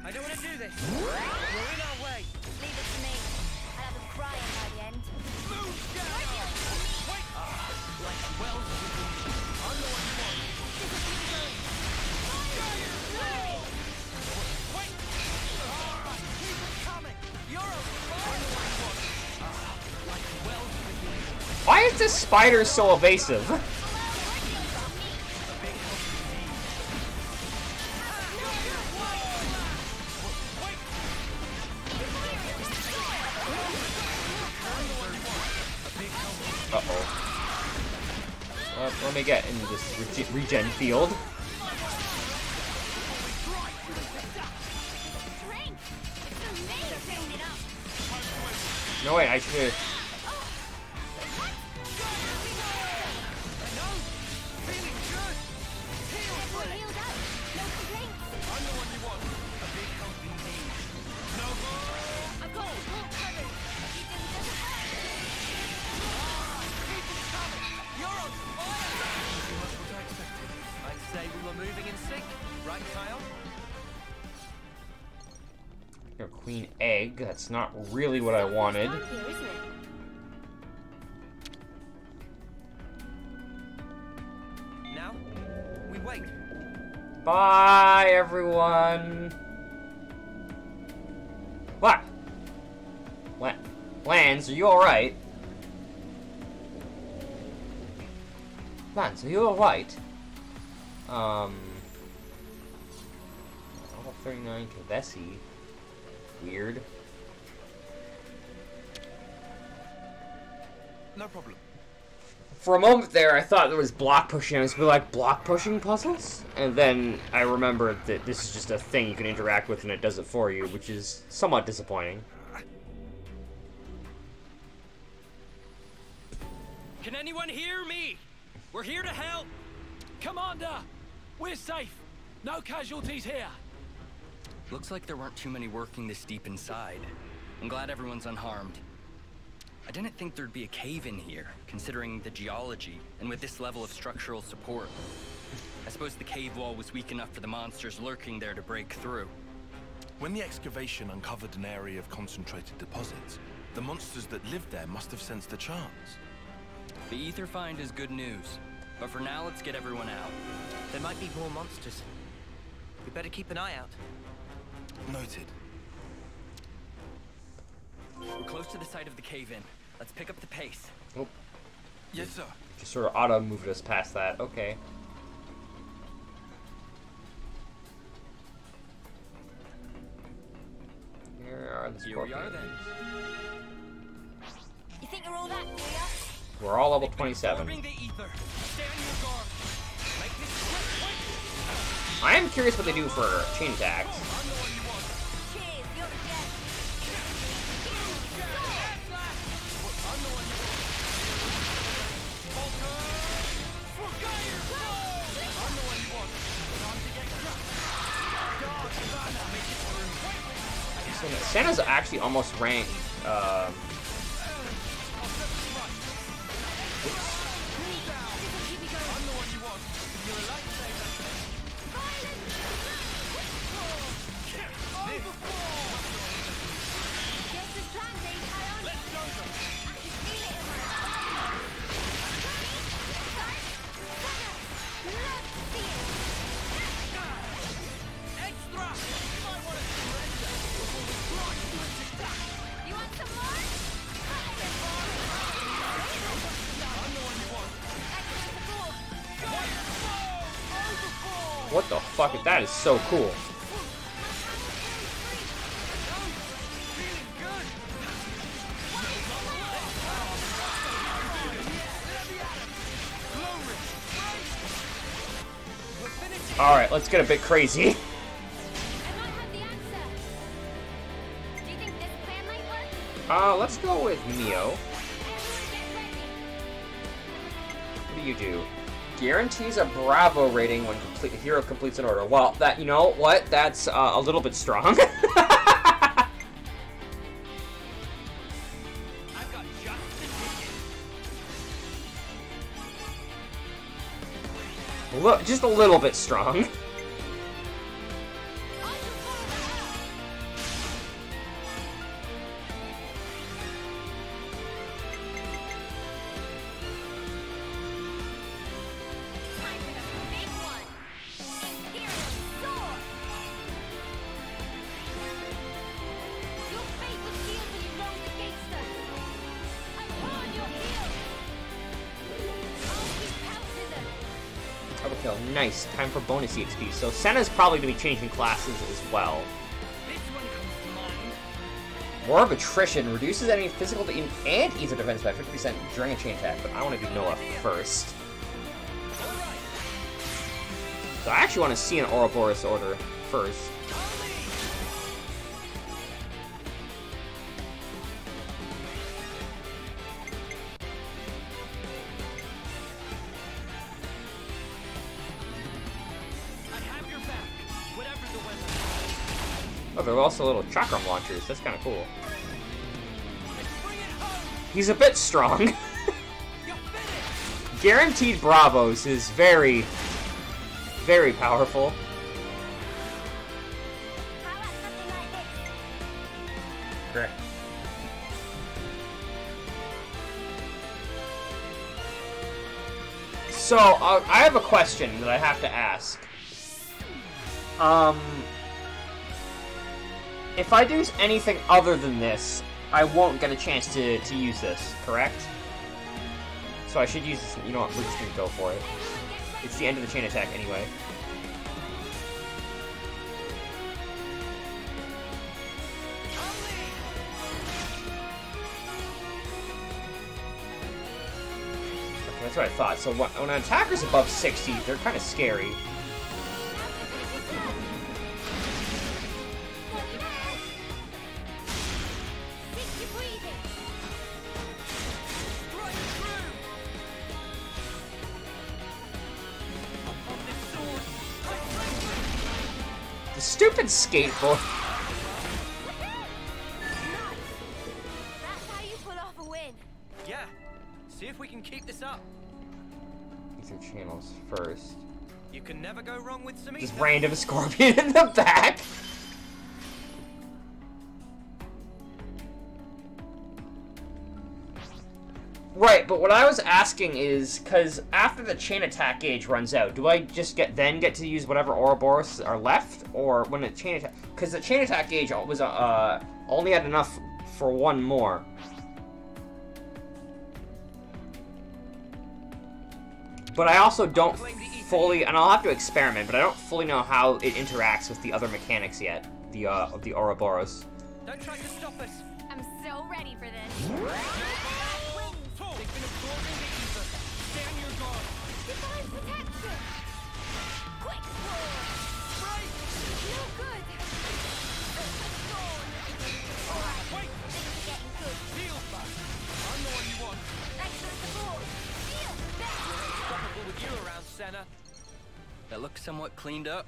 Speaker 9: I don't want to do this. We're in our way.
Speaker 6: Leave it to me. I'll have them crying by the end.
Speaker 1: Why is this spider so evasive? Let me get into this regen field. No way, I should. Queen egg. That's not really what I wanted.
Speaker 9: Now, we wait.
Speaker 1: Bye, everyone. What? Lance, are you alright? Lance, are you alright? Level 39 Kavesi. weird.
Speaker 5: No problem.
Speaker 1: For a moment there, I thought there was block pushing. I was like, block pushing puzzles? And then I remembered that this is just a thing you can interact with and it does it for you, which is somewhat disappointing.
Speaker 3: Can anyone hear me? We're here to help.
Speaker 21: Commander, we're safe. No casualties here.
Speaker 7: Looks like there weren't too many working this deep inside. I'm glad everyone's unharmed. I didn't think there'd be a cave in here, considering the geology, and with this level of structural support. I suppose the cave wall was weak enough for the monsters lurking there to break through.
Speaker 5: When the excavation uncovered an area of concentrated deposits, the monsters that lived there must have sensed the chance.
Speaker 7: The ether find is good news, but for now, let's get everyone out.
Speaker 12: There might be more monsters. We better keep an eye out.
Speaker 5: Noted.
Speaker 7: We're close to the site of the cave-in. Let's pick up the pace.
Speaker 1: Oh.
Speaker 5: Yes, sir.
Speaker 1: Just sort of auto-moved us past that. Okay. Here are the
Speaker 7: Here we are, then.
Speaker 6: You think you're all that, do ya?
Speaker 1: We're all level 27.
Speaker 3: The ether. Stay on your guard. Make this quick.
Speaker 1: I am curious what they do for chain attacks.
Speaker 6: Cheers, you're a jet.
Speaker 1: So Santa's actually almost ranked. What the fuck? That is so cool. Alright, let's get a bit crazy. Let's go with Neo. What do you do? Guarantees a Bravo rating when a hero completes an order. Well, that, you know what? That's a little bit strong. Look, just a little bit strong. Overkill, nice. Time for bonus EXP. So Senna's probably going to be changing classes as well. More of attrition reduces any physical and ether defense by 50% during a chain attack, but I want to do Noah first. So I actually want to see an Ouroboros order first. Oh, there are also little chakram launchers. That's kind of cool. He's a bit strong. Guaranteed Bravos is very, very powerful. Correct. So, I have a question that I have to ask. If I do anything other than this, I won't get a chance to use this, correct? So I should use this. You know what? We're just gonna go for it. It's the end of the chain attack anyway. That's what I thought. So when an attacker's above 60, they're kind of scary. The stupid skateboard.
Speaker 6: That's how you pull off a win.
Speaker 12: Yeah. See if we can keep this up.
Speaker 1: These are channels first.
Speaker 12: You can never go wrong with some
Speaker 1: Just
Speaker 12: ether.
Speaker 1: random scorpion in the back. Right, but what I was asking is, because after the chain attack gauge runs out, do I just get to use whatever Ouroboros are left, or when the chain attack? Because the chain attack gauge was only had enough for one more. But I also don't fully, and I'll have to experiment, but I don't fully know how it interacts with the other mechanics yet, of the Ouroboros.
Speaker 12: Don't try to stop us.
Speaker 6: I'm so ready for this.
Speaker 12: They've been absorbing the ether. Stay on your guard.
Speaker 6: Divine protection! Quick roll! Right! No good! Alright, wait! This is getting good.
Speaker 5: Heal back. I'm the one you want.
Speaker 6: Thanks for the support. Feel better!
Speaker 12: Unstoppable with you around, Senna.
Speaker 7: That looks somewhat cleaned up.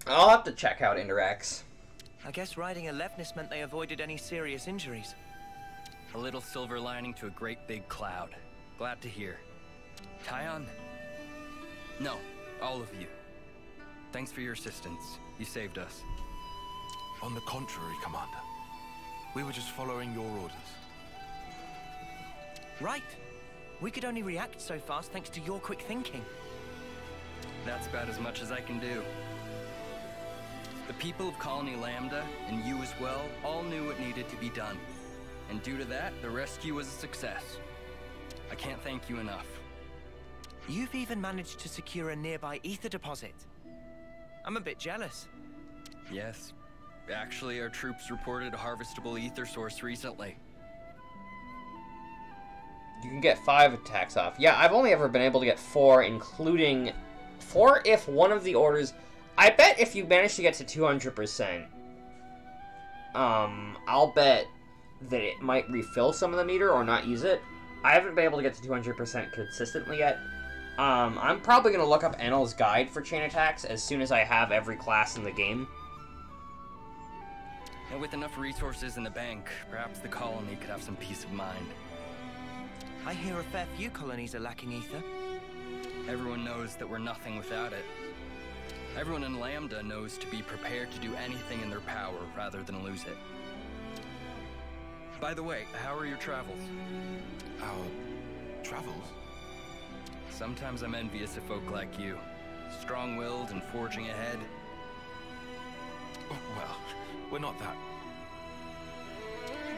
Speaker 1: I'll have to check how it interacts.
Speaker 12: I guess riding Alevnis meant they avoided any serious injuries.
Speaker 7: A little silver lining to a great big cloud. Glad to hear. Tyon? No, all of you. Thanks for your assistance. You saved us.
Speaker 5: On the contrary, Commander. We were just following your orders.
Speaker 12: Right. We could only react so fast thanks to your quick thinking.
Speaker 7: That's about as much as I can do. The people of Colony Lambda, and you as well, all knew what needed to be done. And due to that, the rescue was a success. I can't thank you enough.
Speaker 12: You've even managed to secure a nearby ether deposit. I'm a bit jealous.
Speaker 7: Yes. Actually, our troops reported a harvestable ether source recently.
Speaker 1: You can get 5 attacks off. Yeah, I've only ever been able to get 4, including 4 if one of the orders... I bet if you manage to get to 200%, I'll bet that it might refill some of the meter or not use it. I haven't been able to get to 200% consistently yet. I'm probably going to look up Enel's guide for chain attacks as soon as I have every class in the game.
Speaker 7: And with enough resources in the bank, perhaps the colony could have some peace of mind.
Speaker 12: I hear a fair few colonies are lacking ether.
Speaker 7: Everyone knows that we're nothing without it. Everyone in Lambda knows to be prepared to do anything in their power rather than lose it. By the way, how are your travels?
Speaker 5: Our travels?
Speaker 7: Sometimes I'm envious of folk like you. Strong-willed and forging ahead.
Speaker 5: Oh, well, we're not that.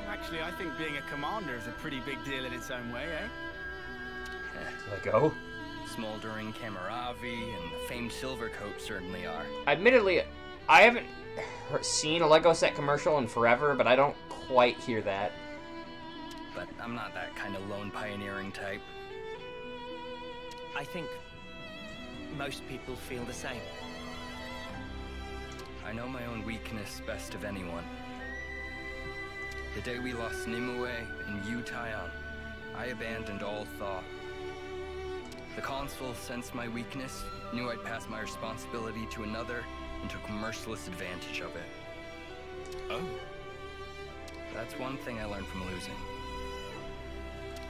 Speaker 8: Actually, I think being a commander is a pretty big deal in its own way, eh?
Speaker 1: Let go.
Speaker 7: Smoldering Camaravi and the famed Silvercoat certainly are.
Speaker 1: Admittedly, I haven't seen a Lego set commercial in forever, but I don't quite hear that.
Speaker 7: But I'm not that kind of lone pioneering type.
Speaker 12: I think most people feel the same.
Speaker 7: I know my own weakness best of anyone. The day we lost Nimue and you, Tyon, I abandoned all thought. The consul sensed my weakness, knew I'd pass my responsibility to another, and took merciless advantage of it.
Speaker 5: Oh.
Speaker 7: That's one thing I learned from losing.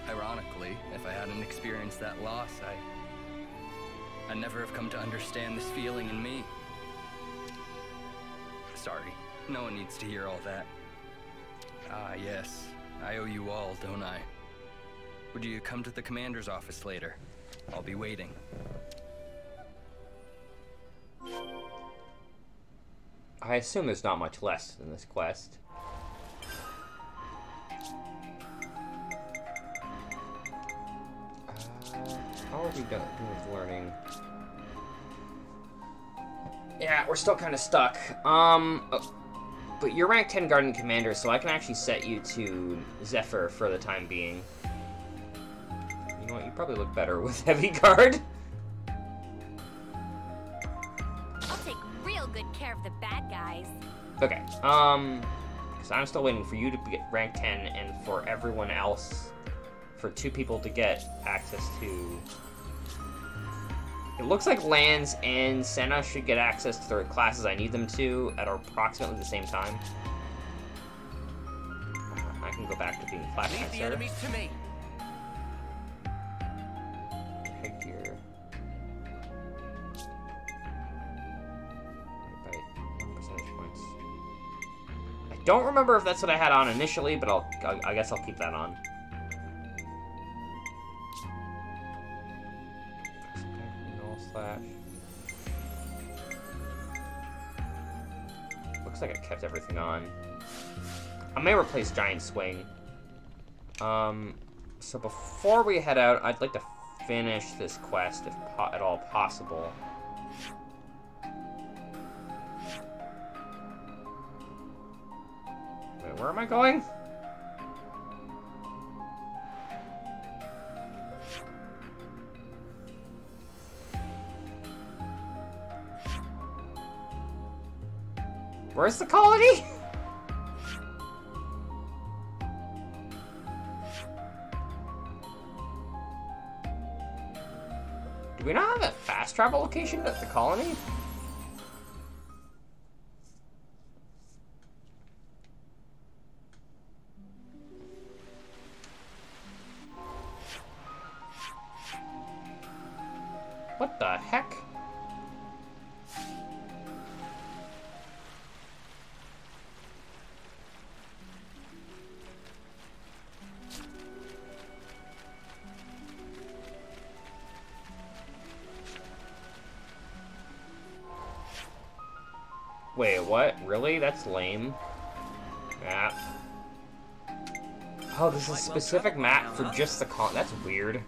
Speaker 7: Ironically, if I hadn't experienced that loss, I'd never have come to understand this feeling in me. Sorry, no one needs to hear all that. Ah, yes, I owe you all, don't I? Would you come to the commander's office later? I'll be waiting.
Speaker 1: I assume there's not much less in this quest. How are we doing with learning? Yeah, we're still kind of stuck. But you're rank 10 Guardian Commander, so I can actually set you to Zephyr for the time being. probably look better with heavy guard.
Speaker 6: I'll take real good care of the bad guys.
Speaker 1: Okay, because I'm still waiting for you to get rank 10 and for everyone else, for 2 people to get access to... It looks like Lance and Senna should get access to the classes I need them to at approximately the same time. I can go back to being flat
Speaker 12: Leave the enemies to me.
Speaker 1: Headgear. By 1 percentage points. I don't remember if that's what I had on initially, but I guess I'll keep that on. Slash. Looks like I kept everything on. I may replace Giant Swing. So before we head out, I'd like to finish this quest if at all possible. Wait, where am I going? Where's the colony? Do we not have a fast travel location at the colony? What the heck? Wait, what? Really? That's lame. Map. Oh, this is a specific map for just the con. That's weird.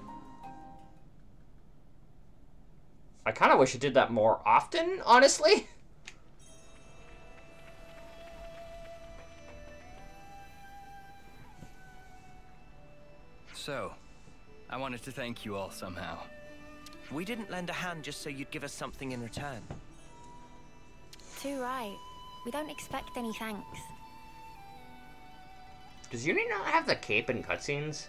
Speaker 1: I kind of wish it did that more often, honestly.
Speaker 7: So, I wanted to thank you all somehow.
Speaker 12: We didn't lend a hand just so you'd give us something in return.
Speaker 13: Too right. We don't expect any thanks.
Speaker 1: Does Uni not have the cape in cutscenes?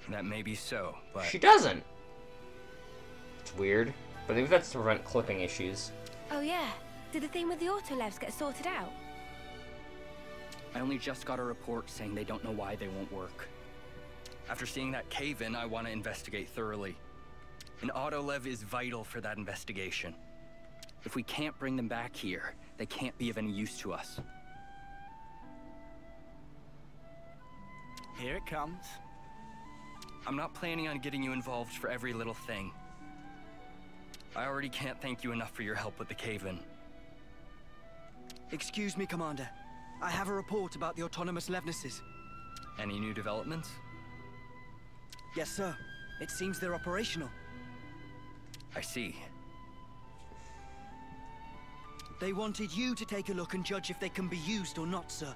Speaker 7: That may be so, but...
Speaker 1: She doesn't! It's weird, but maybe that's to prevent clipping issues.
Speaker 2: Oh yeah, did the thing with the autolevs get sorted out?
Speaker 7: I only just got a report saying they don't know why they won't work. After seeing that cave-in, I want to investigate thoroughly. An autolev is vital for that investigation. If we can't bring them back here, they can't be of any use to us.
Speaker 8: Here it comes.
Speaker 7: I'm not planning on getting you involved for every little thing. I already can't thank you enough for your help with the cave-in.
Speaker 9: Excuse me, Commander. I have a report about the autonomous Levnesses.
Speaker 7: Any new developments?
Speaker 9: Yes, sir. It seems they're operational.
Speaker 7: I see.
Speaker 9: They wanted you to take a look and judge if they can be used or not, sir.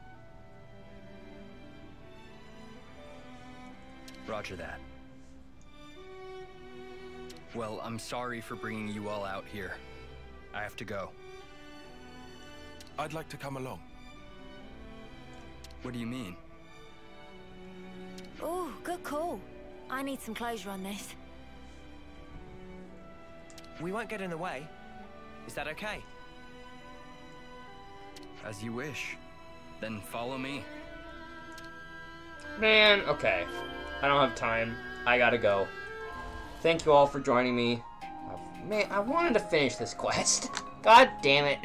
Speaker 7: Roger that. Well, I'm sorry for bringing you all out here. I have to go.
Speaker 5: I'd like to come along.
Speaker 7: What do you mean?
Speaker 13: Oh, good call. I need some closure on this.
Speaker 12: We won't get in the way. Is that okay?
Speaker 7: As you wish. Then follow me.
Speaker 1: Man, okay. I don't have time. I gotta go. Thank you all for joining me. Man, I wanted to finish this quest. God damn it.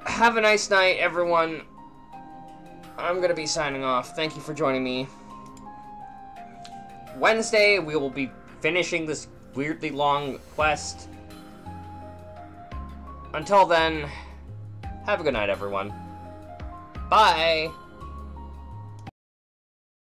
Speaker 1: Have a nice night, everyone. I'm gonna be signing off. Thank you for joining me. Wednesday, we will be finishing this weirdly long quest. Until then, have a good night, everyone. Bye!